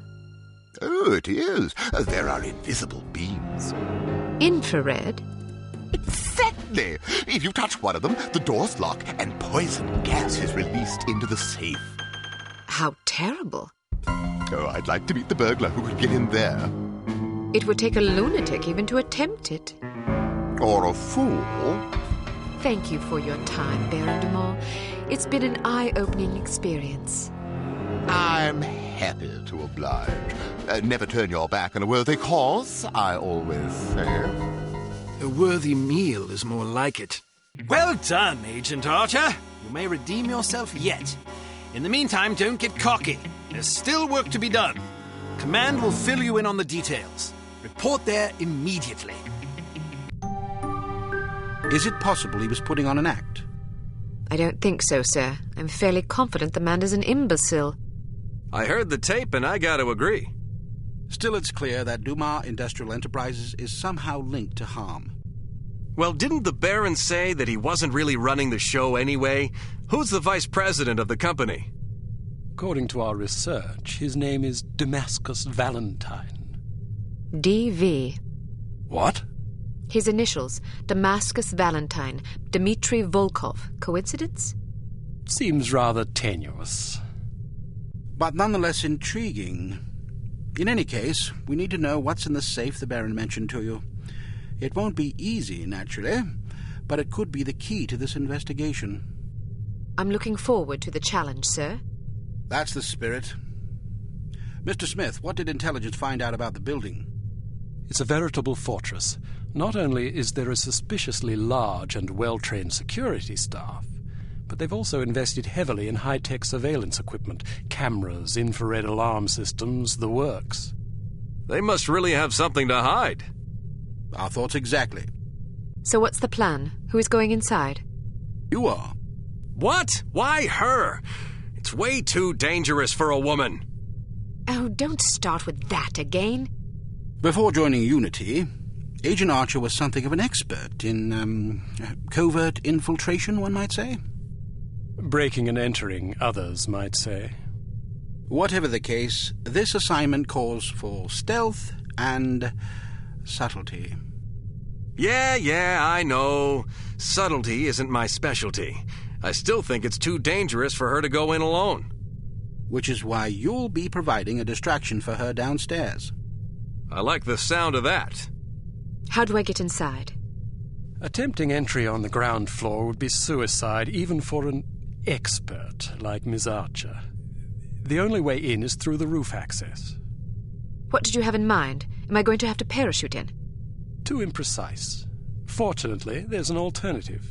Oh, it is. There are invisible beams. Infrared? Exactly! If you touch one of them, the doors lock and poison gas is released into the safe. How terrible. Oh, I'd like to meet the burglar who could get in there. It would take a lunatic even to attempt it. Or a fool. Thank you for your time, Baron de Mol. It's been an eye-opening experience. I'm happy to oblige. Never turn your back on a worthy cause, I always say. A worthy meal is more like it. Well done, Agent Archer. You may redeem yourself yet. In the meantime, don't get cocky. There's still work to be done. Command will fill you in on the details. Report there immediately. Is it possible he was putting on an act? I don't think so, sir. I'm fairly confident the man is an imbecile. I heard the tape and I got to agree. Still, it's clear that Dumas Industrial Enterprises is somehow linked to harm. Well, didn't the Baron say that he wasn't really running the show anyway? Who's the vice president of the company? According to our research, his name is Damascus Valentine. D.V. What? His initials, Damascus Valentine, Dmitry Volkov. Coincidence? Seems rather tenuous. But nonetheless intriguing. In any case, we need to know what's in the safe the Baron mentioned to you. It won't be easy, naturally, but it could be the key to this investigation. I'm looking forward to the challenge, sir. That's the spirit. Mr. Smith, what did intelligence find out about the building? It's a veritable fortress. Not only is there a suspiciously large and well-trained security staff, but they've also invested heavily in high-tech surveillance equipment, cameras, infrared alarm systems, the works. They must really have something to hide. Our thoughts exactly. So what's the plan? Who is going inside? You are. What? Why her? It's way too dangerous for a woman. Oh, don't start with that again. Before joining Unity, Agent Archer was something of an expert in, covert infiltration, one might say. Breaking and entering, others might say. Whatever the case, this assignment calls for stealth and subtlety. Yeah, I know. Subtlety isn't my specialty. I still think it's too dangerous for her to go in alone. Which is why you'll be providing a distraction for her downstairs. I like the sound of that. How do I get inside? Attempting entry on the ground floor would be suicide, even for an expert like Ms. Archer. The only way in is through the roof access. What did you have in mind? Am I going to have to parachute in? Too imprecise. Fortunately, there's an alternative.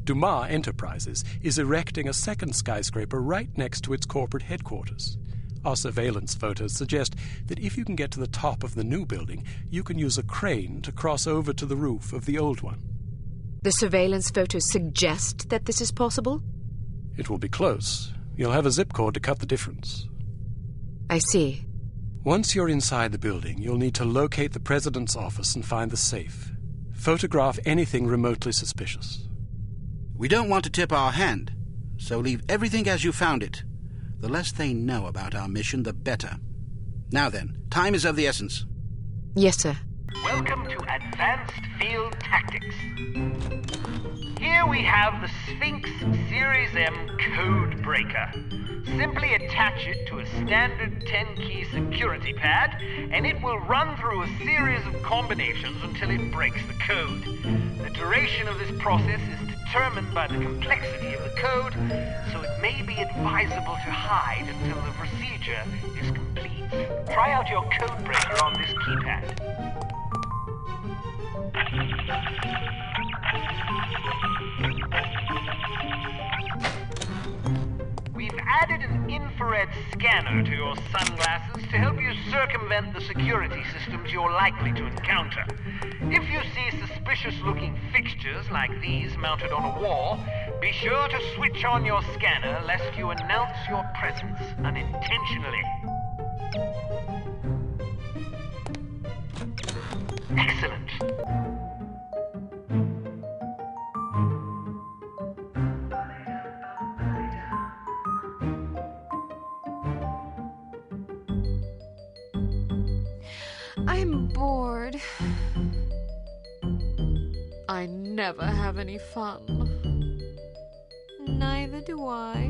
Dumas Enterprises is erecting a second skyscraper right next to its corporate headquarters. Our surveillance photos suggest that if you can get to the top of the new building, you can use a crane to cross over to the roof of the old one. The surveillance photos suggest that this is possible? It will be close. You'll have a zip cord to cut the difference. I see. Once you're inside the building, you'll need to locate the president's office and find the safe. Photograph anything remotely suspicious. We don't want to tip our hand, so leave everything as you found it. The less they know about our mission, the better. Now then, time is of the essence. Yes, sir. Welcome to Advanced Field Tactics. Here we have the Sphinx Series M Code Breaker. Simply attach it to a standard 10-key security pad, and it will run through a series of combinations until it breaks the code. The duration of this process is determined by the complexity of the code, so it may be advisable to hide until the procedure is complete. Try out your code breaker on this keypad. We've added an infrared scanner to your sunglasses to help you circumvent the security systems you're likely to encounter. If you see suspicious-looking fixtures like these mounted on a wall, be sure to switch on your scanner lest you announce your presence unintentionally. Excellent. I'm bored. I never have any fun. Neither do I.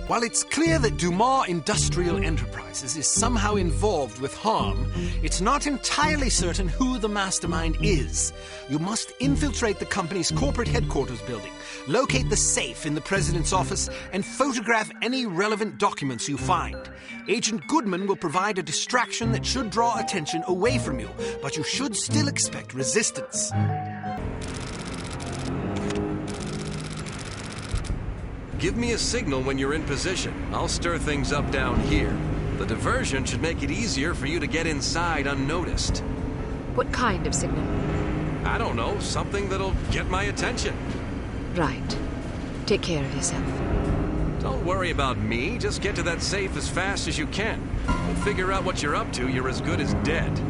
While it's clear that Dumas Industrial Enterprises is somehow involved with harm, it's not entirely certain who the mastermind is. You must infiltrate the company's corporate headquarters building, locate the safe in the president's office, and photograph any relevant documents you find. Agent Goodman will provide a distraction that should draw attention away from you, but you should still expect resistance. Give me a signal when you're in position. I'll stir things up down here. The diversion should make it easier for you to get inside unnoticed. What kind of signal? I don't know, something that'll get my attention. Right. Take care of yourself. Don't worry about me. Just get to that safe as fast as you can. We'll figure out what you're up to. You're as good as dead.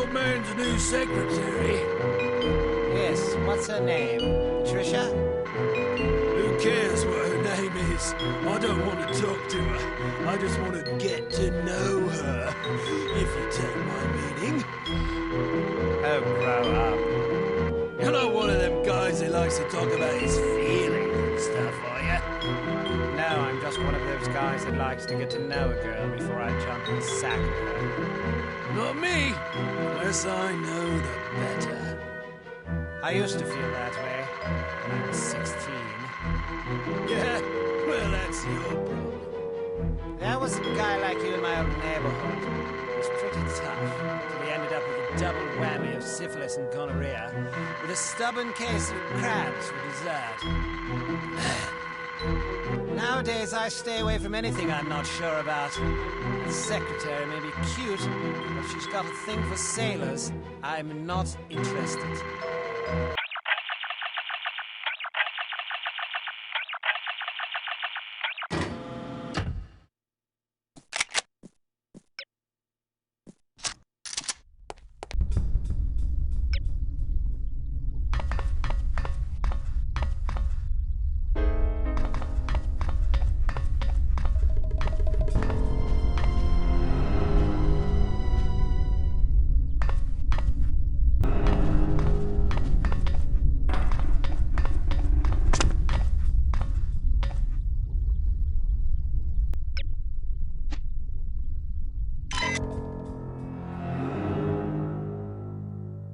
old man's new secretary. Yes, what's her name? Patricia? Who cares what her name is? I don't want to talk to her. I just want to get to know her, if you take my meaning. Oh, grow up. You're not one of them guys who likes to talk about his feelings and stuff, are you? No, I'm just one of those guys that likes to get to know a girl before I jump and sack her. Not me, unless I know the better. I used to feel that way when I was 16. Yeah, well, that's your problem. There was a guy like you in my old neighborhood. He was pretty tough, till he ended up with a double whammy of syphilis and gonorrhea, with a stubborn case of crabs for dessert. Nowadays, I stay away from anything I'm not sure about. The secretary may be cute, but if she's got a thing for sailors, I'm not interested.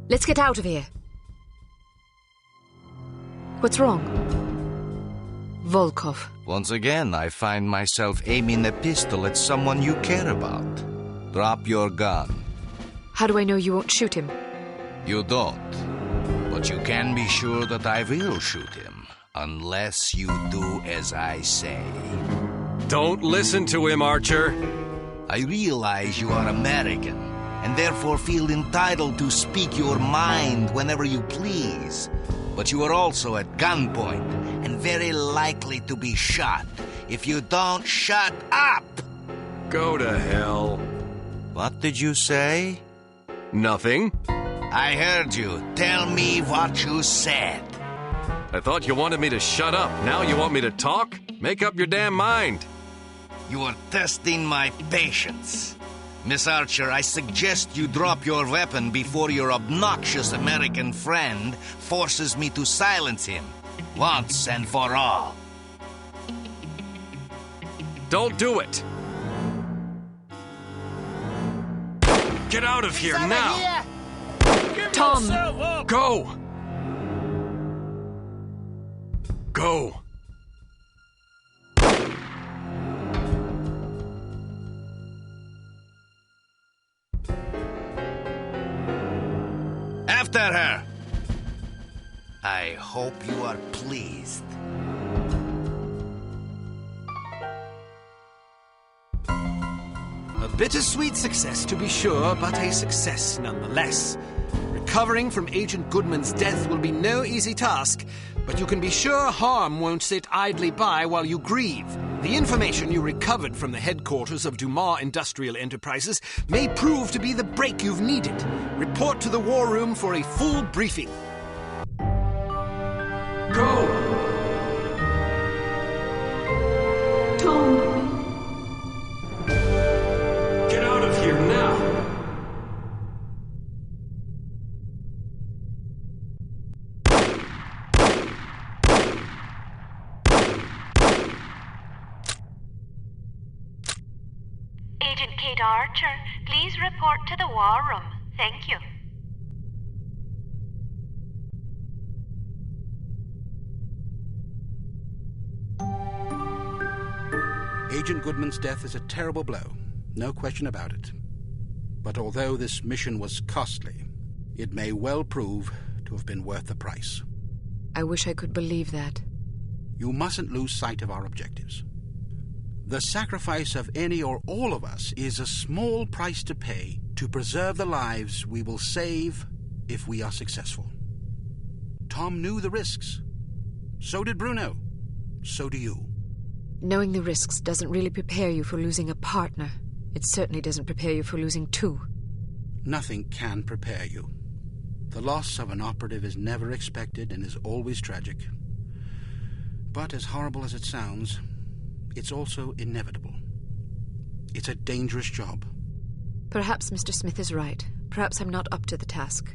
Let's get out of here. What's wrong? Volkov. Once again, I find myself aiming a pistol at someone you care about. Drop your gun. How do I know you won't shoot him? You don't. But you can be sure that I will shoot him. Unless you do as I say. Don't listen to him, Archer. I realize you are American, and therefore feel entitled to speak your mind whenever you please. But you are also at gunpoint, and very likely to be shot if you don't shut up! Go to hell. What did you say? Nothing. I heard you. Tell me what you said. I thought you wanted me to shut up. Now you want me to talk? Make up your damn mind. You are testing my patience. Miss Archer, I suggest you drop your weapon before your obnoxious American friend forces me to silence him, once and for all. Don't do it! Get out of here now! Tom! Go! Go! After her! I hope you are pleased. A bittersweet success, to be sure, but a success nonetheless. Recovering from Agent Goodman's death will be no easy task, but you can be sure harm won't sit idly by while you grieve. The information you recovered from the headquarters of Dumas Industrial Enterprises may prove to be the break you've needed. Report to the war room for a full briefing. Go! Tom! Get out of here now! Agent Cate Archer, please report to the war room. Thank you. Agent Goodman's death is a terrible blow, no question about it. But although this mission was costly, it may well prove to have been worth the price. I wish I could believe that. You mustn't lose sight of our objectives. The sacrifice of any or all of us is a small price to pay to preserve the lives we will save if we are successful. Tom knew the risks. So did Bruno. So do you. Knowing the risks doesn't really prepare you for losing a partner. It certainly doesn't prepare you for losing two. Nothing can prepare you. The loss of an operative is never expected and is always tragic. But as horrible as it sounds, it's also inevitable. It's a dangerous job. Perhaps Mr. Smith is right. Perhaps I'm not up to the task.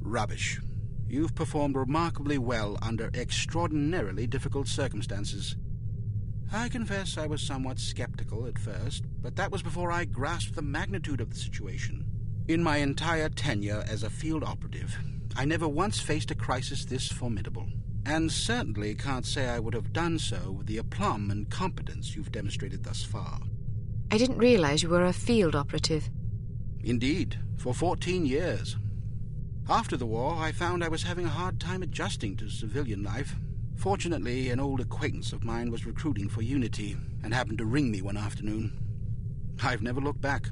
Rubbish. You've performed remarkably well under extraordinarily difficult circumstances. I confess I was somewhat skeptical at first, but that was before I grasped the magnitude of the situation. In my entire tenure as a field operative, I never once faced a crisis this formidable, and certainly can't say I would have done so with the aplomb and competence you've demonstrated thus far. I didn't realize you were a field operative. Indeed, for 14 years. After the war, I found I was having a hard time adjusting to civilian life. Fortunately, an old acquaintance of mine was recruiting for Unity and happened to ring me one afternoon. I've never looked back.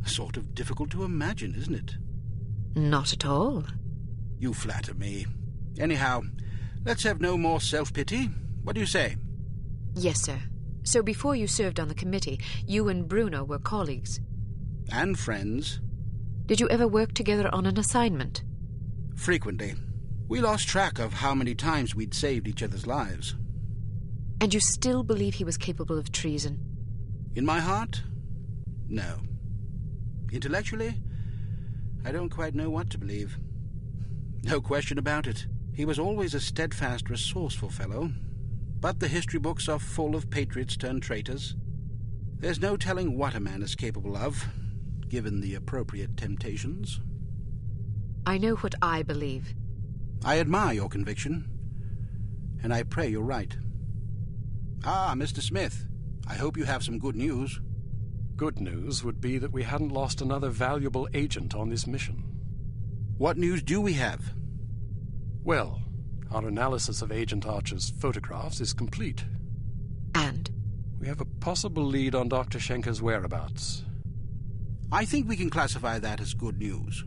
Sort of difficult to imagine, isn't it? Not at all. You flatter me. Anyhow, let's have no more self-pity. What do you say? Yes, sir. So before you served on the committee, you and Bruno were colleagues. And friends. Did you ever work together on an assignment? Frequently. We lost track of how many times we'd saved each other's lives. And you still believe he was capable of treason? In my heart? No. Intellectually, I don't quite know what to believe. No question about it. He was always a steadfast, resourceful fellow, but the history books are full of patriots turned traitors. There's no telling what a man is capable of, given the appropriate temptations. I know what I believe. I admire your conviction, and I pray you're right. Ah, Mr. Smith, I hope you have some good news. Good news would be that we hadn't lost another valuable agent on this mission. What news do we have? Well, our analysis of Agent Archer's photographs is complete. And? We have a possible lead on Dr. Schenker's whereabouts. I think we can classify that as good news.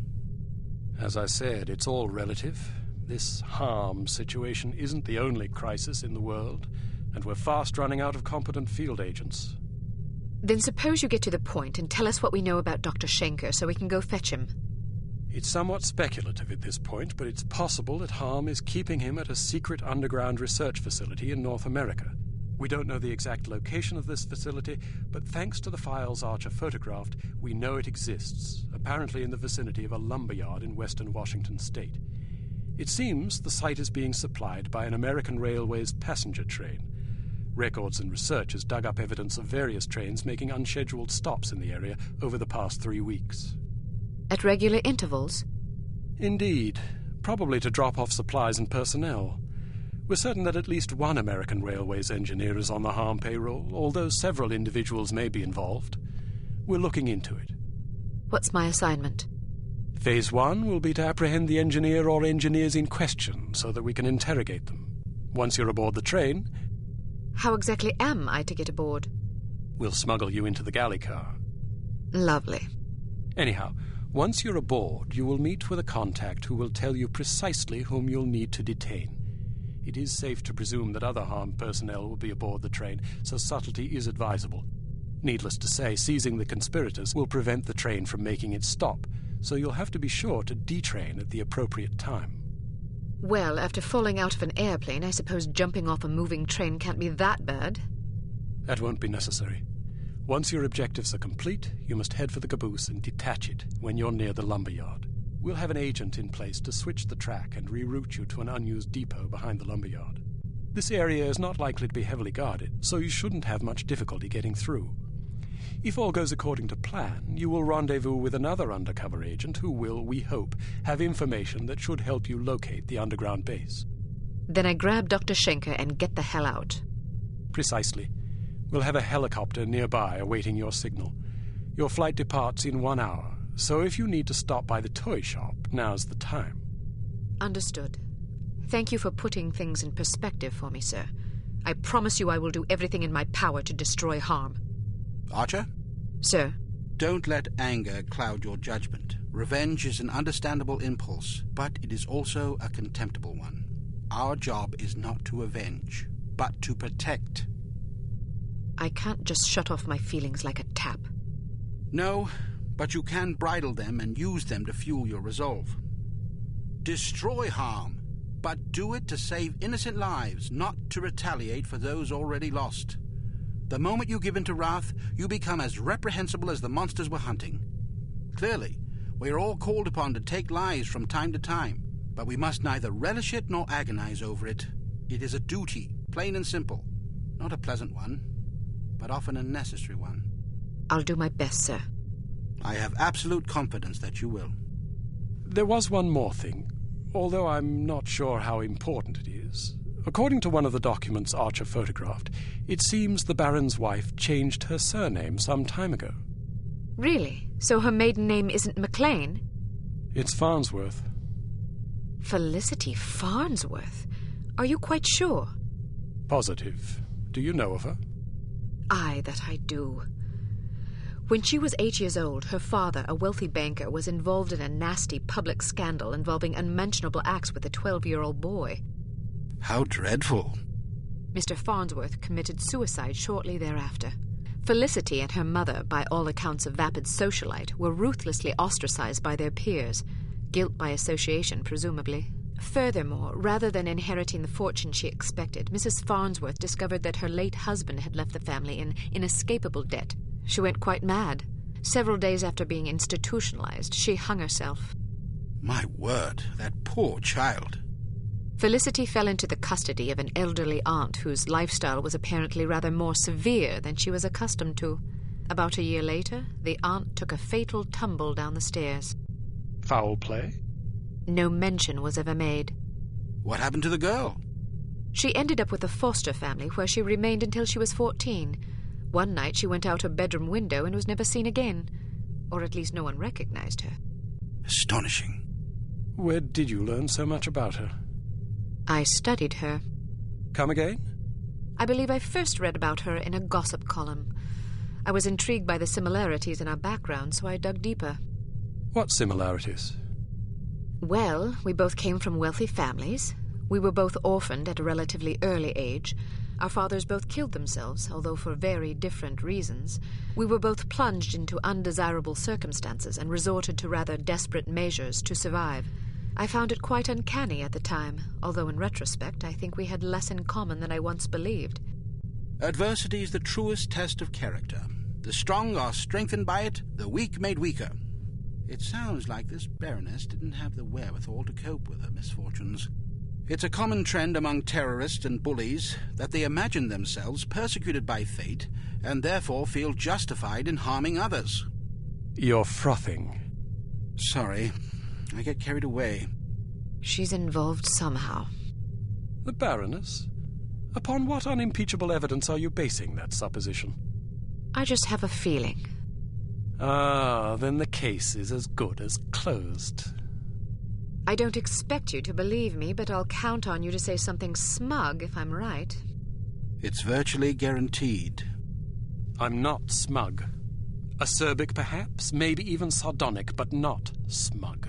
As I said, it's all relative. This harm situation isn't the only crisis in the world, and we're fast running out of competent field agents. Then suppose you get to the point and tell us what we know about Dr. Schenker so we can go fetch him. It's somewhat speculative at this point, but it's possible that Harm is keeping him at a secret underground research facility in North America. We don't know the exact location of this facility, but thanks to the files Archer photographed, we know it exists, apparently in the vicinity of a lumberyard in western Washington state. It seems the site is being supplied by an American Railways passenger train. Records and research has dug up evidence of various trains making unscheduled stops in the area over the past 3 weeks. At regular intervals? Indeed. Probably to drop off supplies and personnel. We're certain that at least one American Railways engineer is on the Harm payroll, although several individuals may be involved. We're looking into it. What's my assignment? Phase 1 will be to apprehend the engineer or engineers in question so that we can interrogate them. Once you're aboard the train... How exactly am I to get aboard? We'll smuggle you into the galley car. Lovely. Anyhow, once you're aboard, you will meet with a contact who will tell you precisely whom you'll need to detain. It is safe to presume that other Harm personnel will be aboard the train, so subtlety is advisable. Needless to say, seizing the conspirators will prevent the train from making its stop, so you'll have to be sure to detrain at the appropriate time. Well, after falling out of an airplane, I suppose jumping off a moving train can't be that bad. That won't be necessary. Once your objectives are complete, you must head for the caboose and detach it when you're near the lumberyard. We'll have an agent in place to switch the track and reroute you to an unused depot behind the lumberyard. This area is not likely to be heavily guarded, so you shouldn't have much difficulty getting through. If all goes according to plan, you will rendezvous with another undercover agent who will, we hope, have information that should help you locate the underground base. Then I grab Dr. Schenker and get the hell out. Precisely. We'll have a helicopter nearby awaiting your signal. Your flight departs in 1 hour, so if you need to stop by the toy shop, now's the time. Understood. Thank you for putting things in perspective for me, sir. I promise you I will do everything in my power to destroy Harm. Archer? Sir? Don't let anger cloud your judgment. Revenge is an understandable impulse, but it is also a contemptible one. Our job is not to avenge, but to protect. I can't just shut off my feelings like a tap. No, but you can bridle them and use them to fuel your resolve. Destroy harm, but do it to save innocent lives, not to retaliate for those already lost. The moment you give in to wrath, you become as reprehensible as the monsters we're hunting. Clearly, we are all called upon to take lives from time to time, but we must neither relish it nor agonize over it. It is a duty, plain and simple. Not a pleasant one, but often a necessary one. I'll do my best, sir. I have absolute confidence that you will. There was one more thing, although I'm not sure how important it is. According to one of the documents Archer photographed, it seems the Baron's wife changed her surname some time ago. Really? So her maiden name isn't McLean? It's Farnsworth. Felicity Farnsworth? Are you quite sure? Positive. Do you know of her? Aye, that I do. When she was 8 years old, her father, a wealthy banker, was involved in a nasty public scandal involving unmentionable acts with a 12-year-old boy. How dreadful. Mr. Farnsworth committed suicide shortly thereafter. Felicity and her mother, by all accounts a vapid socialite, were ruthlessly ostracized by their peers. Guilt by association, presumably. Furthermore, rather than inheriting the fortune she expected, Mrs. Farnsworth discovered that her late husband had left the family in inescapable debt. She went quite mad. Several days after being institutionalized, she hung herself. My word, that poor child. Felicity fell into the custody of an elderly aunt whose lifestyle was apparently rather more severe than she was accustomed to. About a year later, the aunt took a fatal tumble down the stairs. Foul play? No mention was ever made. What happened to the girl? She ended up with a foster family where she remained until she was 14. One night she went out her bedroom window and was never seen again. Or at least no one recognized her. Astonishing. Where did you learn so much about her? I studied her. Come again? I believe I first read about her in a gossip column. I was intrigued by the similarities in our background, so I dug deeper. What similarities? Well, we both came from wealthy families. We were both orphaned at a relatively early age. Our fathers both killed themselves, although for very different reasons. We were both plunged into undesirable circumstances and resorted to rather desperate measures to survive. I found it quite uncanny at the time, although in retrospect I think we had less in common than I once believed. Adversity is the truest test of character. The strong are strengthened by it, the weak made weaker. It sounds like this Baroness didn't have the wherewithal to cope with her misfortunes. It's a common trend among terrorists and bullies that they imagine themselves persecuted by fate and therefore feel justified in harming others. You're frothing. Sorry, I get carried away. She's involved somehow. The Baroness? Upon what unimpeachable evidence are you basing that supposition? I just have a feeling. Ah, then the case is as good as closed. I don't expect you to believe me, but I'll count on you to say something smug if I'm right. It's virtually guaranteed. I'm not smug. Acerbic, perhaps, maybe even sardonic, but not smug.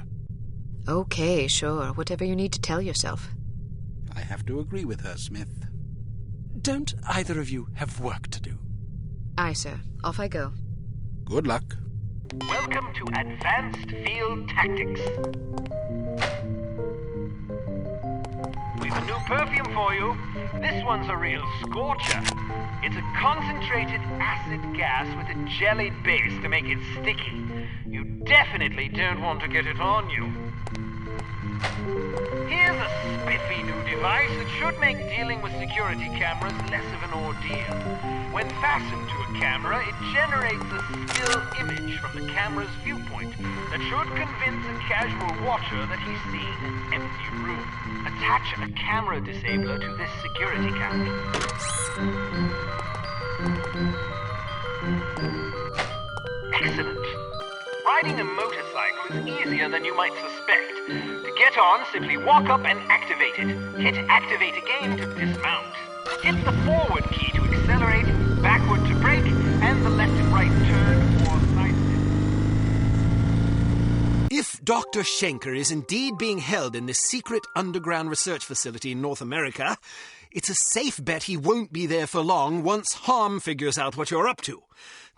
Okay, sure. Whatever you need to tell yourself. I have to agree with her, Smith. Don't either of you have work to do? Aye, sir. Off I go. Good luck. Welcome to Advanced Field Tactics. We've a new perfume for you. This one's a real scorcher. It's a concentrated acid gas with a jellied base to make it sticky. You definitely don't want to get it on you. Here's a spiffy new device that should make dealing with security cameras less of an ordeal. When fastened to a camera, it generates a still image from the camera's viewpoint that should convince a casual watcher that he's seeing an empty room. Attach a camera disabler to this security camera. Excellent. Riding a motorcycle is easier than you might suspect. To get on, simply walk up and activate it. Hit activate again to dismount. Hit the forward key to accelerate, backward to brake, and the left and right turn for side step. If Dr. Schenker is indeed being held in this secret underground research facility in North America, it's a safe bet he won't be there for long once Harm figures out what you're up to.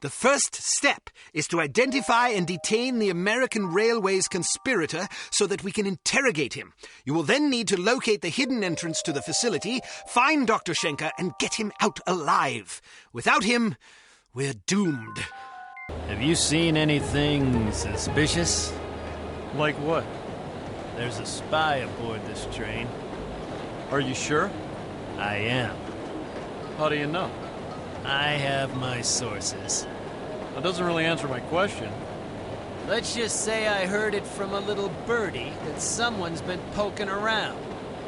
The first step is to identify and detain the American Railways conspirator so that we can interrogate him. You will then need to locate the hidden entrance to the facility, find Dr. Schenker, and get him out alive. Without him, we're doomed. Have you seen anything suspicious? Like what? There's a spy aboard this train. Are you sure? I am. How do you know? I have my sources. That doesn't really answer my question. Let's just say I heard it from a little birdie that someone's been poking around,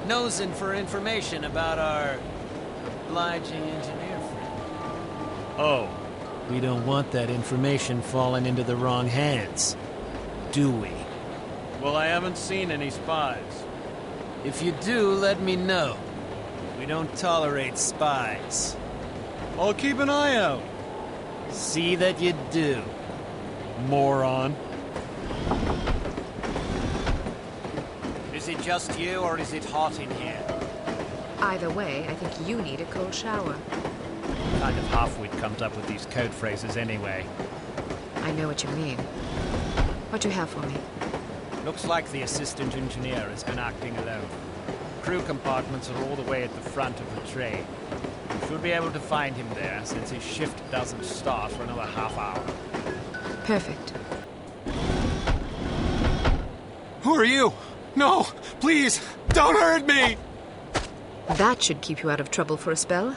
nosing for information about our obliging engineer friend. Oh. We don't want that information falling into the wrong hands, do we? Well, I haven't seen any spies. If you do, let me know. We don't tolerate spies. I'll keep an eye out. See that you do. Moron. Is it just you, or is it hot in here? Either way, I think you need a cold shower. Kind of half-wit comes up with these code phrases anyway. I know what you mean. What do you have for me? Looks like the assistant engineer has been acting alone. Crew compartments are all the way at the front of the train. You should be able to find him there, since his shift doesn't start for another half hour. Perfect. Who are you? No, please, don't hurt me! That should keep you out of trouble for a spell.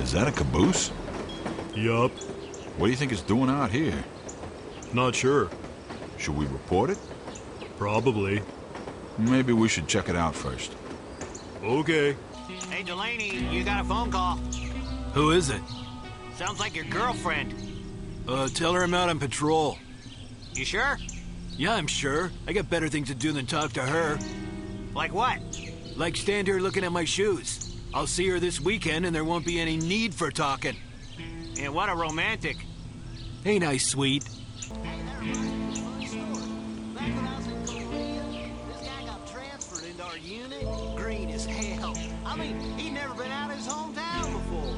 Is that a caboose? Yup. What do you think it's doing out here? Not sure. Should we report it? Probably. Maybe we should check it out first. Okay. Hey, Delaney, you got a phone call. Who is it? Sounds like your girlfriend. Tell her I'm out on patrol. You sure? Yeah, I'm sure. I got better things to do than talk to her. Like what? Like stand here looking at my shoes. I'll see her this weekend and there won't be any need for talking. Yeah, what a romantic. Ain't I sweet? I mean, he'd never been out of his hometown before.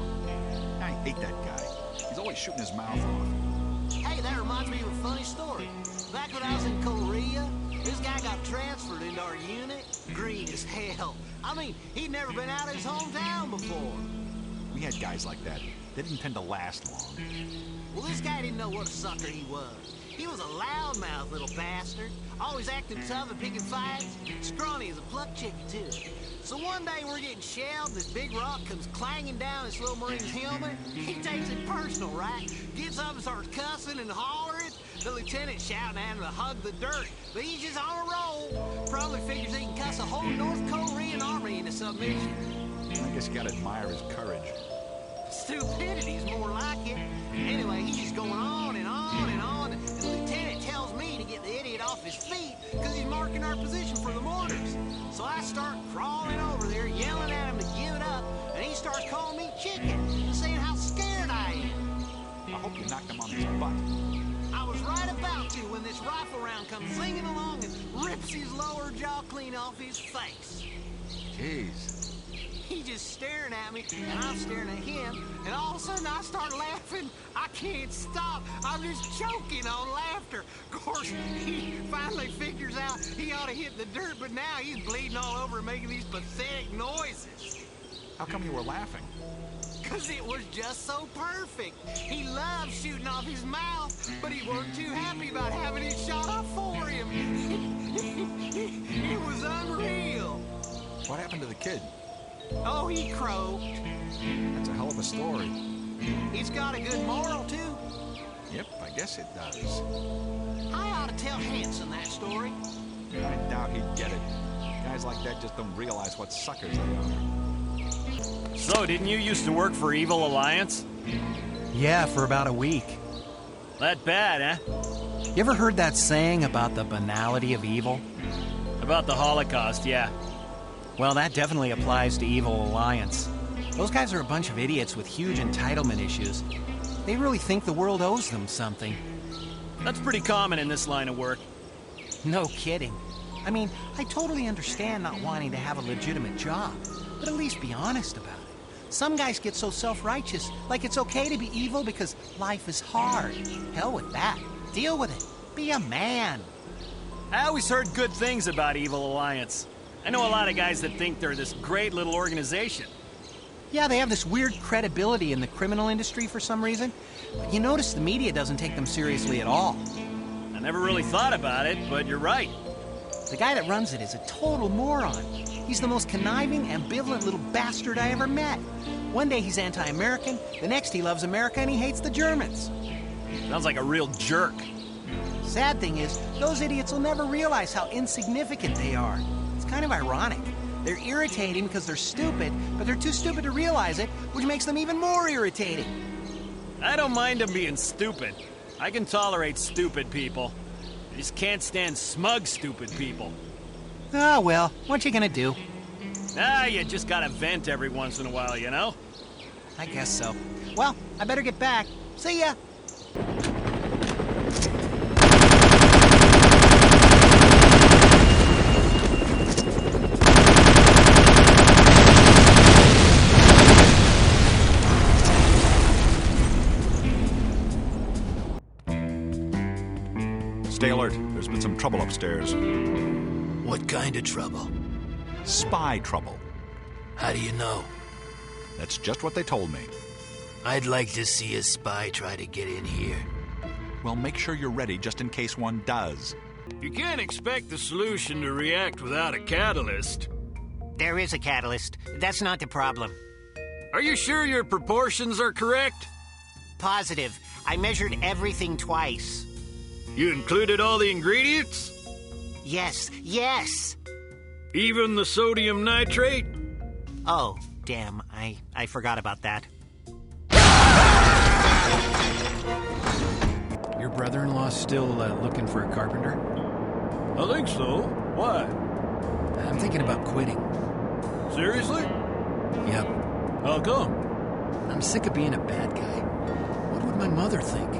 I hate that guy. He's always shooting his mouth off. Hey, that reminds me of a funny story. Back when I was in Korea, this guy got transferred into our unit. Green as hell. I mean, he'd never been out of his hometown before. We had guys like that. They didn't tend to last long. Well, this guy didn't know what a sucker he was. He was a loudmouth little bastard, always acting tough and picking fights. Scrawny as a pluck chicken, too. So one day we're getting shelled, and this big rock comes clanging down his little Marine's helmet. He takes it personal, right? Gets up and starts cussing and hollering. The lieutenant shouting at him to hug the dirt, but he's just on a roll. Probably figures he can cuss a whole North Korean army into submission. I guess you gotta admire his courage. Stupidity's more like it. Anyway, he's just going on and on and on, and the lieutenant tells me to get the idiot off his feet because he's marking our position for the mortars. So I start crawling over there, yelling at him to give it up, and he starts calling me chicken, saying how scared I am. I hope you knocked him on his butt. I was right about to when this rifle round comes zinging along and rips his lower jaw clean off his face. Jeez. He's just staring at me, and I'm staring at him, and all of a sudden I start laughing. I can't stop. I'm just choking on laughter. Of course, he finally figures out he ought to hit the dirt, but now he's bleeding all over and making these pathetic noises. How come you were laughing? Because it was just so perfect. He loved shooting off his mouth, but he wasn't too happy about having it shot off for him. It was unreal. What happened to the kid? Oh, he croaked. That's a hell of a story. It's got a good moral, too. Yep, I guess it does. I ought to tell Hanson that story. I doubt he'd get it. Guys like that just don't realize what suckers they are. So, didn't you used to work for Evil Alliance? Yeah, for about a week. That bad, huh? You ever heard that saying about the banality of evil? About the Holocaust, yeah. Well, that definitely applies to Evil Alliance. Those guys are a bunch of idiots with huge entitlement issues. They really think the world owes them something. That's pretty common in this line of work. No kidding. I mean, I totally understand not wanting to have a legitimate job, but at least be honest about it. Some guys get so self-righteous, like it's okay to be evil because life is hard. Hell with that. Deal with it. Be a man. I always heard good things about Evil Alliance. I know a lot of guys that think they're this great little organization. Yeah, they have this weird credibility in the criminal industry for some reason. But you notice the media doesn't take them seriously at all. I never really thought about it, but you're right. The guy that runs it is a total moron. He's the most conniving, ambivalent little bastard I ever met. One day he's anti-American, the next he loves America and he hates the Germans. Sounds like a real jerk. Sad thing is, those idiots will never realize how insignificant they are. It's kind of ironic. They're irritating because they're stupid, but they're too stupid to realize it, which makes them even more irritating. I don't mind them being stupid. I can tolerate stupid people. I just can't stand smug, stupid people. Oh, well, what you gonna do? You just gotta vent every once in a while, you know? I guess so. Well, I better get back. See ya! Stay alert. There's been some trouble upstairs. What kind of trouble? Spy trouble. How do you know? That's just what they told me. I'd like to see a spy try to get in here. Well, make sure you're ready just in case one does. You can't expect the solution to react without a catalyst. There is a catalyst. That's not the problem. Are you sure your proportions are correct? Positive. I measured everything twice. You included all the ingredients? Yes, yes! Even the sodium nitrate? Oh, damn. I forgot about that. Your brother-in-law's still looking for a carpenter? I think so. Why? I'm thinking about quitting. Seriously? Yep. How come? I'm sick of being a bad guy. What would my mother think?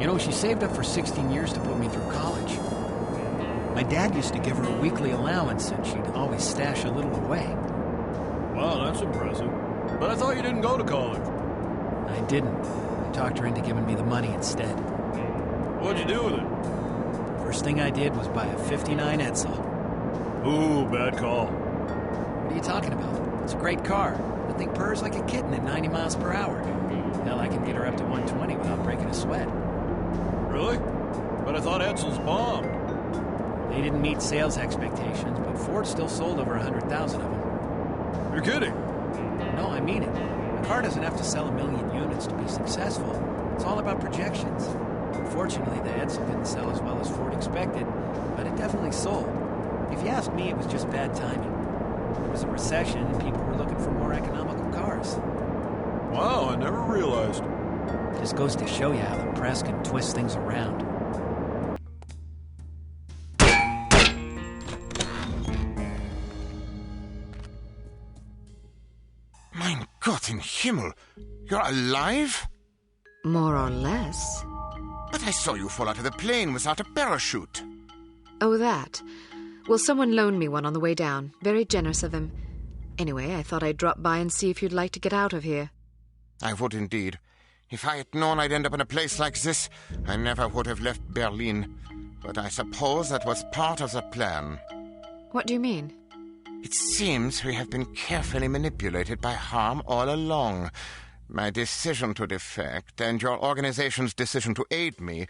You know, she saved up for 16 years to put me through college. My dad used to give her a weekly allowance, and she'd always stash a little away. Wow, that's impressive. But I thought you didn't go to college. I didn't. I talked her into giving me the money instead. What'd you do with it? First thing I did was buy a 59 Edsel. Ooh, bad call. What are you talking about? It's a great car. The thing purrs like a kitten at 90 miles per hour. Hell, I can get her up to 120 without breaking a sweat. Really? But I thought Edsels bombed. They didn't meet sales expectations, but Ford still sold over 100,000 of them. You're kidding? No, I mean it. A car doesn't have to sell 1 million units to be successful. It's all about projections. Unfortunately, the Edsel didn't sell as well as Ford expected, but it definitely sold. If you ask me, it was just bad timing. There was a recession, and people were looking for more economical cars. Wow, I never realized. Just goes to show you how the press can twist things around. Mein Gott in Himmel! You're alive? More or less. But I saw you fall out of the plane without a parachute. Oh, that. Well, someone loaned me one on the way down. Very generous of him. Anyway, I thought I'd drop by and see if you'd like to get out of here. I would indeed. If I had known I'd end up in a place like this, I never would have left Berlin. But I suppose that was part of the plan. What do you mean? It seems we have been carefully manipulated by harm all along. My decision to defect and your organization's decision to aid me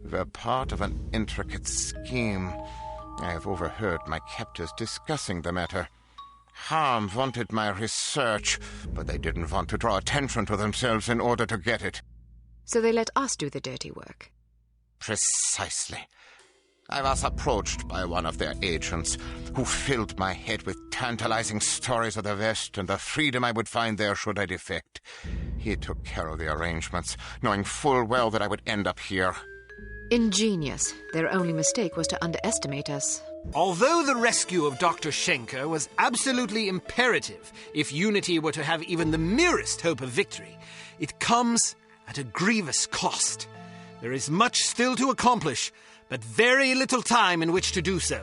were part of an intricate scheme. I have overheard my captors discussing the matter. Harm wanted my research, but they didn't want to draw attention to themselves in order to get it. So they let us do the dirty work. Precisely. I was approached by one of their agents, who filled my head with tantalizing stories of the West and the freedom I would find there should I defect. He took care of the arrangements, knowing full well that I would end up here. Ingenious. Their only mistake was to underestimate us. Although the rescue of Dr. Schenker was absolutely imperative if Unity were to have even the merest hope of victory, it comes at a grievous cost. There is much still to accomplish, but very little time in which to do so.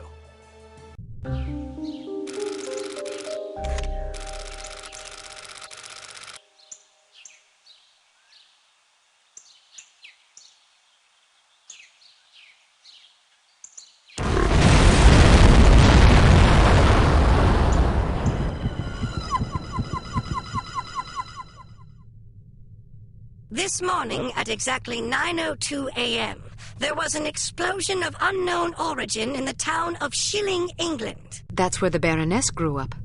This morning at exactly 9:02 a.m., there was an explosion of unknown origin in the town of Shilling, England. That's where the Baroness grew up.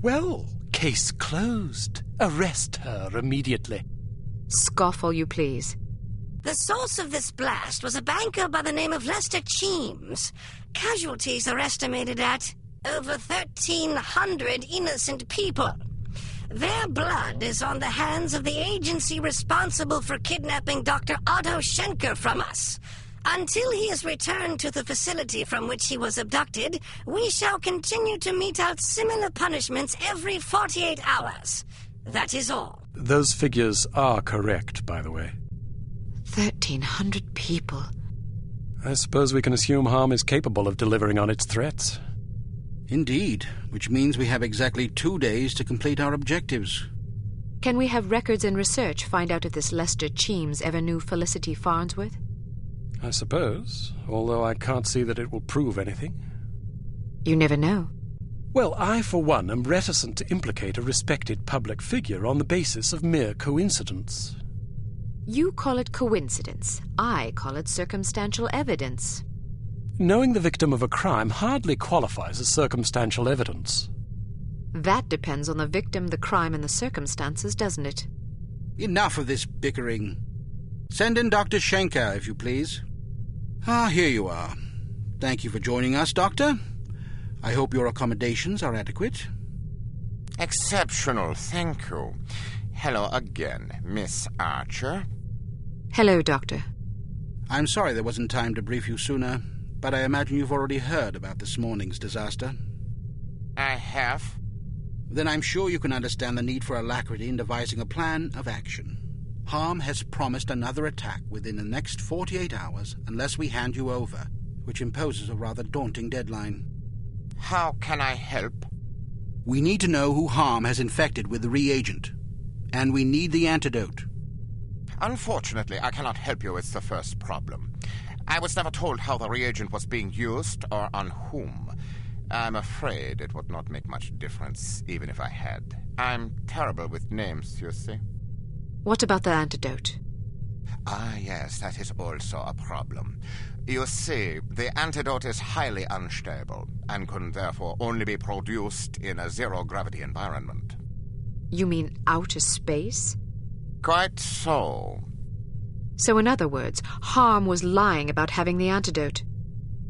Well, case closed. Arrest her immediately. Scoff all you please. The source of this blast was a banker by the name of Lester Cheems. Casualties are estimated at over 1,300 innocent people. Their blood is on the hands of the agency responsible for kidnapping Dr. Otto Schenker from us. Until he is returned to the facility from which he was abducted, we shall continue to mete out similar punishments every 48 hours. That is all. Those figures are correct, by the way. 1,300 people. I suppose we can assume Harm is capable of delivering on its threats. Indeed, which means we have exactly 2 days to complete our objectives. Can we have records and research find out if this Lester Cheems ever knew Felicity Farnsworth? I suppose, although I can't see that it will prove anything. You never know. Well, I, for one, am reticent to implicate a respected public figure on the basis of mere coincidence. You call it coincidence. I call it circumstantial evidence. Knowing the victim of a crime hardly qualifies as circumstantial evidence. That depends on the victim, the crime, and the circumstances, doesn't it? Enough of this bickering. Send in Dr. Schenker, if you please. Ah, here you are. Thank you for joining us, Doctor. I hope your accommodations are adequate. Exceptional, thank you. Hello again, Miss Archer. Hello, Doctor. I'm sorry there wasn't time to brief you sooner, but I imagine you've already heard about this morning's disaster. I have. Then I'm sure you can understand the need for alacrity in devising a plan of action. Harm has promised another attack within the next 48 hours unless we hand you over, which imposes a rather daunting deadline. How can I help? We need to know who Harm has infected with the reagent, and we need the antidote. Unfortunately, I cannot help you with the first problem. I was never told how the reagent was being used or on whom. I'm afraid it would not make much difference, even if I had. I'm terrible with names, you see. What about the antidote? Ah, yes, that is also a problem. You see, the antidote is highly unstable and can therefore only be produced in a zero-gravity environment. You mean outer space? Quite so. So in other words, Harm was lying about having the antidote.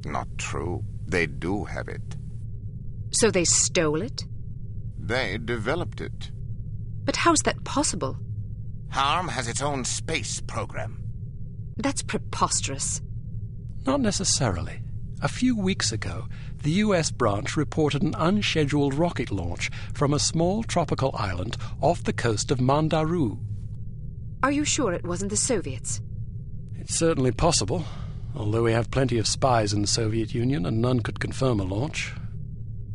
Not true. They do have it. So they stole it? They developed it. But how's that possible? Harm has its own space program. That's preposterous. Not necessarily. A few weeks ago, the U.S. branch reported an unscheduled rocket launch from a small tropical island off the coast of Mandaru. Are you sure it wasn't the Soviets? It's certainly possible, although we have plenty of spies in the Soviet Union and none could confirm a launch.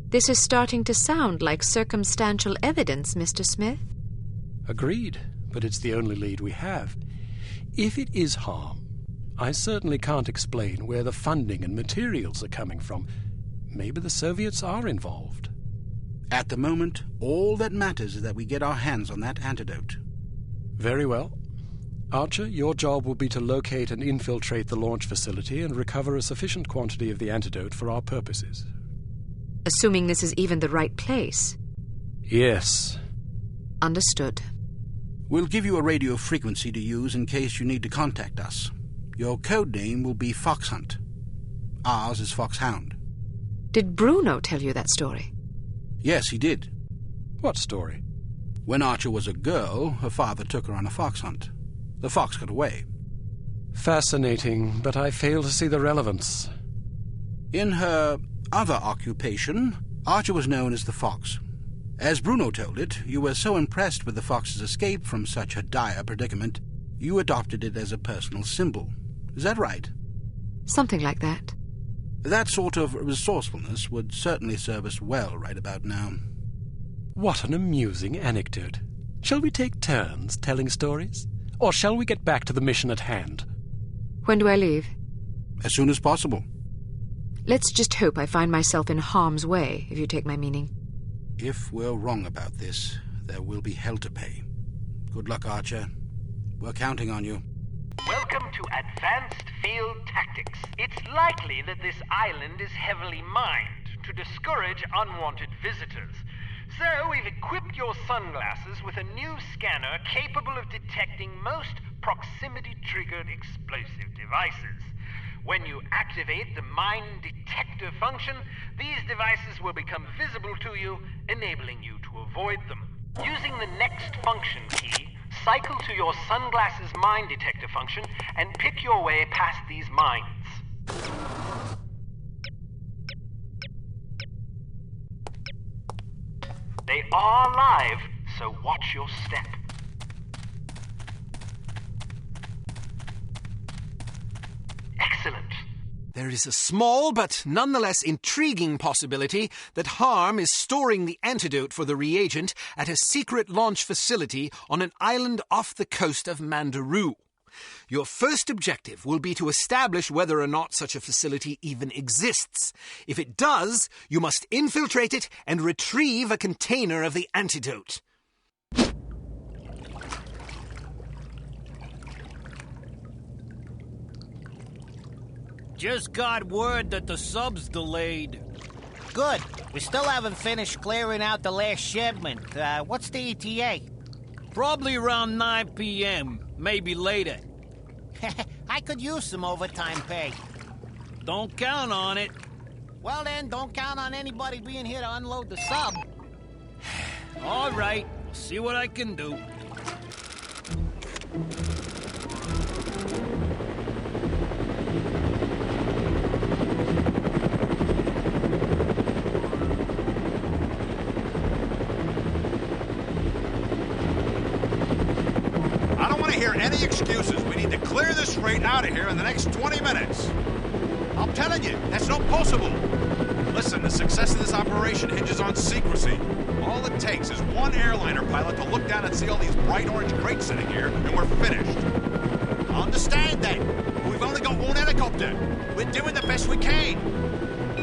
This is starting to sound like circumstantial evidence, Mr. Smith. Agreed, but it's the only lead we have. If it is Harm, I certainly can't explain where the funding and materials are coming from. Maybe the Soviets are involved. At the moment, all that matters is that we get our hands on that antidote. Very well. Archer, your job will be to locate and infiltrate the launch facility and recover a sufficient quantity of the antidote for our purposes. Assuming this is even the right place. Yes. Understood. We'll give you a radio frequency to use in case you need to contact us. Your code name will be Foxhunt. Ours is Foxhound. Did Bruno tell you that story? Yes, he did. What story? When Archer was a girl, her father took her on a fox hunt. The fox got away. Fascinating, but I fail to see the relevance. In her other occupation, Archer was known as the Fox. As Bruno told it, you were so impressed with the fox's escape from such a dire predicament, you adopted it as a personal symbol. Is that right? Something like that. That sort of resourcefulness would certainly serve us well right about now. What an amusing anecdote. Shall we take turns telling stories? Or shall we get back to the mission at hand? When do I leave? As soon as possible. Let's just hope I find myself in harm's way, if you take my meaning. If we're wrong about this, there will be hell to pay. Good luck, Archer. We're counting on you. Welcome to Advanced Field Tactics. It's likely that this island is heavily mined to discourage unwanted visitors. So we've equipped your sunglasses with a new scanner capable of detecting most proximity-triggered explosive devices. When you activate the mine detector function, these devices will become visible to you, enabling you to avoid them. Using the next function key, cycle to your sunglasses mine detector function and pick your way past these mines. They are live, so watch your step. Excellent. There is a small but nonetheless intriguing possibility that Harm is storing the antidote for the reagent at a secret launch facility on an island off the coast of Mandaroo. Your first objective will be to establish whether or not such a facility even exists. If it does, you must infiltrate it and retrieve a container of the antidote. Just got word that the sub's delayed. Good. We still haven't finished clearing out the last shipment. What's the ETA? Probably around 9 p.m., maybe later. I could use some overtime pay. Don't count on it. Well then, don't count on anybody being here to unload the sub. All right, I'll see what I can do. I don't want to hear any excuses. We need to clear this freight out of here in the next 20 minutes. I'm telling you, that's not possible. Listen, the success of this operation hinges on secrecy. All it takes is one airliner pilot to look down and see all these bright orange crates sitting here, and we're finished. I understand that. We've only got one helicopter. We're doing the best we can.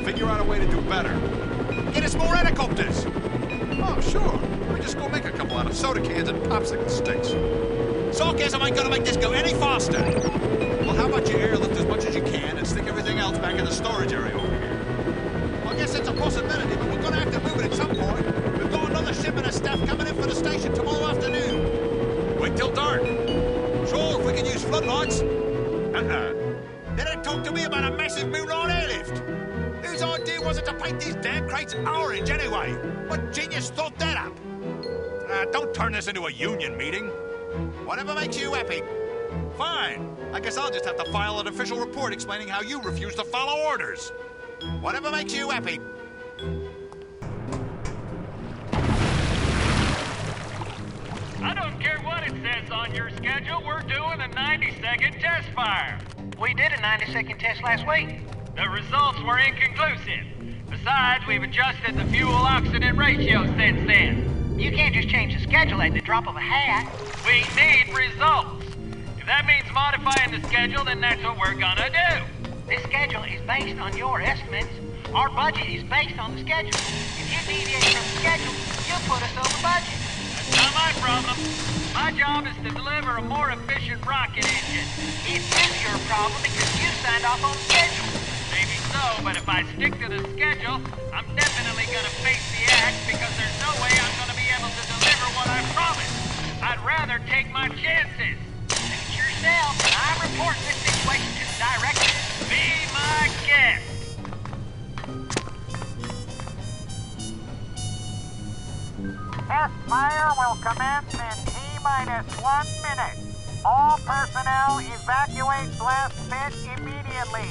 Figure out a way to do better. Get us more helicopters. Oh, sure. We just go make a couple out of soda cans and popsicle sticks. Sarcasm ain't gonna make this go any faster. Well, how about you airlift as much as you can and stick everything else back in the storage area over here? Well, I guess it's a possibility, but we're gonna have to move it at some point. We've got another shipment of stuff coming in for the station tomorrow afternoon. Wait till dark. Sure, if we can use floodlights. They didn't talk to me about a massive moonlight airlift. Whose idea was it to paint these damn crates orange anyway? What genius thought that up? Don't turn this into a union meeting. Whatever makes you happy. Fine. I guess I'll just have to file an official report explaining how you refuse to follow orders. Whatever makes you happy. I don't care what it says on your schedule, we're doing a 90-second test fire. We did a 90-second test last week. The results were inconclusive. Besides, we've adjusted the fuel-oxygen ratio since then. You can't just change the schedule at the drop of a hat. We need results. If that means modifying the schedule, then that's what we're gonna do. This schedule is based on your estimates. Our budget is based on the schedule. If you deviate from the schedule, you'll put us over budget. That's not my problem. My job is to deliver a more efficient rocket engine. It is your problem because you signed off on the schedule. Maybe so, but if I stick to the schedule, I'm definitely gonna face the axe because there's no way I'm gonna be able to deliver what I promised. I'd rather take my chances. Suit yourself, and I'm reporting this situation to the director. Be my guest. Test fire will commence in T-1 minute. All personnel evacuate blast pit immediately.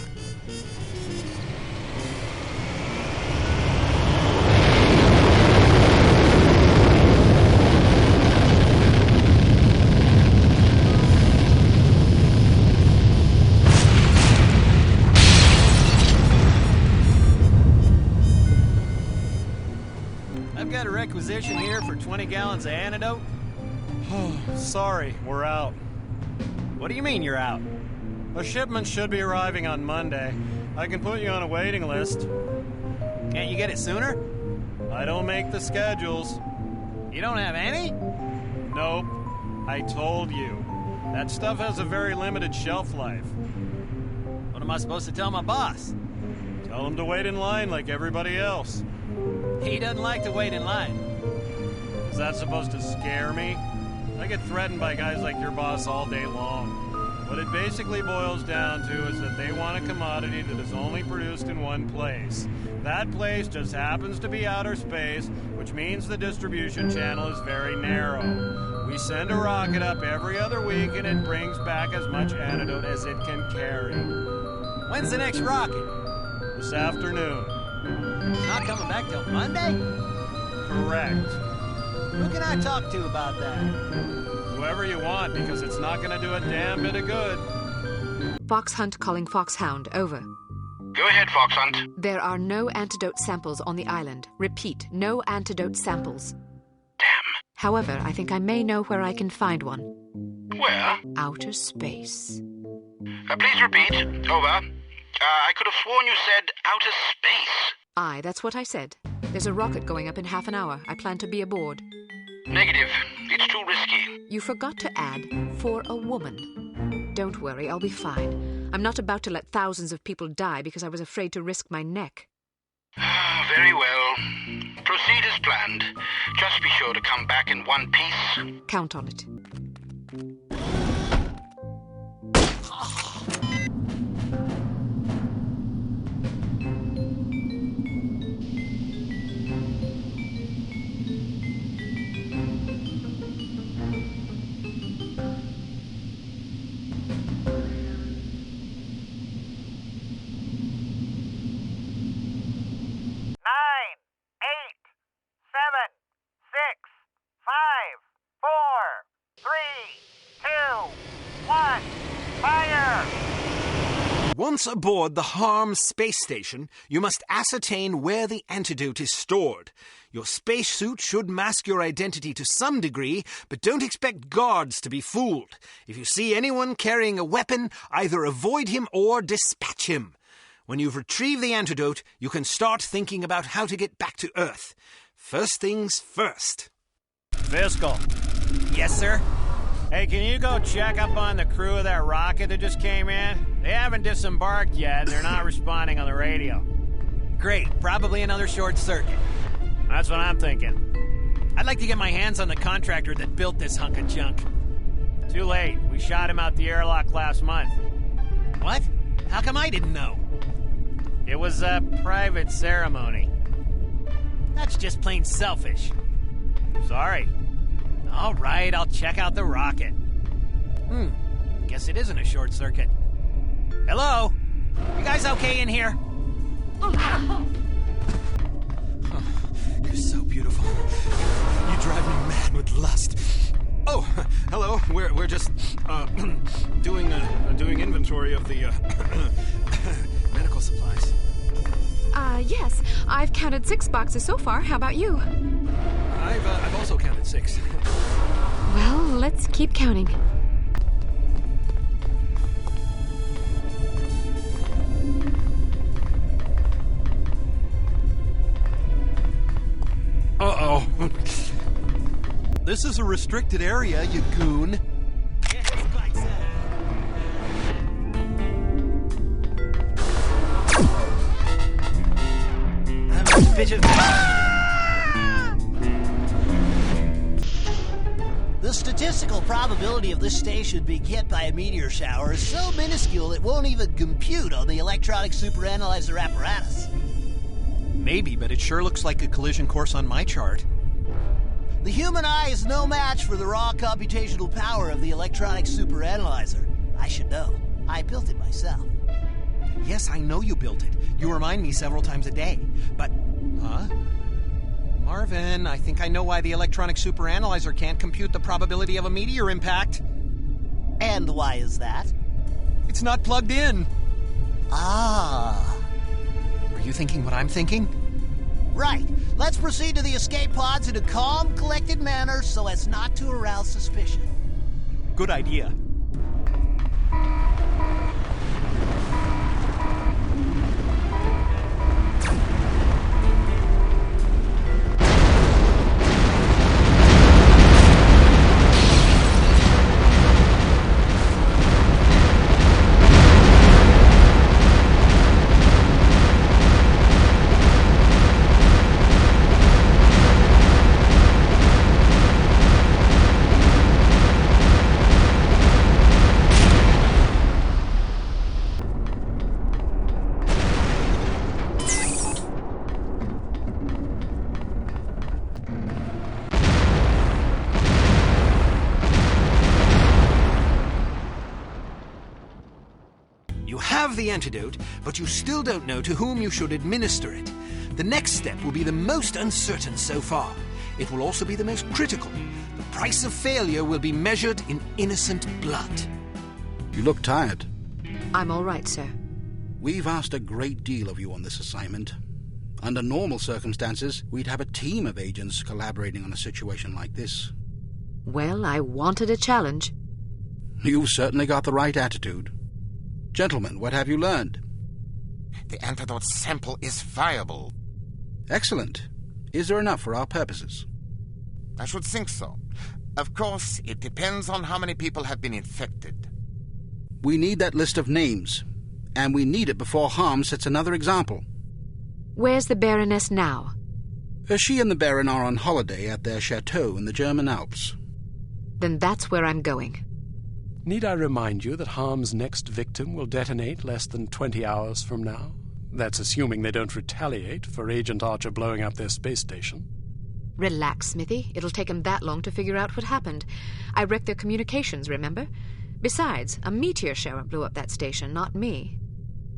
I've got a requisition here for 20 gallons of antidote. Oh, sorry, we're out. What do you mean you're out? A shipment should be arriving on Monday. I can put you on a waiting list. Can't you get it sooner? I don't make the schedules. You don't have any? Nope. I told you. That stuff has a very limited shelf life. What am I supposed to tell my boss? Tell him to wait in line like everybody else. He doesn't like to wait in line. Is that supposed to scare me? I get threatened by guys like your boss all day long. What it basically boils down to is that they want a commodity that is only produced in one place. That place just happens to be outer space, which means the distribution channel is very narrow. We send a rocket up every other week and it brings back as much antidote as it can carry. When's the next rocket? This afternoon. Not coming back till Monday? Correct. Who can I talk to about that? Whoever you want, because it's not going to do a damn bit of good. Fox Hunt calling Foxhound, over. Go ahead, Fox Hunt. There are no antidote samples on the island. Repeat, no antidote samples. Damn. However, I think I may know where I can find one. Where? Outer space. Please repeat. Over. I could have sworn you said outer space. Aye, that's what I said. There's a rocket going up in half an hour. I plan to be aboard. Negative. It's too risky. You forgot to add, for a woman. Don't worry, I'll be fine. I'm not about to let thousands of people die because I was afraid to risk my neck. Very well. Proceed as planned. Just be sure to come back in one piece. Count on it. Once aboard the Harm space station, you must ascertain where the antidote is stored. Your spacesuit should mask your identity to some degree, but don't expect guards to be fooled. If you see anyone carrying a weapon, either avoid him or dispatch him. When you've retrieved the antidote, you can start thinking about how to get back to Earth. First things first. Fiscal. Yes, sir? Hey, can you go check up on the crew of that rocket that just came in? They haven't disembarked yet, and they're not responding on the radio. Great. Probably another short circuit. That's what I'm thinking. I'd like to get my hands on the contractor that built this hunk of junk. Too late. We shot him out the airlock last month. What? How come I didn't know? It was a private ceremony. That's just plain selfish. Sorry. All right, I'll check out the rocket. Guess it isn't a short circuit. Hello? You guys okay in here? Oh, you're so beautiful. You drive me mad with lust. Oh, hello. We're just doing inventory of the medical supplies. Yes. I've counted 6 boxes so far. How about you? I've also counted 6. Well, let's keep counting. Uh-oh. This is a restricted area, you goon. Yes, quite so. I'm a bitch of... The statistical probability of this station being hit by a meteor shower is so minuscule it won't even compute on the electronic superanalyzer apparatus. Maybe, but it sure looks like a collision course on my chart. The human eye is no match for the raw computational power of the electronic superanalyzer. I should know. I built it myself. Yes, I know you built it. You remind me several times a day. But, Marvin, I think I know why the electronic superanalyzer can't compute the probability of a meteor impact. And why is that? It's not plugged in. Ah. Are you thinking what I'm thinking? Right. Let's proceed to the escape pods in a calm, collected manner so as not to arouse suspicion. Good idea. have the antidote, but you still don't know to whom you should administer it. The next step will be the most uncertain so far. It will also be the most critical. The price of failure will be measured in innocent blood. You look tired. I'm all right, sir. We've asked a great deal of you on this assignment. Under normal circumstances, we'd have a team of agents collaborating on a situation like this. Well, I wanted a challenge. You've certainly got the right attitude. Gentlemen, what have you learned? The antidote sample is viable. Excellent. Is there enough for our purposes? I should think so. Of course, it depends on how many people have been infected. We need that list of names, and we need it before Harm sets another example. Where's the Baroness now? She and the Baron are on holiday at their chateau in the German Alps. Then that's where I'm going. Need I remind you that Harm's next victim will detonate less than 20 hours from now? That's assuming they don't retaliate for Agent Archer blowing up their space station. Relax, Smithy. It'll take them that long to figure out what happened. I wrecked their communications, remember? Besides, a meteor shower blew up that station, not me.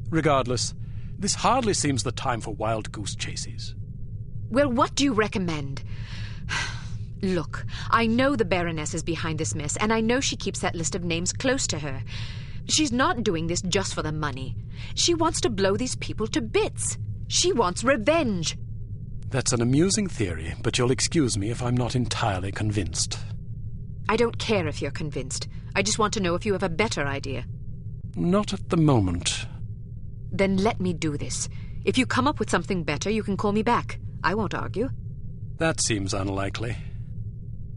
Regardless, this hardly seems the time for wild goose chases. Well, what do you recommend? Look, I know the Baroness is behind this mess, and I know she keeps that list of names close to her. She's not doing this just for the money. She wants to blow these people to bits. She wants revenge. That's an amusing theory, but you'll excuse me if I'm not entirely convinced. I don't care if you're convinced. I just want to know if you have a better idea. Not at the moment. Then let me do this. If you come up with something better, you can call me back. I won't argue. That seems unlikely.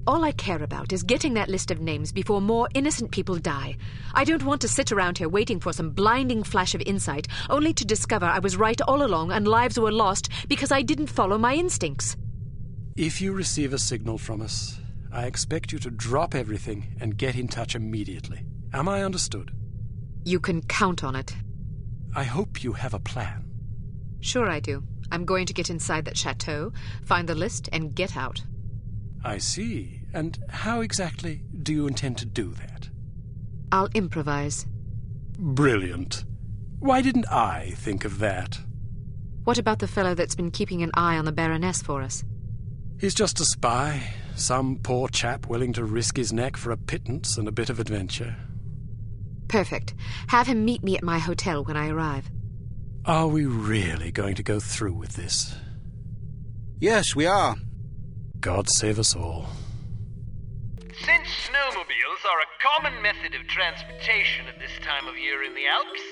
All I care about is getting that list of names before more innocent people die. I don't want to sit around here waiting for some blinding flash of insight, only to discover I was right all along and lives were lost because I didn't follow my instincts. If you receive a signal from us, I expect you to drop everything and get in touch immediately. Am I understood? You can count on it. I hope you have a plan. Sure I do. I'm going to get inside that chateau, find the list, and get out. I see. And how exactly do you intend to do that? I'll improvise. Brilliant. Why didn't I think of that? What about the fellow that's been keeping an eye on the Baroness for us? He's just a spy. Some poor chap willing to risk his neck for a pittance and a bit of adventure. Perfect. Have him meet me at my hotel when I arrive. Are we really going to go through with this? Yes, we are. God save us all. Since snowmobiles are a common method of transportation at this time of year in the Alps,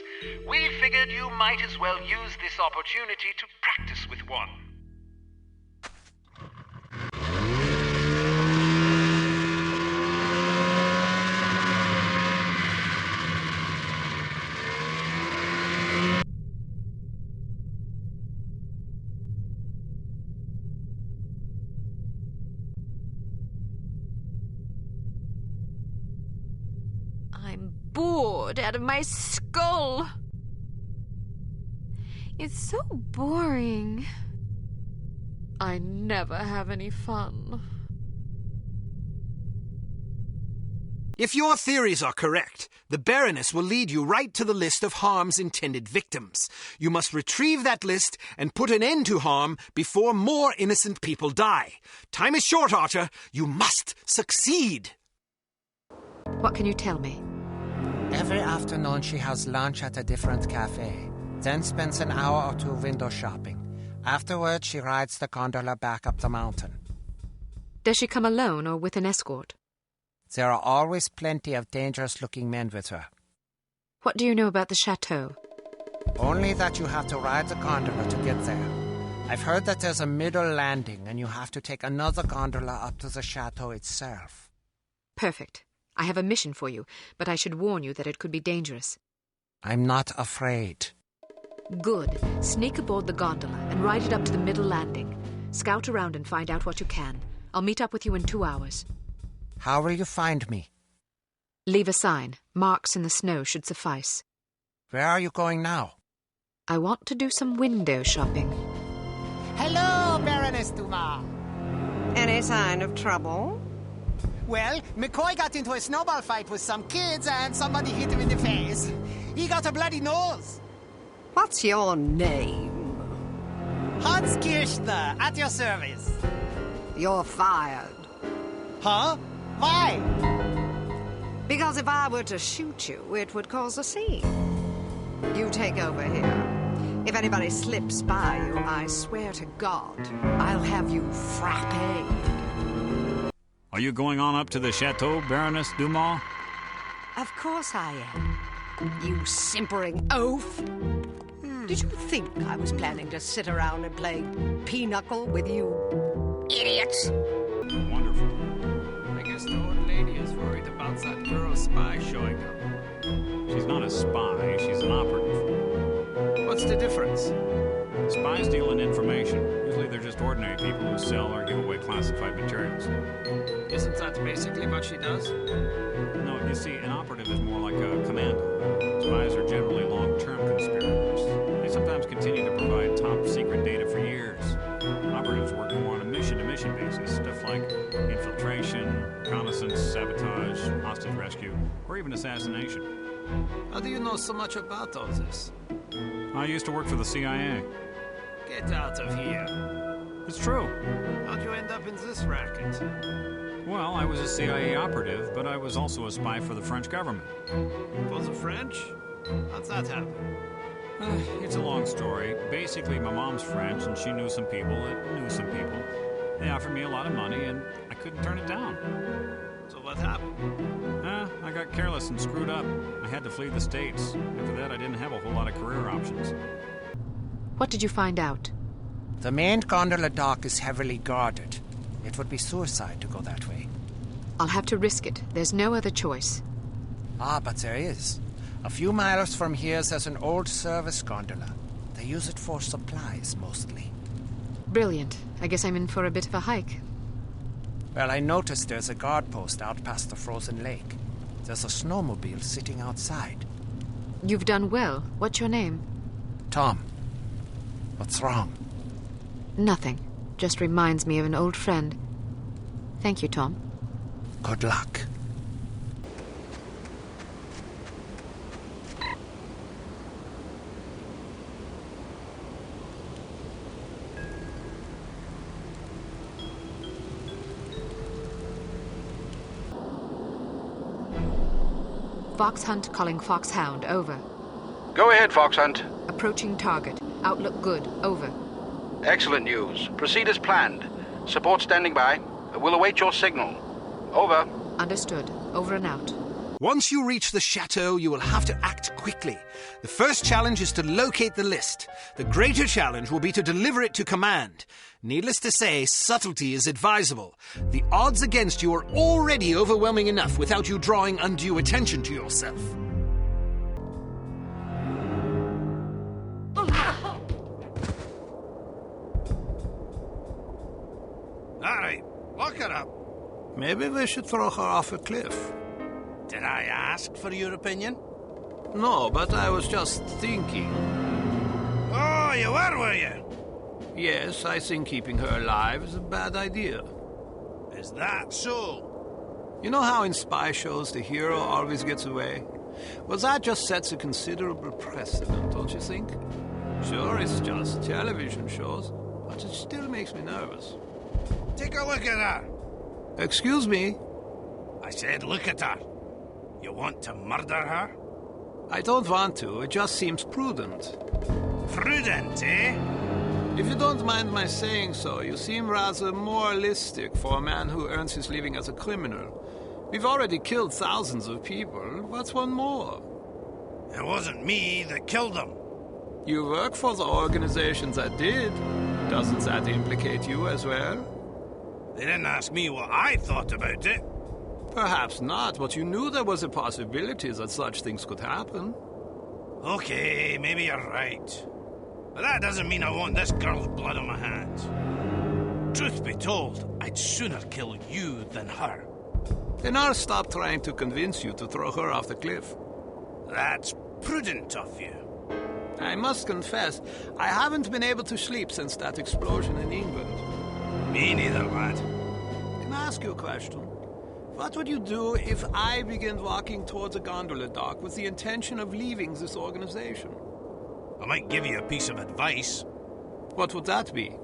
we figured you might as well use this opportunity to practice with one. I'm bored out of my skull. It's so boring. I never have any fun. If your theories are correct, the Baroness will lead you right to the list of Harm's intended victims. You must retrieve that list and put an end to Harm before more innocent people die. Time is short, Archer. You must succeed. What can you tell me? Every afternoon she has lunch at a different cafe, then spends an hour or two window shopping. Afterwards, she rides the gondola back up the mountain. Does she come alone or with an escort? There are always plenty of dangerous-looking men with her. What do you know about the chateau? Only that you have to ride the gondola to get there. I've heard that there's a middle landing, and you have to take another gondola up to the chateau itself. Perfect. I have a mission for you, but I should warn you that it could be dangerous. I'm not afraid. Good. Sneak aboard the gondola and ride it up to the middle landing. Scout around and find out what you can. I'll meet up with you in 2 hours. How will you find me? Leave a sign. Marks in the snow should suffice. Where are you going now? I want to do some window shopping. Hello, Baroness Dumas. Any sign of trouble? Well, McCoy got into a snowball fight with some kids and somebody hit him in the face. He got a bloody nose. What's your name? Hans Kirchner, at your service. You're fired. Huh? Why? Because if I were to shoot you, it would cause a scene. You take over here. If anybody slips by you, I swear to God, I'll have you frappéed. Are you going on up to the chateau, Baroness Dumas? Of course I am. You simpering oaf. Did you think I was planning to sit around and play pinochle with you idiots? Wonderful. I guess the old lady is worried about that girl spy showing up. She's not a spy, she's an operative. What's the difference? Spies deal in information. Usually they're just ordinary people who sell or give away classified materials. Isn't that basically what she does? No, you see, an operative is more like a commando. Spies are generally long-term conspirators. They sometimes continue to provide top-secret data for years. Operatives work more on a mission-to-mission basis, stuff like infiltration, reconnaissance, sabotage, hostage rescue, or even assassination. How do you know so much about all this? I used to work for the CIA. Get out of here. It's true. How'd you end up in this racket? Well, I was a CIA operative, but I was also a spy for the French government. For the French? How'd that happen? It's a long story. Basically, my mom's French, and she knew some people that knew some people. They offered me a lot of money, and I couldn't turn it down. So what happened? I got careless and screwed up. I had to flee the States. After that, I didn't have a whole lot of career options. What did you find out? The main gondola dock is heavily guarded. It would be suicide to go that way. I'll have to risk it. There's no other choice. Ah, but there is. A few miles from here, there's an old service gondola. They use it for supplies, mostly. Brilliant. I guess I'm in for a bit of a hike. Well, I noticed there's a guard post out past the frozen lake. There's a snowmobile sitting outside. You've done well. What's your name? Tom. What's wrong? Nothing. Just reminds me of an old friend. Thank you, Tom. Good luck. Foxhunt calling Foxhound, over. Go ahead, Foxhunt. Approaching target. Outlook good, over. Excellent news. Proceed as planned. Support standing by. We'll await your signal. Over. Understood. Over and out. Once you reach the chateau, you will have to act quickly. The first challenge is to locate the list. The greater challenge will be to deliver it to command. Needless to say, subtlety is advisable. The odds against you are already overwhelming enough without you drawing undue attention to yourself. Alright, lock her up. Maybe we should throw her off a cliff. Did I ask for your opinion? No, but I was just thinking. Oh, you were you? Yes, I think keeping her alive is a bad idea. Is that so? You know how in spy shows the hero always gets away? Well, that just sets a considerable precedent, don't you think? Sure, it's just television shows, but it still makes me nervous. Take a look at her. Excuse me? I said look at her. You want to murder her? I don't want to. It just seems prudent. Prudent, eh? If you don't mind my saying so, you seem rather moralistic for a man who earns his living as a criminal. We've already killed thousands of people. What's one more? It wasn't me that killed them. You work for the organization that did. Doesn't that implicate you as well? They didn't ask me what I thought about it. Perhaps not, but you knew there was a possibility that such things could happen. Okay, maybe you're right. But that doesn't mean I want this girl's blood on my hands. Truth be told, I'd sooner kill you than her. Then I'll stop trying to convince you to throw her off the cliff. That's prudent of you. I must confess, I haven't been able to sleep since that explosion in England. Me neither, lad. Can I ask you a question? What would you do if I began walking towards a gondola dock with the intention of leaving this organization? I might give you a piece of advice. What would that be?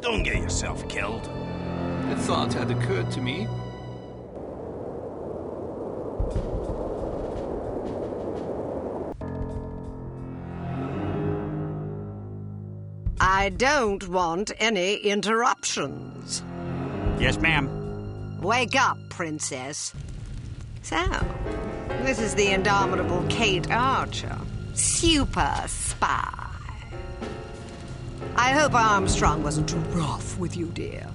Don't get yourself killed. The thought had occurred to me. I don't want any interruptions. Yes, ma'am. Wake up, princess. So, this is the indomitable Cate Archer, super spy. I hope Armstrong wasn't too rough with you, dear.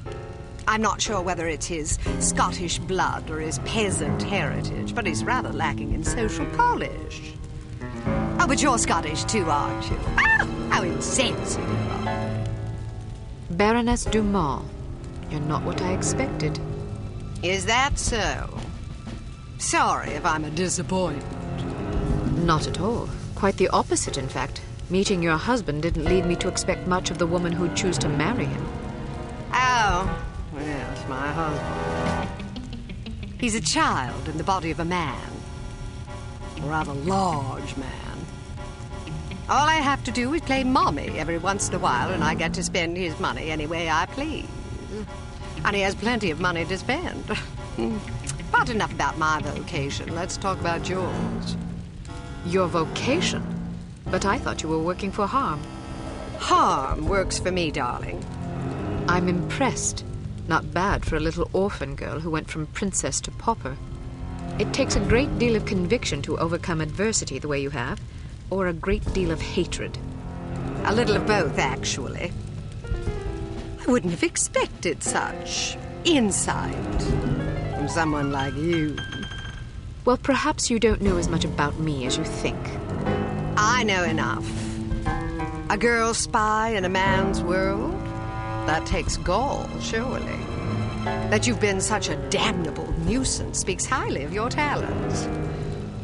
I'm not sure whether it's his Scottish blood or his peasant heritage, but he's rather lacking in social polish. Oh, but you're Scottish too, aren't you? Ah, how insensitive you are. Baroness Dumont, you're not what I expected. Is that so? Sorry if I'm a disappointment. Not at all. Quite the opposite, in fact. Meeting your husband didn't lead me to expect much of the woman who'd choose to marry him. Oh, yes, my husband. He's a child in the body of a man. A rather large man. All I have to do is play mommy every once in a while, and I get to spend his money any way I please. And he has plenty of money to spend. But enough about my vocation. Let's talk about yours. Your vocation? But I thought you were working for Harm. Harm works for me, darling. I'm impressed. Not bad for a little orphan girl who went from princess to pauper. It takes a great deal of conviction to overcome adversity the way you have, or a great deal of hatred. A little of both, actually. I wouldn't have expected such insight from someone like you. Well, perhaps you don't know as much about me as you think. I know enough. A girl spy in a man's world? That takes gall, surely. That you've been such a damnable nuisance speaks highly of your talents.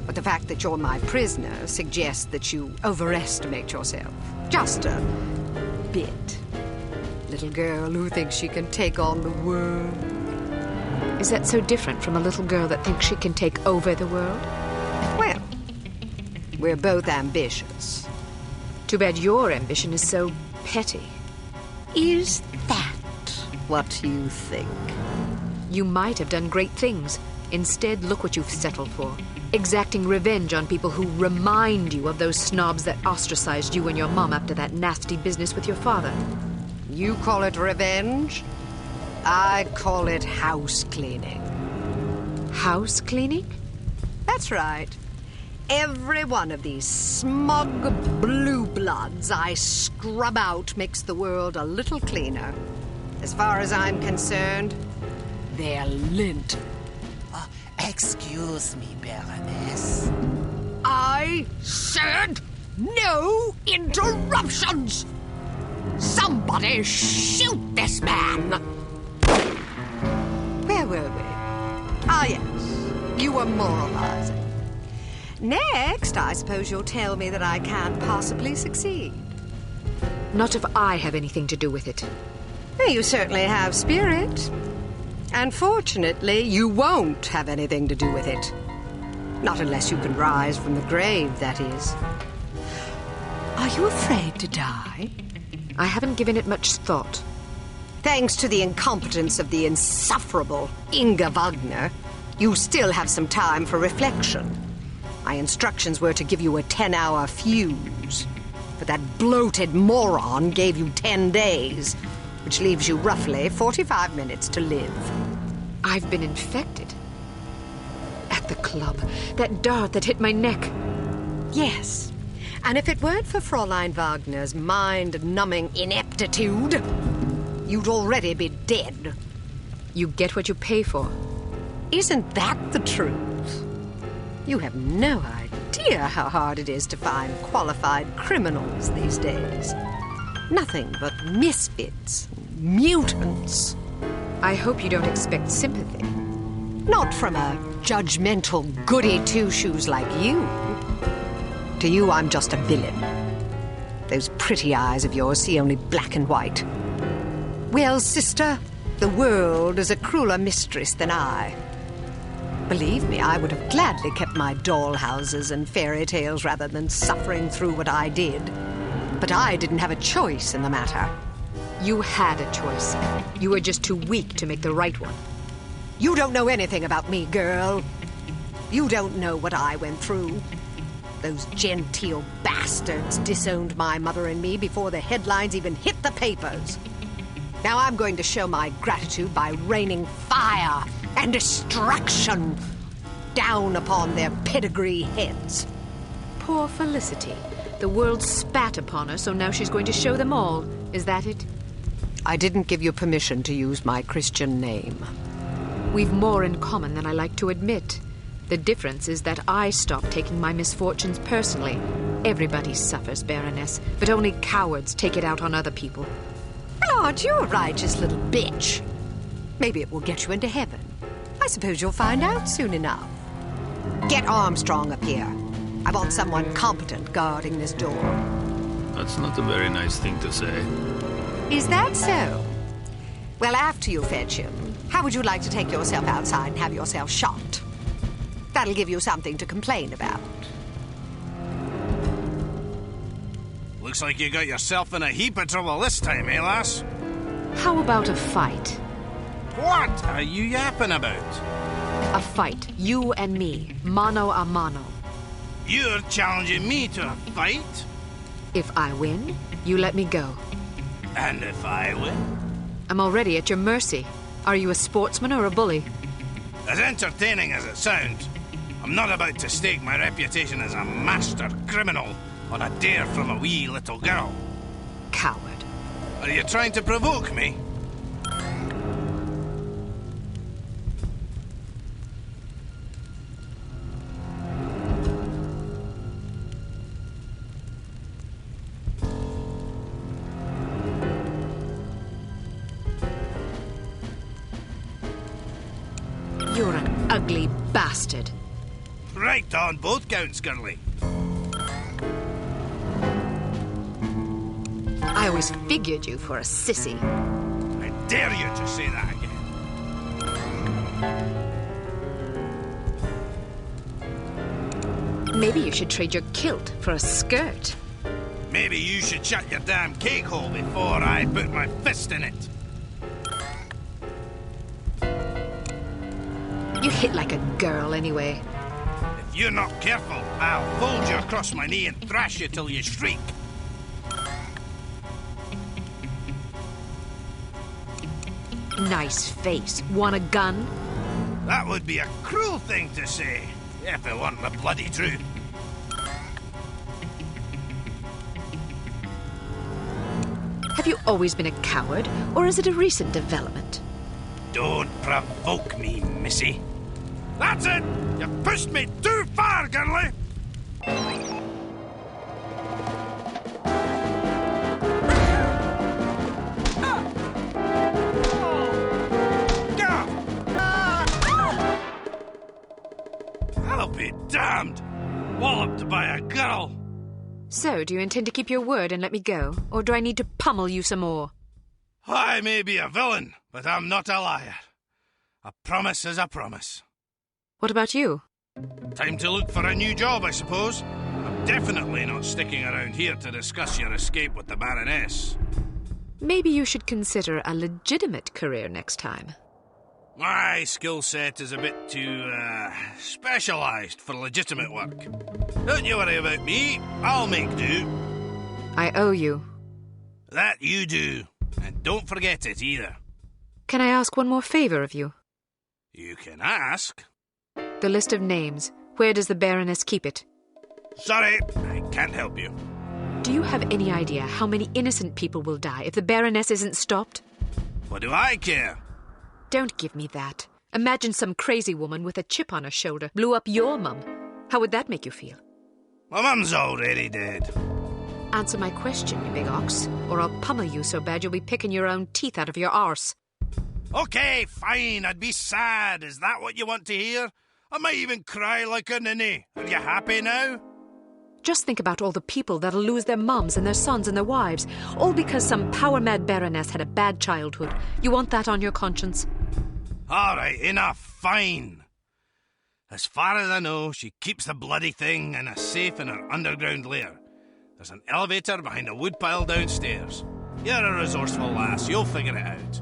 But the fact that you're my prisoner suggests that you overestimate yourself. Just a bit. Little girl who thinks she can take on the world. Is that so different from a little girl that thinks she can take over the world? Well, we're both ambitious. Too bad your ambition is so petty. Is that what you think? You might have done great things. Instead, look what you've settled for. Exacting revenge on people who remind you of those snobs that ostracized you and your mom after that nasty business with your father. You call it revenge? I call it house cleaning. House cleaning? That's right. Every one of these smug blue bloods I scrub out makes the world a little cleaner. As far as I'm concerned, they're lint. Excuse me, Baroness. I said no interruptions! Somebody shoot this man! Where were we? Ah, yes. You were moralizing. Next, I suppose you'll tell me that I can't possibly succeed. Not if I have anything to do with it. You certainly have spirit. Unfortunately, you won't have anything to do with it. Not unless you can rise from the grave, that is. Are you afraid to die? I haven't given it much thought. Thanks to the incompetence of the insufferable Inga Wagner, you still have some time for reflection. My instructions were to give you a 10-hour fuse, but that bloated moron gave you 10 days, which leaves you roughly 45 minutes to live. I've been infected. At the club, that dart that hit my neck. Yes, and if it weren't for Fräulein Wagner's mind-numbing ineptitude, you'd already be dead. You get what you pay for. Isn't that the truth? You have no idea how hard it is to find qualified criminals these days. Nothing but misfits, mutants. I hope you don't expect sympathy. Not from a judgmental goody two-shoes like you. To you, I'm just a villain. Those pretty eyes of yours see only black and white. Well, sister, the world is a crueler mistress than I. Believe me, I would have gladly kept my dollhouses and fairy tales rather than suffering through what I did. But I didn't have a choice in the matter. You had a choice. You were just too weak to make the right one. You don't know anything about me, girl. You don't know what I went through. Those genteel bastards disowned my mother and me before the headlines even hit the papers. Now I'm going to show my gratitude by raining fire and destruction down upon their pedigree heads. Poor Felicity. The world spat upon her, so now she's going to show them all. Is that it? I didn't give you permission to use my Christian name. We've more in common than I like to admit. The difference is that I stopped taking my misfortunes personally. Everybody suffers, Baroness, but only cowards take it out on other people. Well, aren't you a righteous little bitch? Maybe it will get you into heaven. I suppose you'll find out soon enough. Get Armstrong up here. I want someone competent guarding this door. That's not a very nice thing to say. Is that so? Well, after you fetch him, how would you like to take yourself outside and have yourself shot? That'll give you something to complain about. Looks like you got yourself in a heap of trouble this time, eh, lass? How about a fight? What are you yapping about? A fight, you and me, mano a mano. You're challenging me to a fight? If I win, you let me go. And if I win? I'm already at your mercy. Are you a sportsman or a bully? As entertaining as it sounds, I'm not about to stake my reputation as a master criminal on a dare from a wee little girl. Coward. Are you trying to provoke me? You're an ugly bastard. Right on both counts, girlie. I always figured you for a sissy. I dare you to say that again. Maybe you should trade your kilt for a skirt. Maybe you should shut your damn cake hole before I put my fist in it. You hit like a girl anyway. If you're not careful, I'll fold you across my knee and thrash you till you shriek. Nice face. Want a gun? That would be a cruel thing to say, if it weren't the bloody truth. Have you always been a coward, or is it a recent development? Don't provoke me, missy. That's it! You've pushed me too far, girlie! I'll be damned! Walloped by a girl! So, do you intend to keep your word and let me go, or do I need to pummel you some more? I may be a villain, but I'm not a liar. A promise is a promise. What about you? Time to look for a new job, I suppose. I'm definitely not sticking around here to discuss your escape with the Baroness. Maybe you should consider a legitimate career next time. My skill set is a bit too, specialised for legitimate work. Don't you worry about me. I'll make do. I owe you. That you do. And don't forget it either. Can I ask one more favour of you? You can ask. The list of names. Where does the Baroness keep it? Sorry, I can't help you. Do you have any idea how many innocent people will die if the Baroness isn't stopped? What do I care? Don't give me that. Imagine some crazy woman with a chip on her shoulder blew up your mum. How would that make you feel? My mum's already dead. Answer my question, you big ox, or I'll pummel you so bad you'll be picking your own teeth out of your arse. Okay, fine, I'd be sad. Is that what you want to hear? I might even cry like a ninny. Are you happy now? Just think about all the people that'll lose their mums and their sons and their wives, all because some power-mad Baroness had a bad childhood. You want that on your conscience? All right, enough, fine. As far as I know, she keeps the bloody thing in a safe in her underground lair. There's an elevator behind a woodpile downstairs. You're a resourceful lass, you'll figure it out.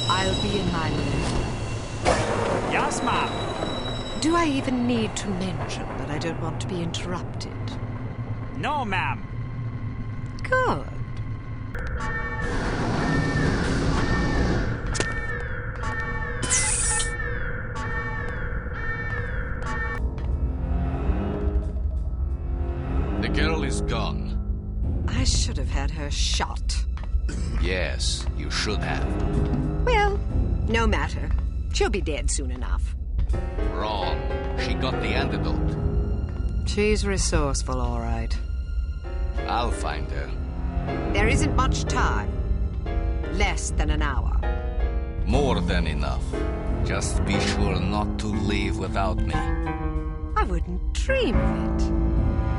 I'll be in my room. Yes, ma'am. Do I even need to mention that I don't want to be interrupted? No, ma'am. Good. The girl is gone. I should have had her shot. Yes, you should have. Well, no matter. She'll be dead soon enough. Wrong. She got the antidote. She's resourceful, all right. I'll find her. There isn't much time. Less than an hour. More than enough. Just be sure not to leave without me. I wouldn't dream of it.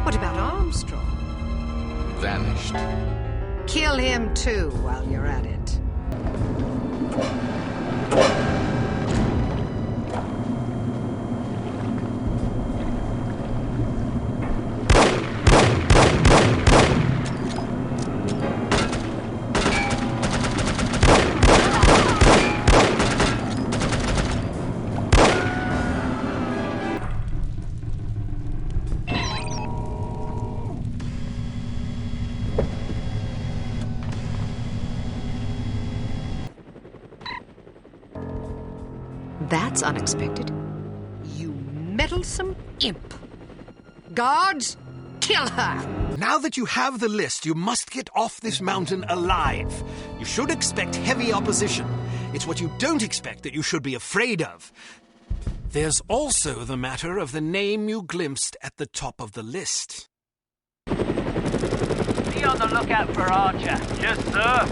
What about Armstrong? Vanished. Kill him too while you're at it. That's unexpected. You meddlesome imp. Guards, kill her! Now that you have the list, you must get off this mountain alive. You should expect heavy opposition. It's what you don't expect that you should be afraid of. There's also the matter of the name you glimpsed at the top of the list. Be on the lookout for Archer. Yes, sir.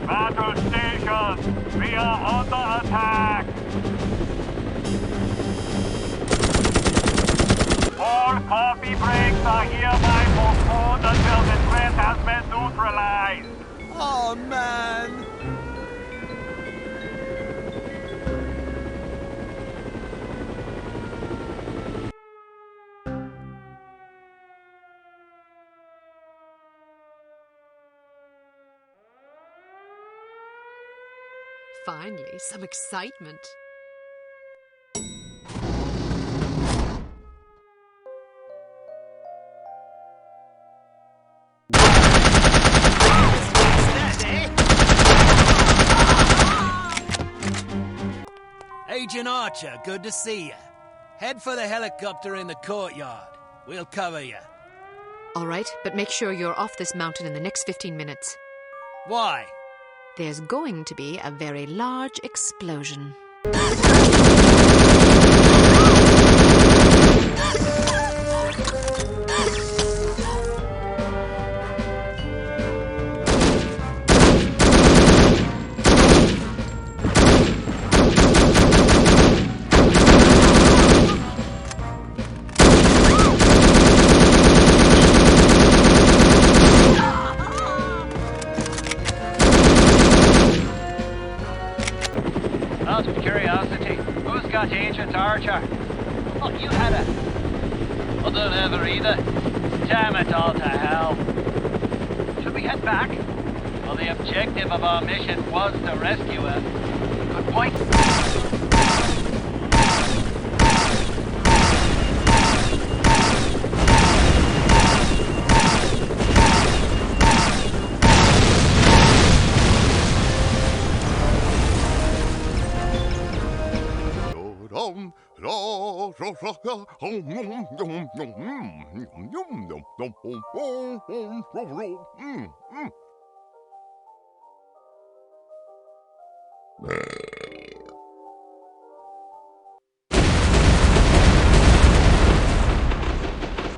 Battle stations, we are under attack. All coffee breaks are hereby postponed until the threat has been neutralized. Oh, man. Finally, some excitement. Agent Archer, good to see you. Head for the helicopter in the courtyard. We'll cover you. All right, but make sure you're off this mountain in the next 15 minutes. Why? There's going to be a very large explosion. Out of curiosity, who's got Agent Archer? Oh, you had it. I don't have her either. Damn it all to hell. Should we head back? Well, the objective of our mission was to rescue her. Good point.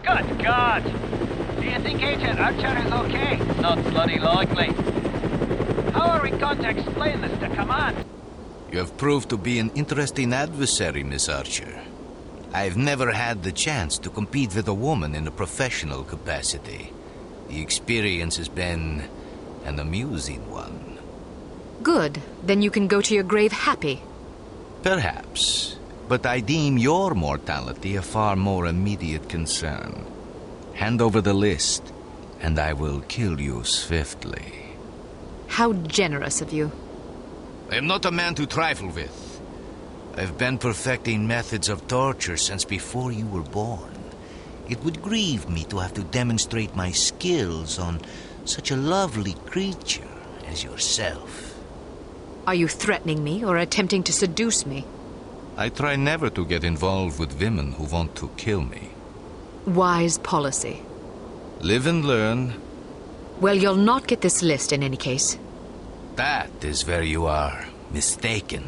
Good God! Do you think Agent Archer is okay? Not bloody likely. How are we going to explain this to command? You have proved to be an interesting adversary, Miss Archer. I've never had the chance to compete with a woman in a professional capacity. The experience has been an amusing one. Good. Then you can go to your grave happy. Perhaps. But I deem your mortality a far more immediate concern. Hand over the list, and I will kill you swiftly. How generous of you. I am not a man to trifle with. I've been perfecting methods of torture since before you were born. It would grieve me to have to demonstrate my skills on such a lovely creature as yourself. Are you threatening me or attempting to seduce me? I try never to get involved with women who want to kill me. Wise policy. Live and learn. Well, you'll not get this list in any case. That is where you are mistaken.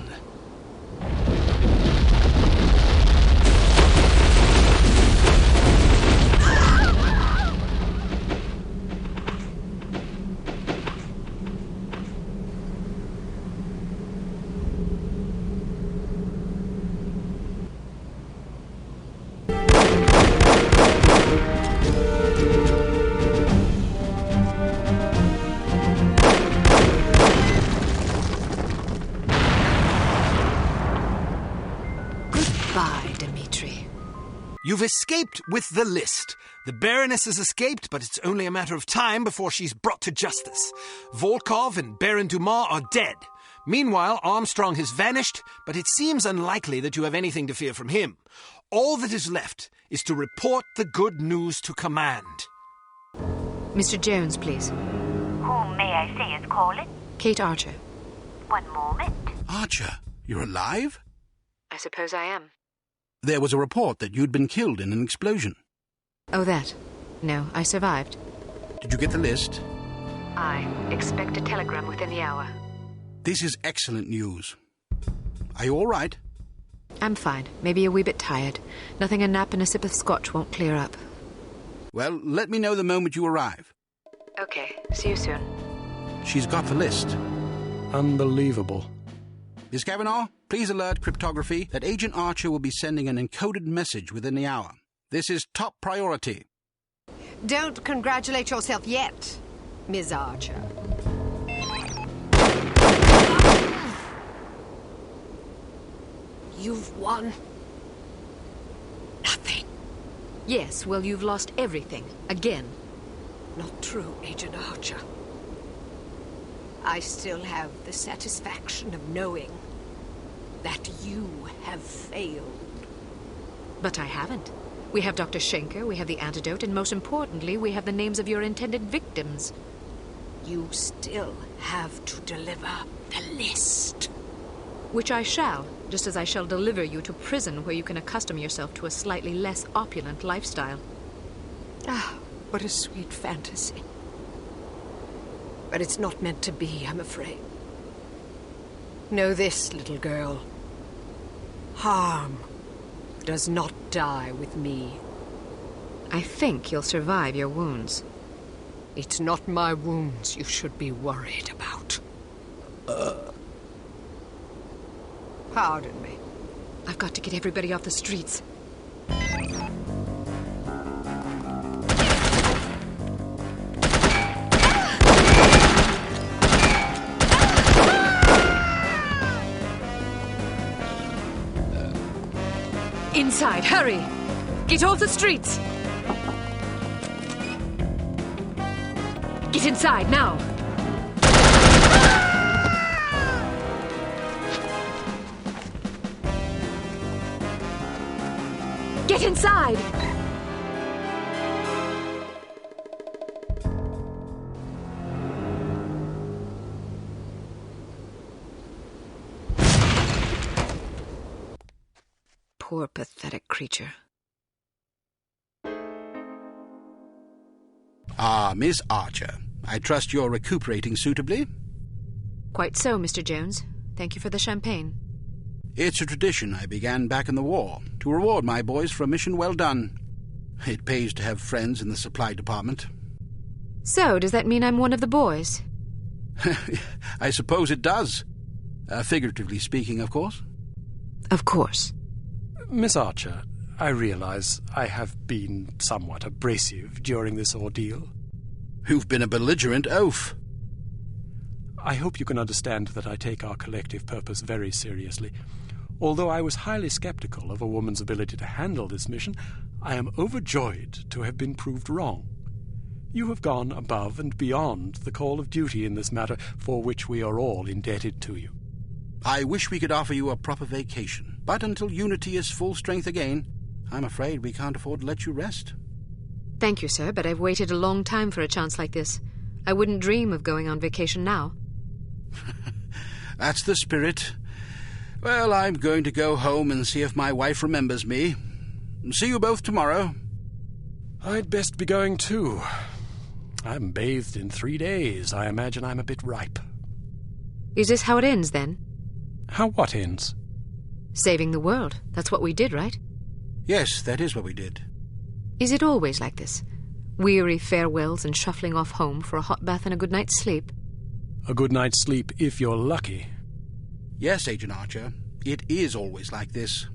You've escaped with the list. The Baroness has escaped, but it's only a matter of time before she's brought to justice. Volkov and Baron Dumas are dead. Meanwhile, Armstrong has vanished, but it seems unlikely that you have anything to fear from him. All that is left is to report the good news to command. Mr. Jones, please. Whom may I say is calling? Cate Archer. One moment. Archer, you're alive? I suppose I am. There was a report that you'd been killed in an explosion. Oh, that? No, I survived. Did you get the list? I expect a telegram within the hour. This is excellent news. Are you all right? I'm fine. Maybe a wee bit tired. Nothing a nap and a sip of scotch won't clear up. Well, let me know the moment you arrive. Okay, see you soon. She's got the list. Unbelievable. Miss Kavanaugh, please alert cryptography that Agent Archer will be sending an encoded message within the hour. This is top priority. Don't congratulate yourself yet, Ms. Archer. You've won nothing. Yes, well, you've lost everything. Again. Not true, Agent Archer. I still have the satisfaction of knowing that you have failed. But I haven't. We have Dr. Schenker, we have the antidote, and most importantly, we have the names of your intended victims. You still have to deliver the list. Which I shall, just as I shall deliver you to prison where you can accustom yourself to a slightly less opulent lifestyle. Ah, what a sweet fantasy. But it's not meant to be, I'm afraid. Know this, little girl. Harm does not die with me. I think you'll survive your wounds. It's not my wounds you should be worried about. Pardon me. I've got to get everybody off the streets. Inside, hurry! Get off the streets! Get inside, now! Get inside! Poor, pathetic creature. Ah, Miss Archer. I trust you're recuperating suitably? Quite so, Mr. Jones. Thank you for the champagne. It's a tradition I began back in the war, to reward my boys for a mission well done. It pays to have friends in the supply department. So, does that mean I'm one of the boys? I suppose it does. Figuratively speaking, of course. Of course. Miss Archer, I realize I have been somewhat abrasive during this ordeal. You've been a belligerent oaf. I hope you can understand that I take our collective purpose very seriously. Although I was highly skeptical of a woman's ability to handle this mission, I am overjoyed to have been proved wrong. You have gone above and beyond the call of duty in this matter, for which we are all indebted to you. I wish we could offer you a proper vacation, but until Unity is full strength again, I'm afraid we can't afford to let you rest. Thank you, sir, but I've waited a long time for a chance like this. I wouldn't dream of going on vacation now. That's the spirit. Well, I'm going to go home and see if my wife remembers me. See you both tomorrow. I'd best be going too. I haven't bathed in 3 days. I imagine I'm a bit ripe. Is this how it ends, then? How what ends? Saving the world. That's what we did, right? Yes, that is what we did. Is it always like this? Weary farewells and shuffling off home for a hot bath and a good night's sleep? A good night's sleep if you're lucky. Yes, Agent Archer. It is always like this.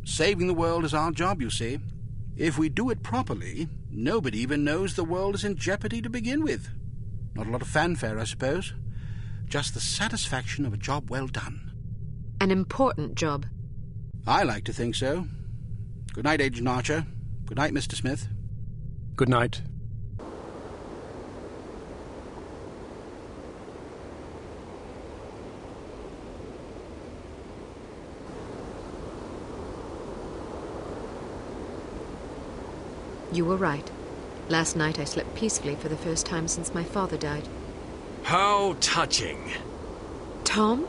Saving the world is our job, you see. If we do it properly, nobody even knows the world is in jeopardy to begin with. Not a lot of fanfare, I suppose. Just the satisfaction of a job well done. An important job. I like to think so. Good night, Agent Archer. Good night, Mr. Smith. Good night. You were right. Last night I slept peacefully for the first time since my father died. How touching. Tom?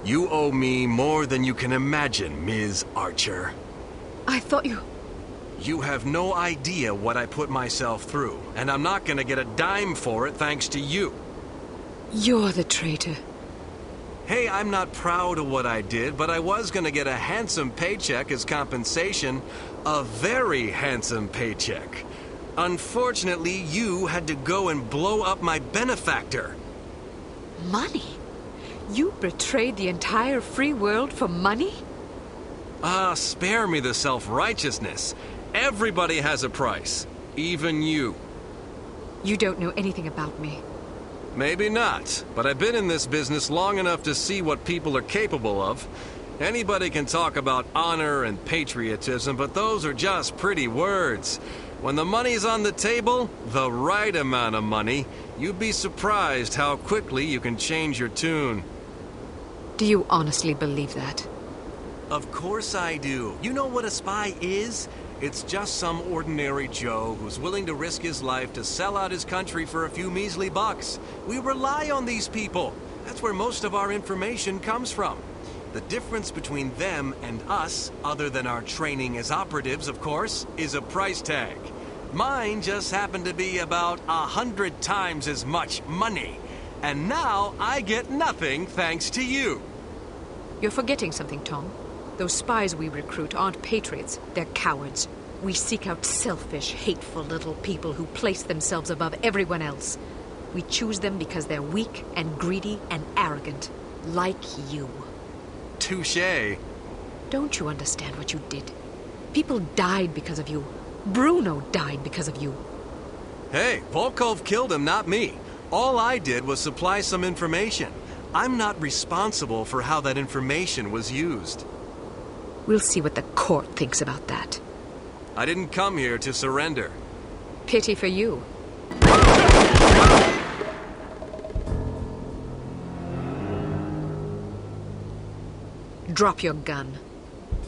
You owe me more than you can imagine, Ms. Archer. I thought you... You have no idea what I put myself through, and I'm not gonna get a dime for it thanks to you. You're the traitor. Hey, I'm not proud of what I did, but I was gonna get a handsome paycheck as compensation. A very handsome paycheck. Unfortunately, you had to go and blow up my benefactor. Money? You betrayed the entire free world for money? Ah, spare me the self-righteousness. Everybody has a price. Even you. You don't know anything about me. Maybe not, but I've been in this business long enough to see what people are capable of. Anybody can talk about honor and patriotism, but those are just pretty words. When the money's on the table, the right amount of money, you'd be surprised how quickly you can change your tune. Do you honestly believe that? Of course I do. You know what a spy is? It's just some ordinary Joe who's willing to risk his life to sell out his country for a few measly bucks. We rely on these people. That's where most of our information comes from. The difference between them and us, other than our training as operatives, of course, is a price tag. Mine just happened to be about 100 times as much money. And now I get nothing thanks to you. You're forgetting something, Tom. Those spies we recruit aren't patriots, they're cowards. We seek out selfish, hateful little people who place themselves above everyone else. We choose them because they're weak and greedy and arrogant, like you. Touché. Don't you understand what you did? People died because of you. Bruno died because of you. Hey, Volkov killed him, not me. All I did was supply some information. I'm not responsible for how that information was used. We'll see what the court thinks about that. I didn't come here to surrender. Pity for you. Drop your gun.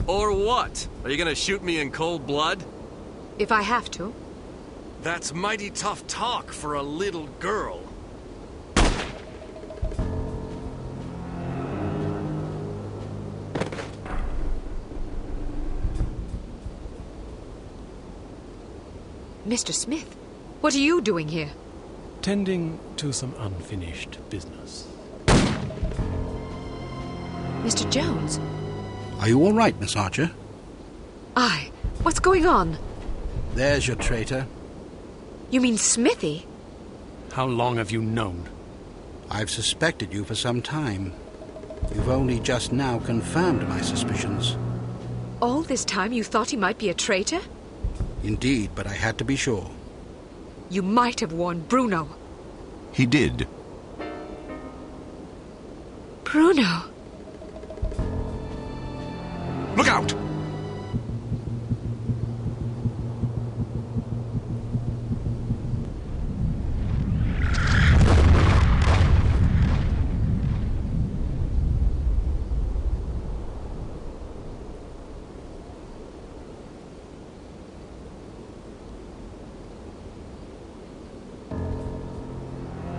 Or what? Are you gonna shoot me in cold blood? If I have to. That's mighty tough talk for a little girl. Mr. Smith, what are you doing here? Tending to some unfinished business. Mr. Jones? Are you all right, Miss Archer? Aye. What's going on? There's your traitor. You mean Smithy? How long have you known? I've suspected you for some time. You've only just now confirmed my suspicions. All this time you thought he might be a traitor? Indeed, but I had to be sure. You might have warned Bruno. He did. Bruno. Look out!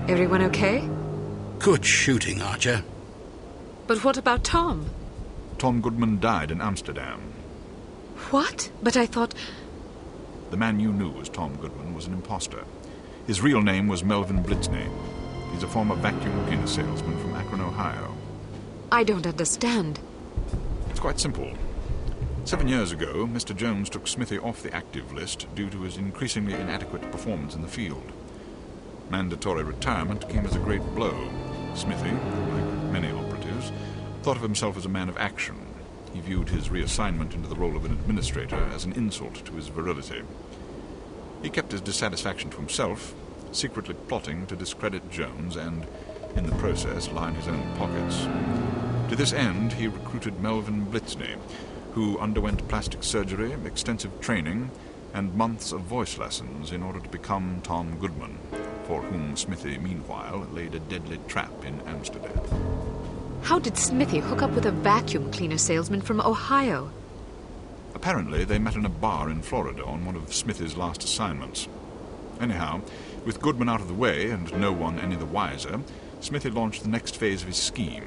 Everyone okay? Good shooting, Archer. But what about Tom? Tom Goodman died in Amsterdam. What? But I thought... The man you knew as Tom Goodman was an imposter. His real name was Melvin Blitzney. He's a former vacuum cleaner salesman from Akron, Ohio. I don't understand. It's quite simple. 7 years ago, Mr. Jones took Smithy off the active list due to his increasingly inadequate performance in the field. Mandatory retirement came as a great blow. Smithy, like many operatives, thought of himself as a man of action. He viewed his reassignment into the role of an administrator as an insult to his virility. He kept his dissatisfaction to himself, secretly plotting to discredit Jones and, in the process, line his own pockets. To this end, he recruited Melvin Blitzney, who underwent plastic surgery, extensive training, and months of voice lessons in order to become Tom Goodman, for whom Smithy, meanwhile, laid a deadly trap in Amsterdam. How did Smithy hook up with a vacuum cleaner salesman from Ohio? Apparently, they met in a bar in Florida on one of Smithy's last assignments. Anyhow, with Goodman out of the way and no one any the wiser, Smithy launched the next phase of his scheme,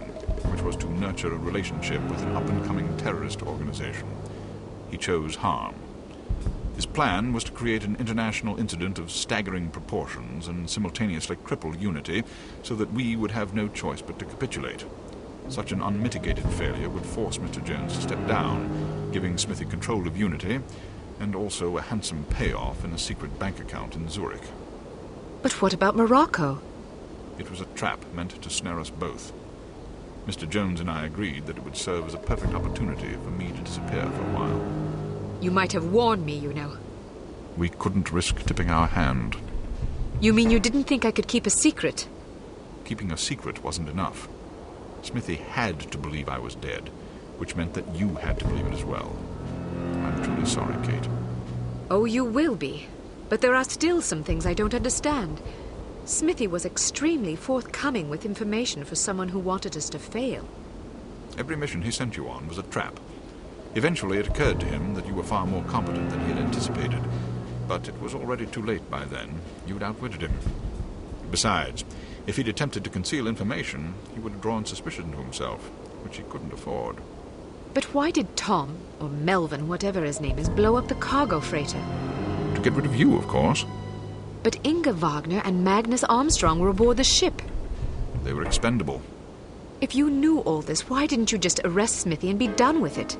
which was to nurture a relationship with an up-and-coming terrorist organization. He chose harm. His plan was to create an international incident of staggering proportions and simultaneously cripple Unity so that we would have no choice but to capitulate. Such an unmitigated failure would force Mr. Jones to step down, giving Smithy control of Unity and also a handsome payoff in a secret bank account in Zurich. But what about Morocco? It was a trap meant to snare us both. Mr. Jones and I agreed that it would serve as a perfect opportunity for me to disappear for a while. You might have warned me, you know. We couldn't risk tipping our hand. You mean you didn't think I could keep a secret? Keeping a secret wasn't enough. Smithy had to believe I was dead, which meant that you had to believe it as well. I'm truly sorry, Cate. Oh, you will be. But there are still some things I don't understand. Smithy was extremely forthcoming with information for someone who wanted us to fail. Every mission he sent you on was a trap. Eventually it occurred to him that you were far more competent than he had anticipated, but it was already too late by then. You'd outwitted him. Besides, if he'd attempted to conceal information, he would have drawn suspicion to himself, which he couldn't afford. But why did Tom, or Melvin, whatever his name is, blow up the cargo freighter? To get rid of you, of course. But Inga Wagner and Magnus Armstrong were aboard the ship. They were expendable. If you knew all this, why didn't you just arrest Smithy and be done with it?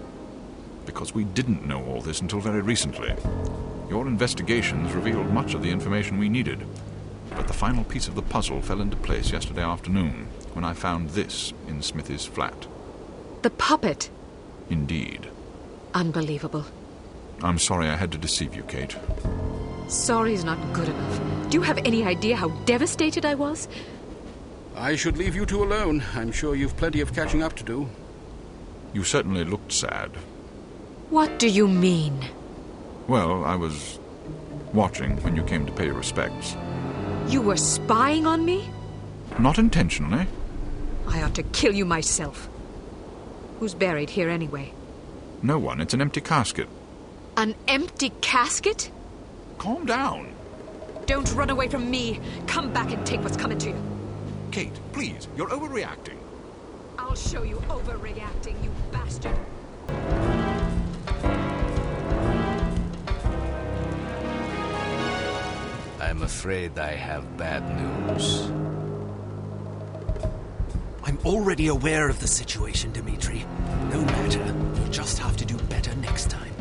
Because we didn't know all this until very recently. Your investigations revealed much of the information we needed. But the final piece of the puzzle fell into place yesterday afternoon, when I found this in Smithy's flat. The puppet? Indeed. Unbelievable. I'm sorry I had to deceive you, Cate. Sorry's not good enough. Do you have any idea how devastated I was? I should leave you two alone. I'm sure you've plenty of catching up to do. You certainly looked sad. What do you mean? Well, I was watching when you came to pay your respects. You were spying on me? Not intentionally. I ought to kill you myself. Who's buried here anyway? No one. It's an empty casket. An empty casket? Calm down. Don't run away from me. Come back and take what's coming to you. Cate, please. You're overreacting. I'll show you overreacting, you bastard. I'm afraid I have bad news. I'm already aware of the situation, Dimitri. No matter. You'll just have to do better next time.